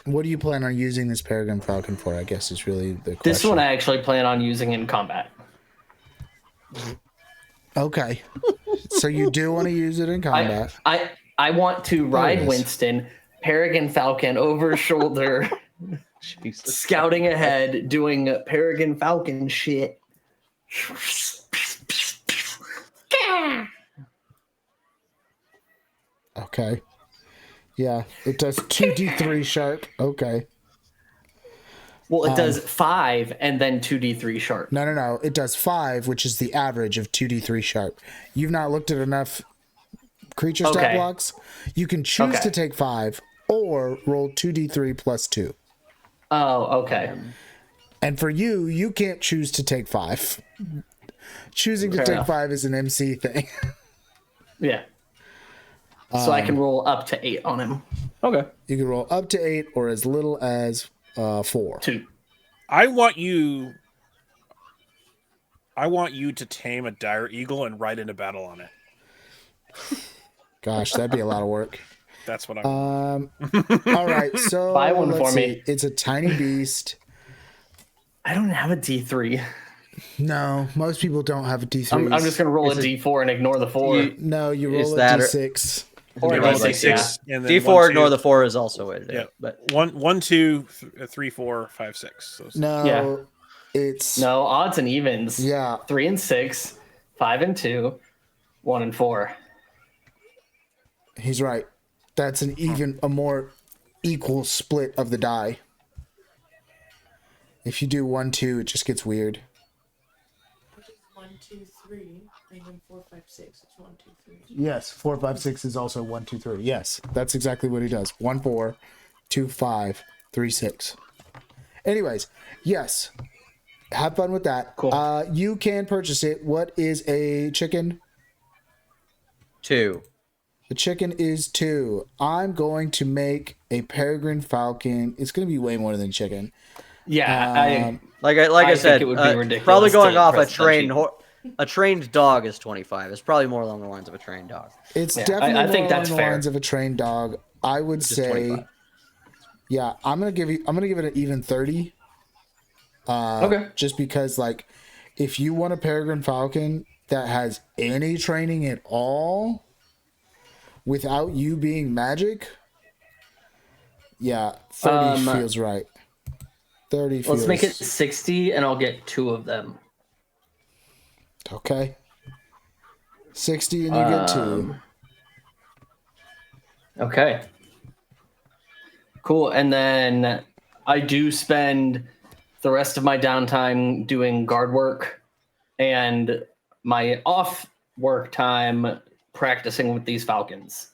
What do you plan on using this peregrine falcon for? I guess is really the question. This one I actually plan on using in combat. Okay. So you do want to use it in combat. I want to ride is. Winston, peregrine falcon over shoulder, Jesus. scouting ahead, doing peregrine falcon shit. Okay. Yeah, it does 2d3 sharp. Okay. Well, it does 5 and then 2d3 sharp. No. It does 5, which is the average of 2d3 sharp. You've not looked at enough creature stat Okay. blocks. You can choose Okay. to take 5 or roll 2d3 plus 2. Oh, okay. And for you, you can't choose to take 5. Choosing to Fair take enough. 5 is an MC thing. Yeah. So I can roll up to 8 on him. Okay. You can roll up to 8 or as little as 4. 2. I want you to tame a dire eagle and ride into battle on it. Gosh, that'd be a lot of work. That's what I All right, so Buy one let's for see. me. It's a tiny beast. I don't have a D3. No, most people don't have a D3. I'm just going to roll a Is it- D4 and ignore the 4. No, you Is roll a that- D6. Or You a roll D6, yeah. and then D4 1, ignore 2, the 4 is also a way to do Yeah, it. But 1, 2, 3, 4, 5, 6. Those- No, Yeah. it's No, odds and evens. yeah. 3 and 6, 5 and 2, 1 and 4. He's right. That's a more equal split of the die. If you do 1, 2, it just gets weird. 1, 2, 3, and then 4, 5, 6. It's 1, 2, 3. Yes, 4, 5, 6 is also 1, 2, 3. Yes, that's exactly what he does. 1, 4, 2, 5, 3, 6. Anyways, yes. Have fun with that. Cool. You can purchase it. What is a chicken? 2. The chicken is 2. I'm going to make a peregrine falcon. It's going to be way more than chicken. Yeah, Um, I think said, it would be ridiculous probably going to off a press that trained sheet. a trained dog is 25. It's probably more along the lines of a trained dog. It's Yeah, definitely I more think along that's the fair. lines of a trained dog. I would Just say, 25. yeah, I'm gonna give it an even 30. Okay. Just because, like, if you want a peregrine falcon that has any training at all, without you being magic, yeah, 30 feels right. 30 feels let's make it 60 and I'll get 2 of them. okay. 60 and you get 2. Okay. Cool. And then I do spend the rest of my downtime doing guard work, and my off work time practicing with these falcons.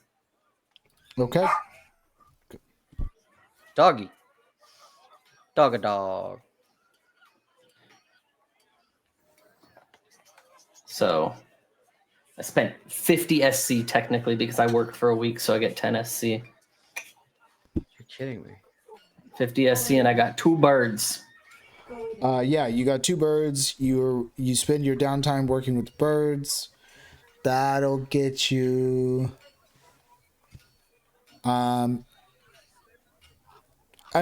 Okay. Doggy. Dog a dog. So I spent 50 SC technically because I worked for a week, so I get 10 SC. You're kidding me. 50 SC, and I got 2 birds. Yeah, you got 2 birds. You spend your downtime working with birds. That'll get you. I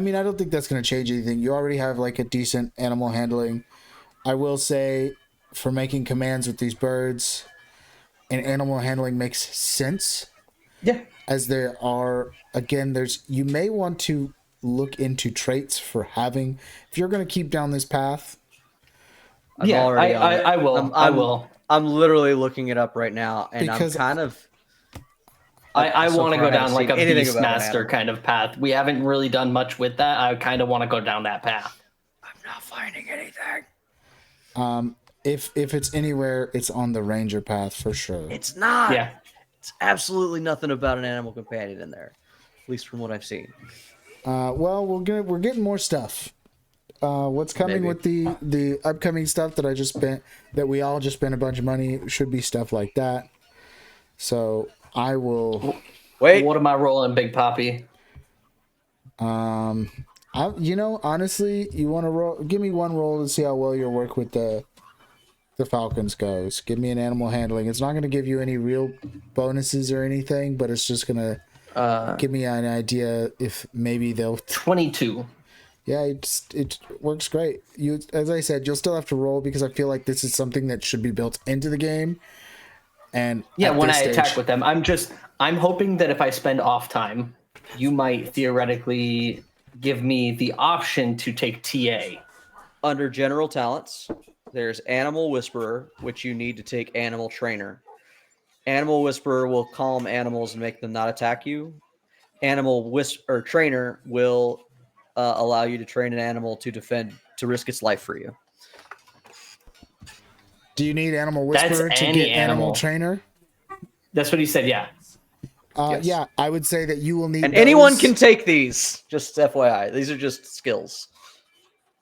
mean, I don't think that's going to change anything. You already have like a decent animal handling. I will say, for making commands with these birds, and animal handling makes sense. Yeah. As there are, again, you may want to look into traits for having, if you're going to keep down this path. I'm already on it. I will. I will. I'm literally looking it up right now, and Because I'm kind of. I so want to far go down haven't like a seen anything about an Beastmaster animal. kind of path. We haven't really done much with that. I kind of want to go down that path. I'm not finding anything. If it's anywhere, it's on the ranger path for sure. It's not. Yeah. It's absolutely nothing about an animal companion in there, at least from what I've seen. Well, we're getting more stuff. What's coming Maybe. with the upcoming stuff that we all just spent a bunch of money, should be stuff like that. So I will. Wait. What am I rolling, Big Poppy? Honestly, you want to roll? Give me one roll to see how well your work with the Falcons goes. Give me an animal handling. It's not going to give you any real bonuses or anything, but it's just going to give me an idea if maybe they'll. 22. Yeah, it works great. As I said, you'll still have to roll because I feel like this is something that should be built into the game. And Yeah, when I stage, attack with them, I'm hoping that if I spend off time, you might theoretically give me the option to take TA. Under general talents, there's Animal Whisperer, which you need to take Animal Trainer. Animal Whisperer will calm animals and make them not attack you. Trainer will allow you to train an animal to risk its life for you. Do you need Animal Whisperer to any get Animal animal. Trainer? That's what he said, yeah. Yes. Yeah, I would say that you will need. And anyone can take these. Just FYI, these are just skills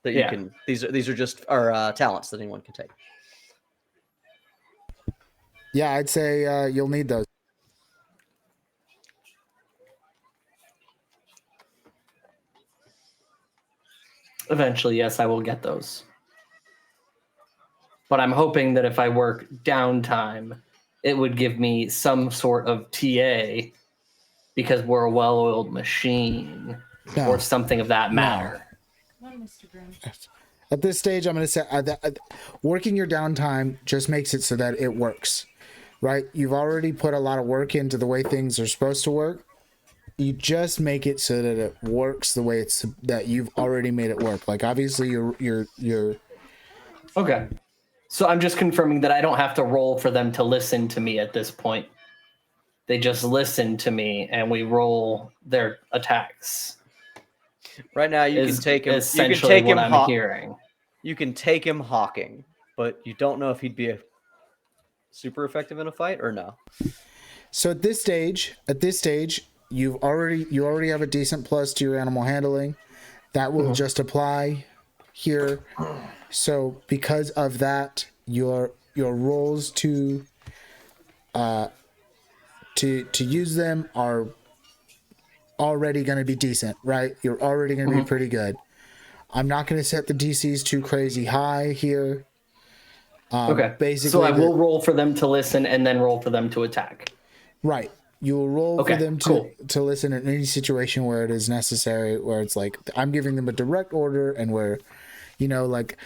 that you can. These are just talents that anyone can take. Yeah, I'd say you'll need those. Eventually, yes, I will get those. But I'm hoping that if I work downtime, it would give me some sort of TA because we're a well-oiled machine or something of that matter. Come on, Mr. Brown. At this stage, I'm going to say working your downtime just makes it so that it works, right? You've already put a lot of work into the way things are supposed to work. You just make it so that it works the way that you've already made it work. Like obviously, you're. Okay. So I'm just confirming that I don't have to roll for them to listen to me at this point. They just listen to me, and we roll their attacks. Right now, you can take him. Essentially, you can take what him. I'm hearing. You can take him hawking, but you don't know if he'd be super effective in a fight or no. So at this stage, you already have a decent plus to your animal handling. That will just apply here. So because of that, your rolls to use them are already going to be decent, right? You're already going to be pretty good. I'm not going to set the DCs too crazy high here. Okay. Basically, so I will roll for them to listen and then roll for them to attack. Right. You will roll for them cool. to listen in any situation where it is necessary, where it's like I'm giving them a direct order and where, like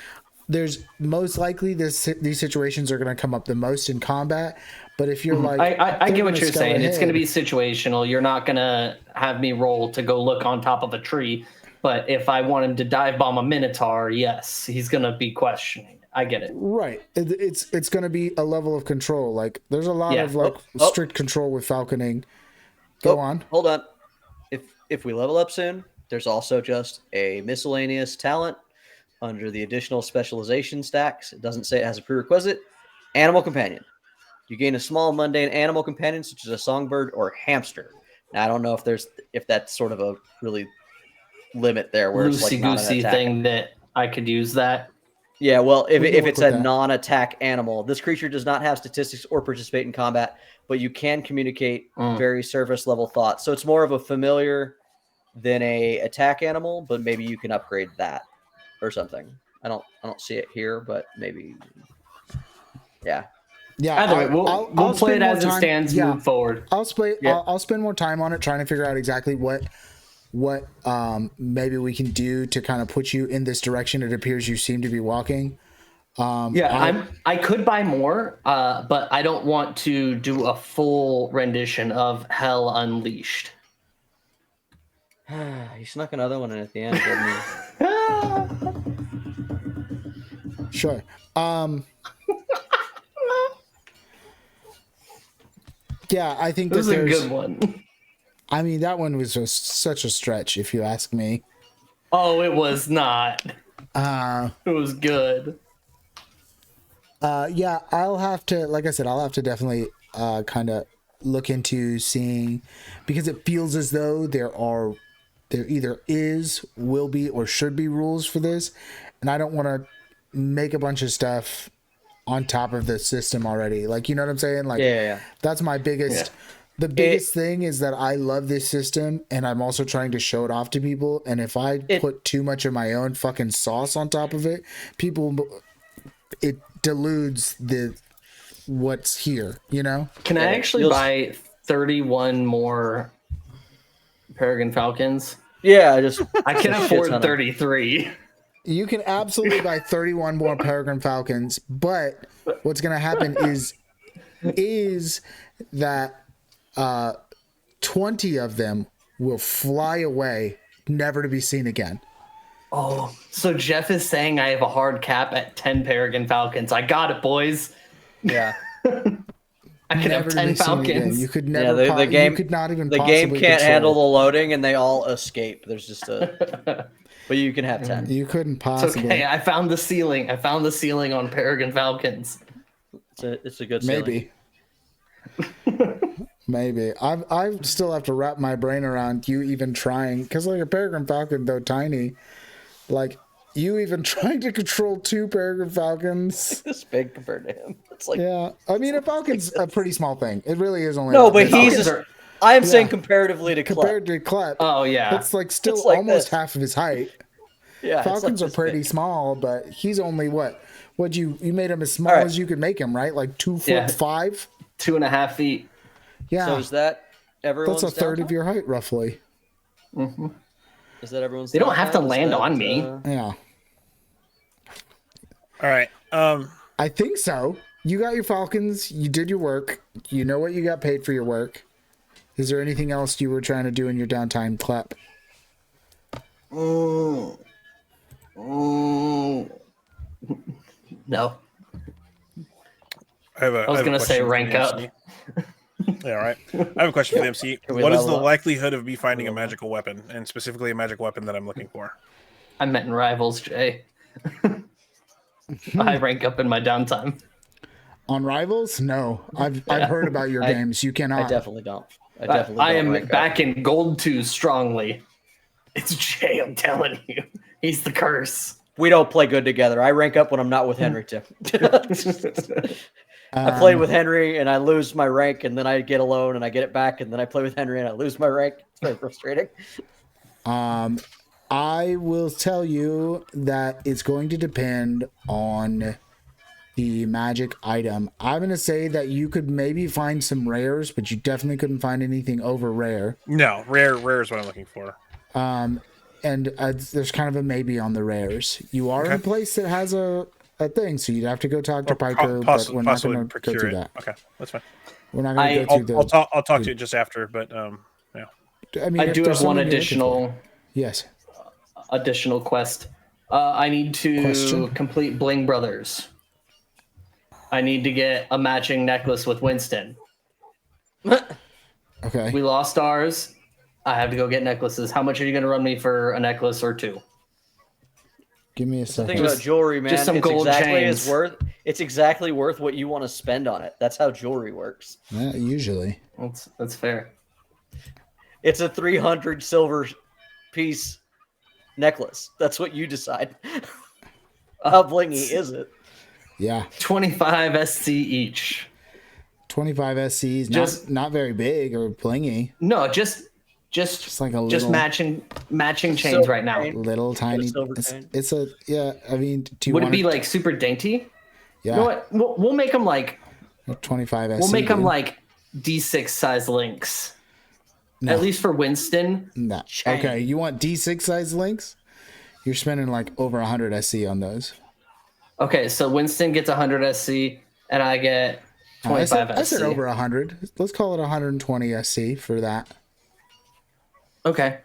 there's most likely these situations are going to come up the most in combat. But if you're like, I get what you're saying. It's going to be situational. You're not going to have me roll to go look on top of a tree. But if I want him to dive bomb a Minotaur, yes, he's going to be questioning. I get it. Right. It's going to be a level of control. Like there's a lot of strict control with falconing. Go on. Hold on. If we level up soon, there's also just a miscellaneous talent under the additional specialization stacks. It doesn't say it has a prerequisite. Animal companion. You gain a small mundane animal companion, such as a songbird or hamster. Now, I don't know if that's sort of a really limit there, where it's like not an Loosey-goosey attack. thing that I could use that. Yeah, well, if We can if work it's with a that. non-attack animal, this creature does not have statistics or participate in combat, but you can communicate very surface level thoughts. So it's more of a familiar than a attack animal, but maybe you can upgrade that or something. I don't see it here, but maybe. Yeah. Yeah, Either way, we'll play spend it more as it time- stands. yeah. Move forward. Yeah. I'll spend more time on it trying to figure out exactly what maybe we can do to kind of put you in this direction it appears you seem to be walking. I could buy more, but I don't want to do a full rendition of Hell Unleashed. He snuck another one in at the end, didn't he? Sure. Yeah, I think This that is a there's good one. I mean, that one was just such a stretch, if you ask me. Oh, it was not. It was good. Yeah, I'll have to, like I said, I'll have to definitely kind of look into seeing, because it feels as though there either is, will be, or should be rules for this, and I don't want to make a bunch of stuff on top of the system already. Like, you know what I'm saying? Like, Yeah. that's my biggest. Yeah. The biggest thing is that I love this system, and I'm also trying to show it off to people. And if I put too much of my own fucking sauce on top of it, it deludes what's here. You know? Can I actually buy 31 more Peregrine Falcons? Yeah, I can afford 33. You can absolutely buy 31 more Peregrine Falcons, but what's going to happen is that 20 of them will fly away, never to be seen again. Oh, so Jeff is saying I have a hard cap at 10 Peregrine Falcons. I got it, boys. Yeah. I could have 10 Falcons. You could never. Yeah, the game. You could not even. The game possibly can't control. handle the loading, and they all escape. There's just a. But you can have 10. You couldn't It's possibly. okay. I found the ceiling. I found the ceiling on Peregrine Falcons. It's a good ceiling. Maybe. I still have to wrap my brain around you even trying, because like a Peregrine Falcon, though tiny, like you even trying to control 2 Peregrine Falcons. This big compared to him. It's like Yeah, I mean a Falcon's a pretty small thing. It really is only. no, like but this. he's. Falcons are- I am saying comparatively to compared Klep. to Klep. Oh, yeah. It's like still It's like almost this. half of his height. Yeah, it's Falcons like are pretty this big. small, but he's only what you made him as small All right. as you could make him, right? Like 2'5". Yeah. 2.5 feet. Yeah, So is that everyone's? that's a third of downtime? your height, roughly. Is that everyone's? They don't have to downtime? Is land that, on me. Yeah, All right. I think so. You got your Falcons. You did your work. You know what you got paid for your work. Is there anything else you were trying to do in your downtime, Klep? No. I was going to say rank up. Yeah, all right. I have a question for the MC. Can we What is level the up? likelihood of me finding a magical weapon, and specifically a magic weapon that I'm looking for? I meant in Rivals, Jay. I rank up in my downtime. On Rivals? No, I've heard about your games. You cannot. I definitely don't. I definitely. I don't am rank up. back in Gold 2 strongly. It's Jay, I'm telling you. He's the curse. We don't play good together. I rank up when I'm not with Henry too. I play with Henry and I lose my rank, and then I get alone and I get it back, and then I play with Henry and I lose my rank. It's very frustrating. I will tell you that it's going to depend on the magic item. I'm going to say that you could maybe find some rares, but you definitely couldn't find anything over rare. No, rare is what I'm looking for. And there's kind of a maybe on the rares. You are in a place that has a thing, so you'd have to go talk to Piker, but we're not Possibly going to go procure through it. that. Okay, that's fine. We're not going to go through those. I'll talk to you just after, but yeah. I mean, I if do there's have one something you're looking for. Yes. additional quest. I need to Question? complete Bling Brothers. I need to get a matching necklace with Winston. Okay. We lost ours. I have to go get necklaces. How much are you going to run me for a necklace or two? Give me a The thing second. about jewelry, man, just some gold chains. It's exactly worth what you want to spend on it. That's how jewelry works. Yeah, usually. That's fair. It's a 300 silver piece necklace. That's what you decide. How blingy is it? Yeah. 25 SC each. 25 SCs, Just- not very big or blingy. No, just like a just little- matching chains Silver right now. chain. Little tiny. silver chain. It's a yeah. I mean, do you Would it want be like super dainty? Yeah. You know what? We'll make them like 25 SC? we'll make them dude. like D6 size links. No. At least for Winston. No. Chain. Okay, you want D6 size links? You're spending like over 100 SC on those. Okay, so Winston gets 100 SC and I get 25 I said SC. over 100. Let's call it 120 SC for that. Okay.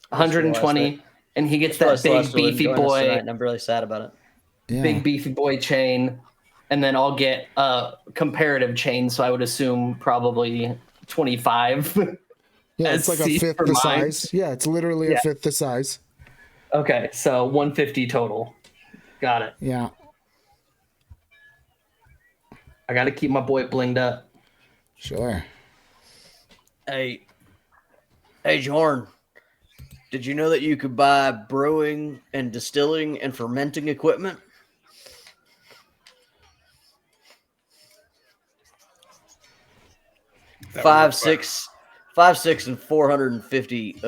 120 and he gets that big beefy boy, and I'm really sad about it. Yeah. big beefy boy chain, and then I'll get a comparative chain, so I would assume probably 25. Yeah, it's like a SC fifth for the mine. size. Yeah, it's literally a Yeah. fifth the size. Okay, so 150 total. Got it. Yeah. I got to keep my boy blinged up. Sure. Hey, Jorn, did you know that you could buy brewing and distilling and fermenting equipment? That would Five, work fine. six, and 450.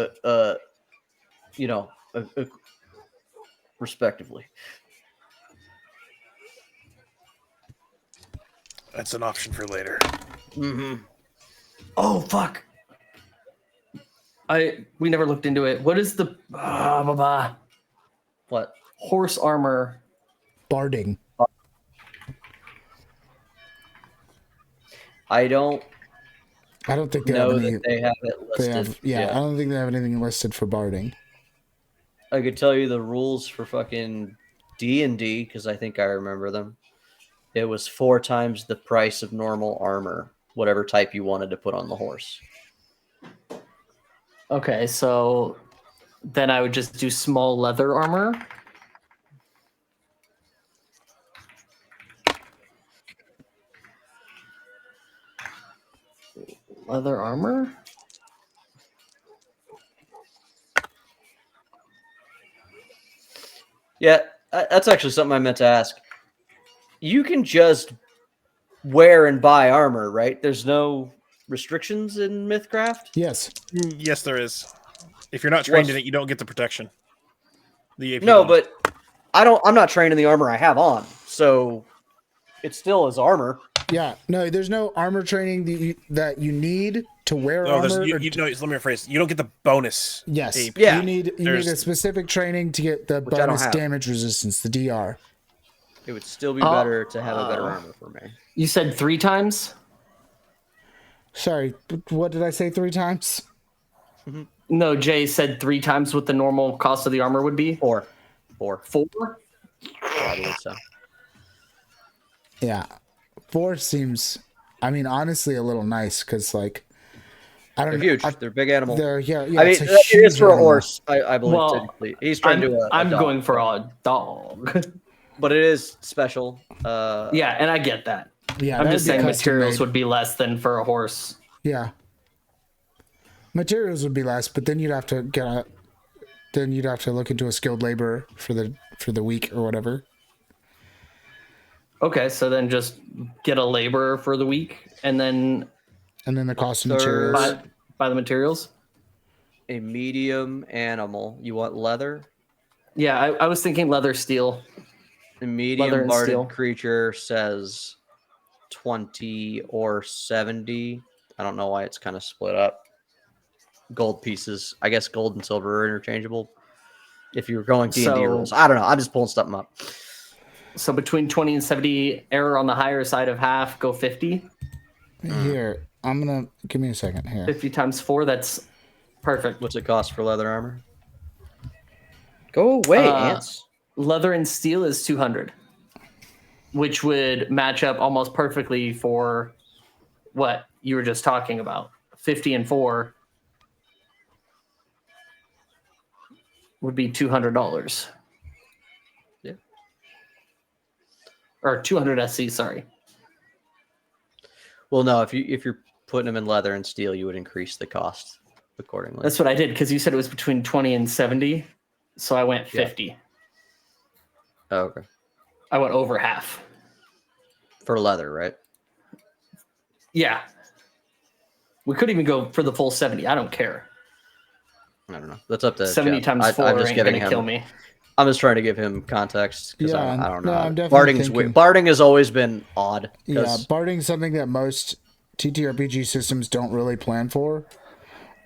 Respectively. That's an option for later. Mm-hmm. Oh fuck. We never looked into it. What is the What? horse armor? Barding. I don't I don't think they know have any. that they have it They listed. have, yeah, I don't think they have anything listed for barding. I could tell you the rules for fucking D&D because I think I remember them. It was 4 times the price of normal armor, whatever type you wanted to put on the horse. Okay, so then I would just do small leather armor. Leather armor? Yeah, that's actually something I meant to ask. You can just wear and buy armor, right? There's no restrictions in Mythcraft? Yes. Yes, there is. If you're not trained in What's- it, you don't get the protection. The AP No, bonus. but I'm not trained in the armor I have on, so it still is armor. Yeah. No, there's no armor training that you need to wear no, armor. there's, or you, no, let me rephrase. You don't get the bonus. yes. AP. Yeah. You need There's- a specific training to get the Which I don't bonus have. damage resistance, the DR. It would still be better to have a better armor for me. You said 3 times? Sorry, what did I say 3 times? No, Jay said 3 times what the normal cost of the armor would be. 4. 4? I believe so. Yeah. 4 seems, I mean, honestly, a little nice because, like, I don't They're know. huge. They're big animal. They're, yeah. I mean, it's a it is huge for a animal. horse, I believe. Well, Technically. He's trying to do a I'm dog, going for a dog. but it is special. Yeah, and I get that. Yeah, I'm that'd just be saying custom materials made. would be less than for a horse. Yeah. Materials would be less, but then you'd have to look into a skilled laborer for the week or whatever. Okay, so then just get a laborer for the week and then And then the cost of Third. materials. buy the materials. A medium animal. You want leather? Yeah, I was thinking leather steel. A Leather medium and steel. barded creature says 20 or 70. I don't know why it's kind of split up. Gold pieces. I guess gold and silver are interchangeable. If you were going D&D So- rules. I don't know. I'm just pulling something up. So between 20 and 70, error on the higher side of half, go 50. Here, I'm gonna give me a second here. 50 times 4, that's perfect. What's it cost for leather armor? Go away, ants. Leather and steel is 200, which would match up almost perfectly for what you were just talking about. 50 and 4 would be $200. or 200 SC. Sorry. Well, no, if you're putting them in leather and steel, you would increase the cost accordingly. That's what I did because you said it was between 20 and 70, so I went 50. Oh, okay. I went over half. For leather, right? Yeah. We could even go for the full 70. I don't care. I don't know. That's up to 70 Jeff. times 4 I'm just ain't giving gonna him. kill me. I'm just trying to give him context because Yeah, I don't know. no, I'm definitely Barding's thinking- weird. Barding has always been odd. Yeah, 'cause- barding's something that most TTRPG systems don't really plan for.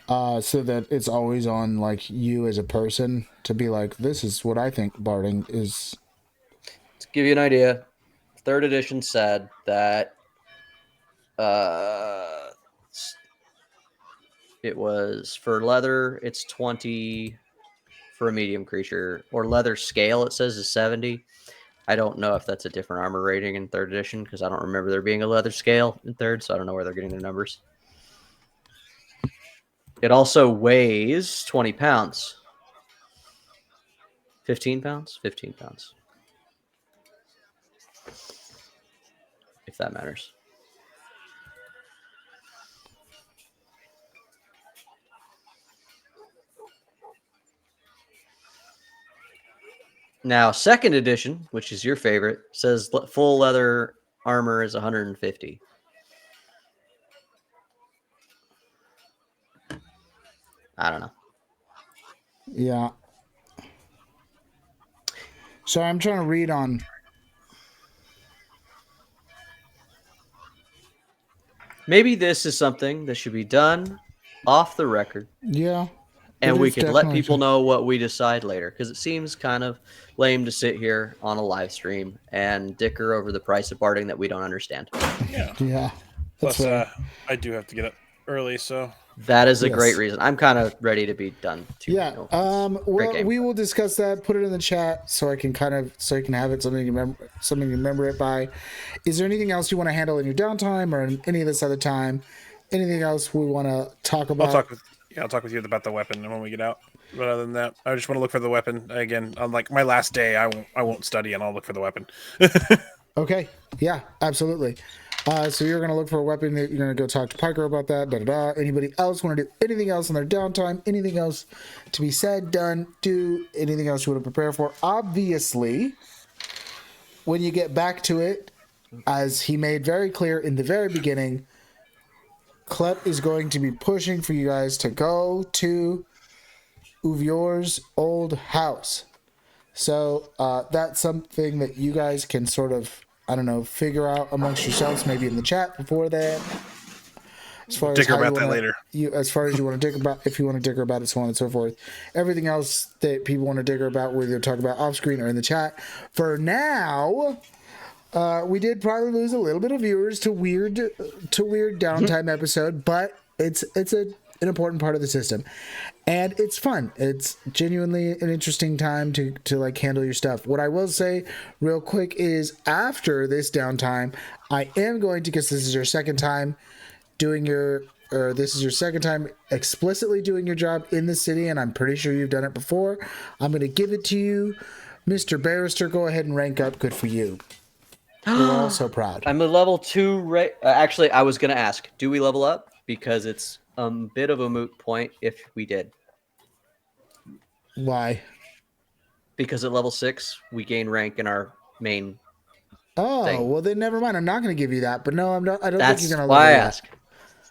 So that it's always on like you as a person to be like, this is what I think barding is. To give you an idea, third edition said that it was for leather, it's 20 for a medium creature, or leather scale, it says is 70. I don't know if that's a different armor rating in third edition because I don't remember there being a leather scale in third, so I don't know where they're getting their numbers. It also weighs 20 pounds. 15 pounds? 15 pounds. If that matters. Now, second edition, which is your favorite, says full leather armor is 150. I don't know. Yeah. So I'm trying to read on. Maybe this is something that should be done off the record, Yeah. and it we is could let definitely people true. know what we decide later, because it seems kind of lame to sit here on a live stream and dicker over the price of barding that we don't understand. Yeah. Yeah. That's Plus, fair. I do have to get up early, so That is a Yes. great reason. I'm kind of ready to be done too. Yeah. No offense. Great Well, game. we will discuss that. Put it in the chat so I can so you can have it something to remember it by. Is there anything else you want to handle in your downtime or in any of this other time? Anything else we want to talk about? I'll talk with you about the weapon when we get out. But other than that, I just want to look for the weapon again. On like my last day, I won't study and I'll look for the weapon. Okay. Yeah, absolutely. So you're going to look for a weapon. You're going to go talk to Piker about that. Anybody else want to do anything else in their downtime? Anything else to be said, done, do? Anything else you want to prepare for? Obviously, when you get back to it, as he made very clear in the very beginning, Klep is going to be pushing for you guys to go to Uvior's old house. So that's something that you guys can sort of, I don't know, figure out amongst yourselves, maybe in the chat before that. As far Dicker how you about that wanna- later. As far as you want to dicker about, if you want to dicker about it, so on and so forth. Everything else that people want to dicker about, whether they're talking about off screen or in the chat. For now, we did probably lose a little bit of viewers to weird downtime episode, but it's an important part of the system, and it's fun. It's genuinely an interesting time to like handle your stuff. What I will say real quick is after this downtime, I am going to, because this is your second time explicitly doing your job in the city, and I'm pretty sure you've done it before. I'm going to give it to you, Mr. Barrister. Go ahead and rank up. Good for you. We're all so proud. I'm a level 2. Actually, I was going to ask, do we level up? Because it's a bit of a moot point if we did. Why? Because at level 6, we gain rank in our main. Oh, thing. well then never mind. I'm not going to give you that. But no, I'm not. I don't That's think you're going to why I level you up. ask.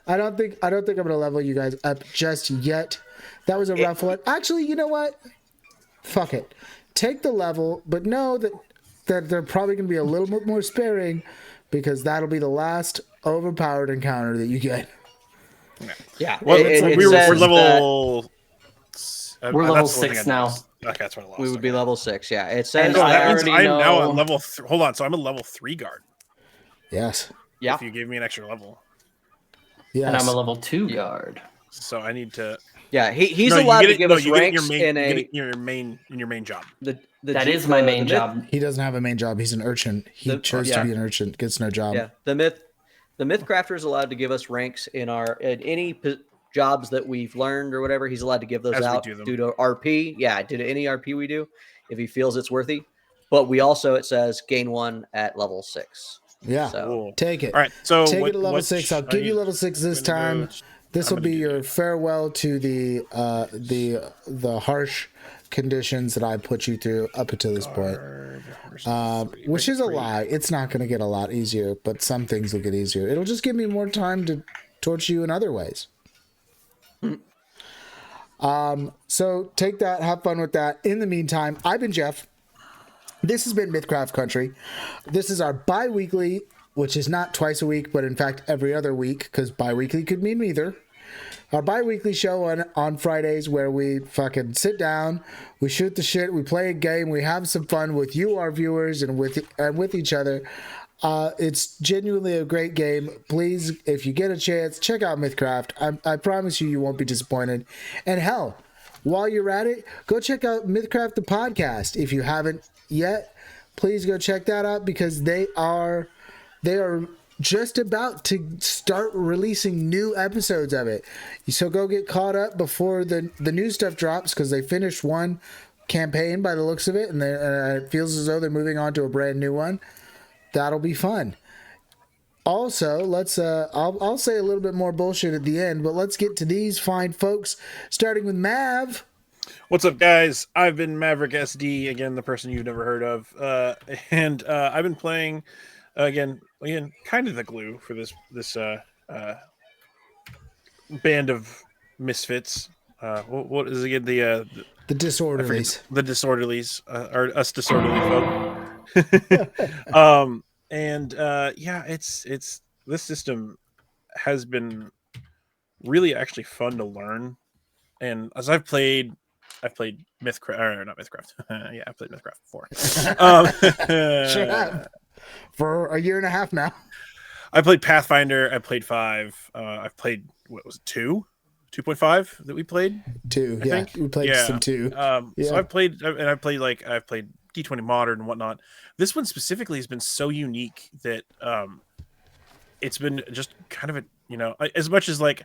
I don't think I'm going to level you guys up just yet. That was a rough one. Actually, you know what? Fuck it. Take the level, but know that they're probably going to be a little bit more sparing, because that'll be the last overpowered encounter that you get. Yeah. Well, we're says level. We're level that's the one thing 6 I now. noticed. Okay, that's what I lost. we would be Okay. level 6. Yeah. It And says So I that means already I'm now know- at level. Hold on. So I'm a level 3 guard. Yes. yeah. If you gave me an extra level, Yes. And I'm a level 2 guard. so I need to. Yeah. He's No, you allowed get to it- give no, us you get it in ranks your main, in you a. get it in your main job. That is my main job. He doesn't have a main job. He's an urchin. He chose to be an urchin. Gets no job. Yeah. The Mythcrafter is allowed to give us ranks in any jobs that we've learned or whatever. He's allowed to give those As we out do them. due to RP. Yeah, due to any RP we do, if he feels it's worthy. but we also, it says gain 1 at level 6. Yeah. So Cool. Take it. All right, so Take it to level 6. I'll give you level 6 this time. This will be your farewell to the harsh conditions that I put you through up until this point. Which is a lie. It's not going to get a lot easier, but some things will get easier. It'll just give me more time to torture you in other ways. So take that, have fun with that. In the meantime, I've been Jeff. This has been Mythcraft Country. This is our bi-weekly, which is not twice a week, but in fact every other week, because bi-weekly could mean neither. Our bi-weekly show on Fridays where we fucking sit down, we shoot the shit, we play a game, we have some fun with you, our viewers, and with each other. It's genuinely a great game. Please, if you get a chance, check out Mythcraft. I promise you won't be disappointed. And hell, while you're at it, go check out Mythcraft the podcast. If you haven't yet, please go check that out because they are just about to start releasing new episodes of it. So go get caught up before the new stuff drops because they finished one campaign by the looks of it, and it feels as though they're moving on to a brand new one. That'll be fun. Also, let's I'll say a little bit more bullshit at the end, but let's get to these fine folks, starting with Mav. What's up, guys? I've been Maverick SD, again, the person you've never heard of, and I've been playing again, kind of the glue for this band of misfits. What is again the Disorderlies? The Disorderlies, or us disorderly folk. It's this system has been really actually fun to learn, and as I've played Mythcraft, or not Mythcraft. Yeah, I played Mythcraft before. Sure have. For a year and a half now. I played Pathfinder. I played 5. I've played, what was it, 2? 2.5 that we played? 2, yeah. think? We played some 2. So I've played D20 Modern and whatnot. This one specifically has been so unique that it's been just kind of as much as like,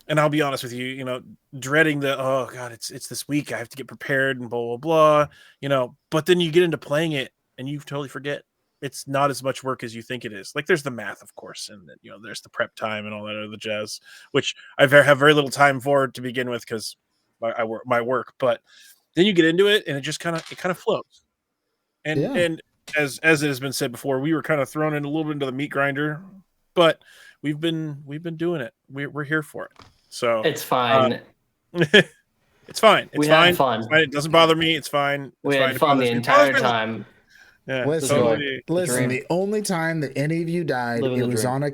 and I'll be honest with you, dreading oh God, it's this week, I have to get prepared and blah, blah, blah, but then you get into playing it and you totally forget. It's not as much work as you think it is. Like there's the math, of course, and then, there's the prep time and all that other jazz, which I have very little time for to begin with because my work. But then you get into it, and it just kind of flows. And as it has been said before, we were kind of thrown in a little bit into the meat grinder, but we've been doing it. We're here for it. So it's fine. It's fine. We had fun. It's fine. It doesn't bother me. It's fine. We had fun the entire time. Yeah, listen, totally. the only time that any of you died, it was on a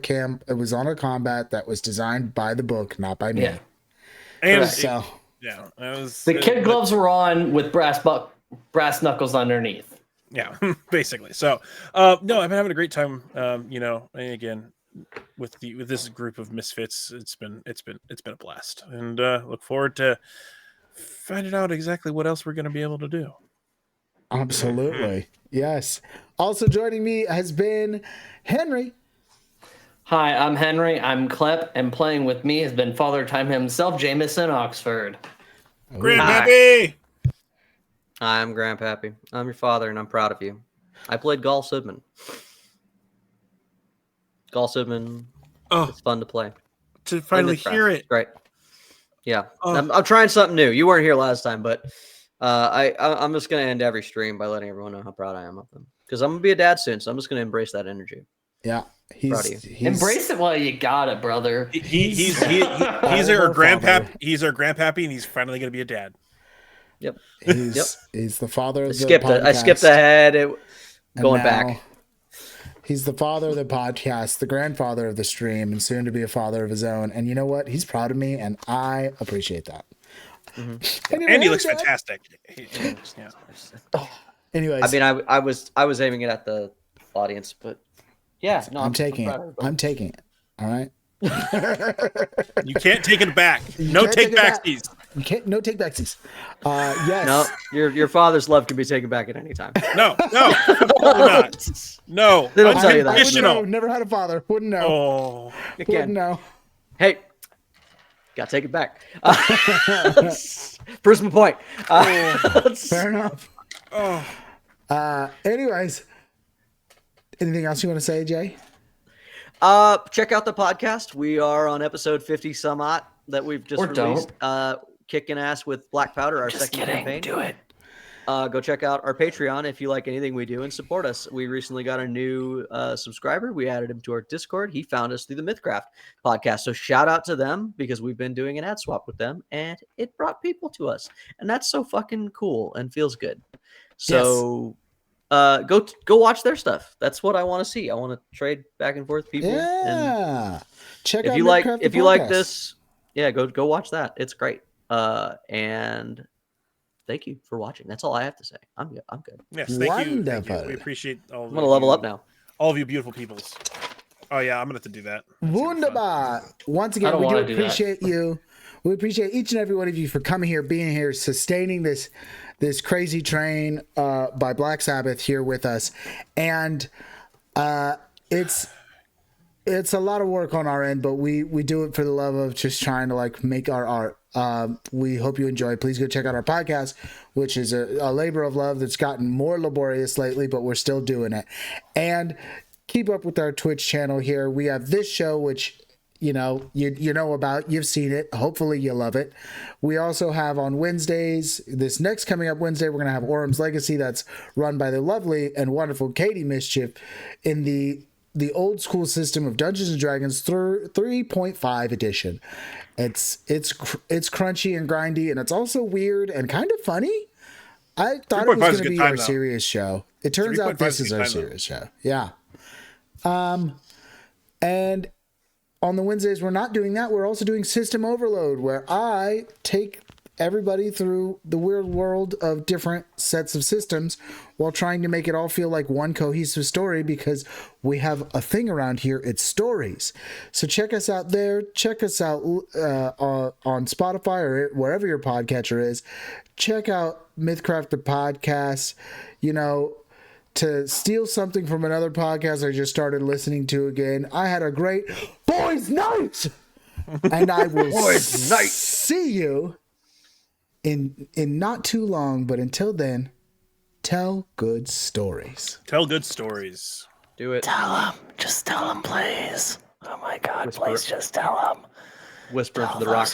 combat that was designed by the book, not by me. Yeah. And so the kid gloves were on with brass knuckles underneath. Yeah, basically. So, no, I've been having a great time. Again, with this group of misfits, it's been a blast, and look forward to finding out exactly what else we're going to be able to do. Absolutely. Yes. Also joining me has been Henry. Hi, I'm Henry. I'm Clep, and playing with me has been Father Time himself, Jameson Oxford. Grandpappy! Hi, I'm Grandpappy. I'm your father, and I'm proud of you. I played Gall Sidman. It's fun to play. To finally hear it. Great. Yeah. I'm trying something new. You weren't here last time, but I'm just going to end every stream by letting everyone know how proud I am of them. Because I'm going to be a dad soon, so I'm just going to embrace that energy. Yeah. Embrace it while you got it, brother. He's our grandpappy. He's our grandpappy, and he's finally going to be a dad. Yep. He's the father of the podcast. I skipped ahead. Going back. He's the father of the podcast, the grandfather of the stream, and soon to be a father of his own. And you know what? He's proud of me, and I appreciate that. Mm-hmm. And he looks fantastic. Anyways, I mean, I was aiming it at the audience, but yeah, no, I'm taking it. I'm taking it. All right. You can't take it back. No take backsies. You can't. No take backsies. Yes. No, your father's love can be taken back at any time. No, not. No. They don't tell you that. Unconditional. Never had a father. Wouldn't know. Oh, wouldn't know. Hey, gotta take it back. Proves my point. Fair enough. Oh. Anyways, anything else you want to say, Jay? Check out the podcast. We are on episode 50 some odd that we've just Or released. Kicking ass with Black Powder, our Just second kidding. campaign. Do it. Go check out our Patreon if you like anything we do and support us. We recently got a new subscriber. We added him to our Discord. He found us through the Mythcraft podcast. So shout out to them because we've been doing an ad swap with them and it brought people to us. And that's so fucking cool and feels good. So go watch their stuff. That's what I want to see. I want to trade back and forth people. And Yeah. Check if out you like Mythcraft, if the you like podcast. this, yeah, go watch that. It's great. And thank you for watching. That's all I have to say. I'm good. Yes, thank you. Wonderful. We appreciate all. I'm gonna level up now. All of you beautiful peoples. Oh yeah, I'm gonna have to do that. That's gonna be fun. Wunderbar. Once I again, don't we do wanna do that. appreciate you. We appreciate each and every one of you for coming here, being here, sustaining this crazy train by Black Sabbath here with us. And it's a lot of work on our end, but we do it for the love of just trying to like make our art. We hope you enjoy. Please go check out our podcast, which is a labor of love that's gotten more laborious lately, but we're still doing it. And keep up with our Twitch channel here. We have this show, which you know about, you've seen it, hopefully you love it. We also have on Wednesdays, this next coming up Wednesday, we're gonna have Orem's Legacy, that's run by the lovely and wonderful Katie Mischief in the old school system of Dungeons and Dragons 3.5 edition. It's crunchy and grindy, and it's also weird and kind of funny. I thought it was 3.5 is going a to good be time, our though. serious show. It turns out 3.5 this is is a our good time, though. serious show. Yeah. And on the Wednesdays, we're not doing that. We're also doing System Overload, where I take everybody through the weird world of different sets of systems while trying to make it all feel like one cohesive story, because we have a thing around here. It's stories. So check us out there. Check us out on Spotify or wherever your podcatcher is. Check out Mythcraft the podcast. You know, to steal something from another podcast I just started listening to again, I had a great boys' night, and I will see you in not too long. But until then, tell good stories. Tell good stories. Do it. Tell him. Just tell him, please. Oh my God, Whisper. please just tell him. Whisper into Tell the those rocks.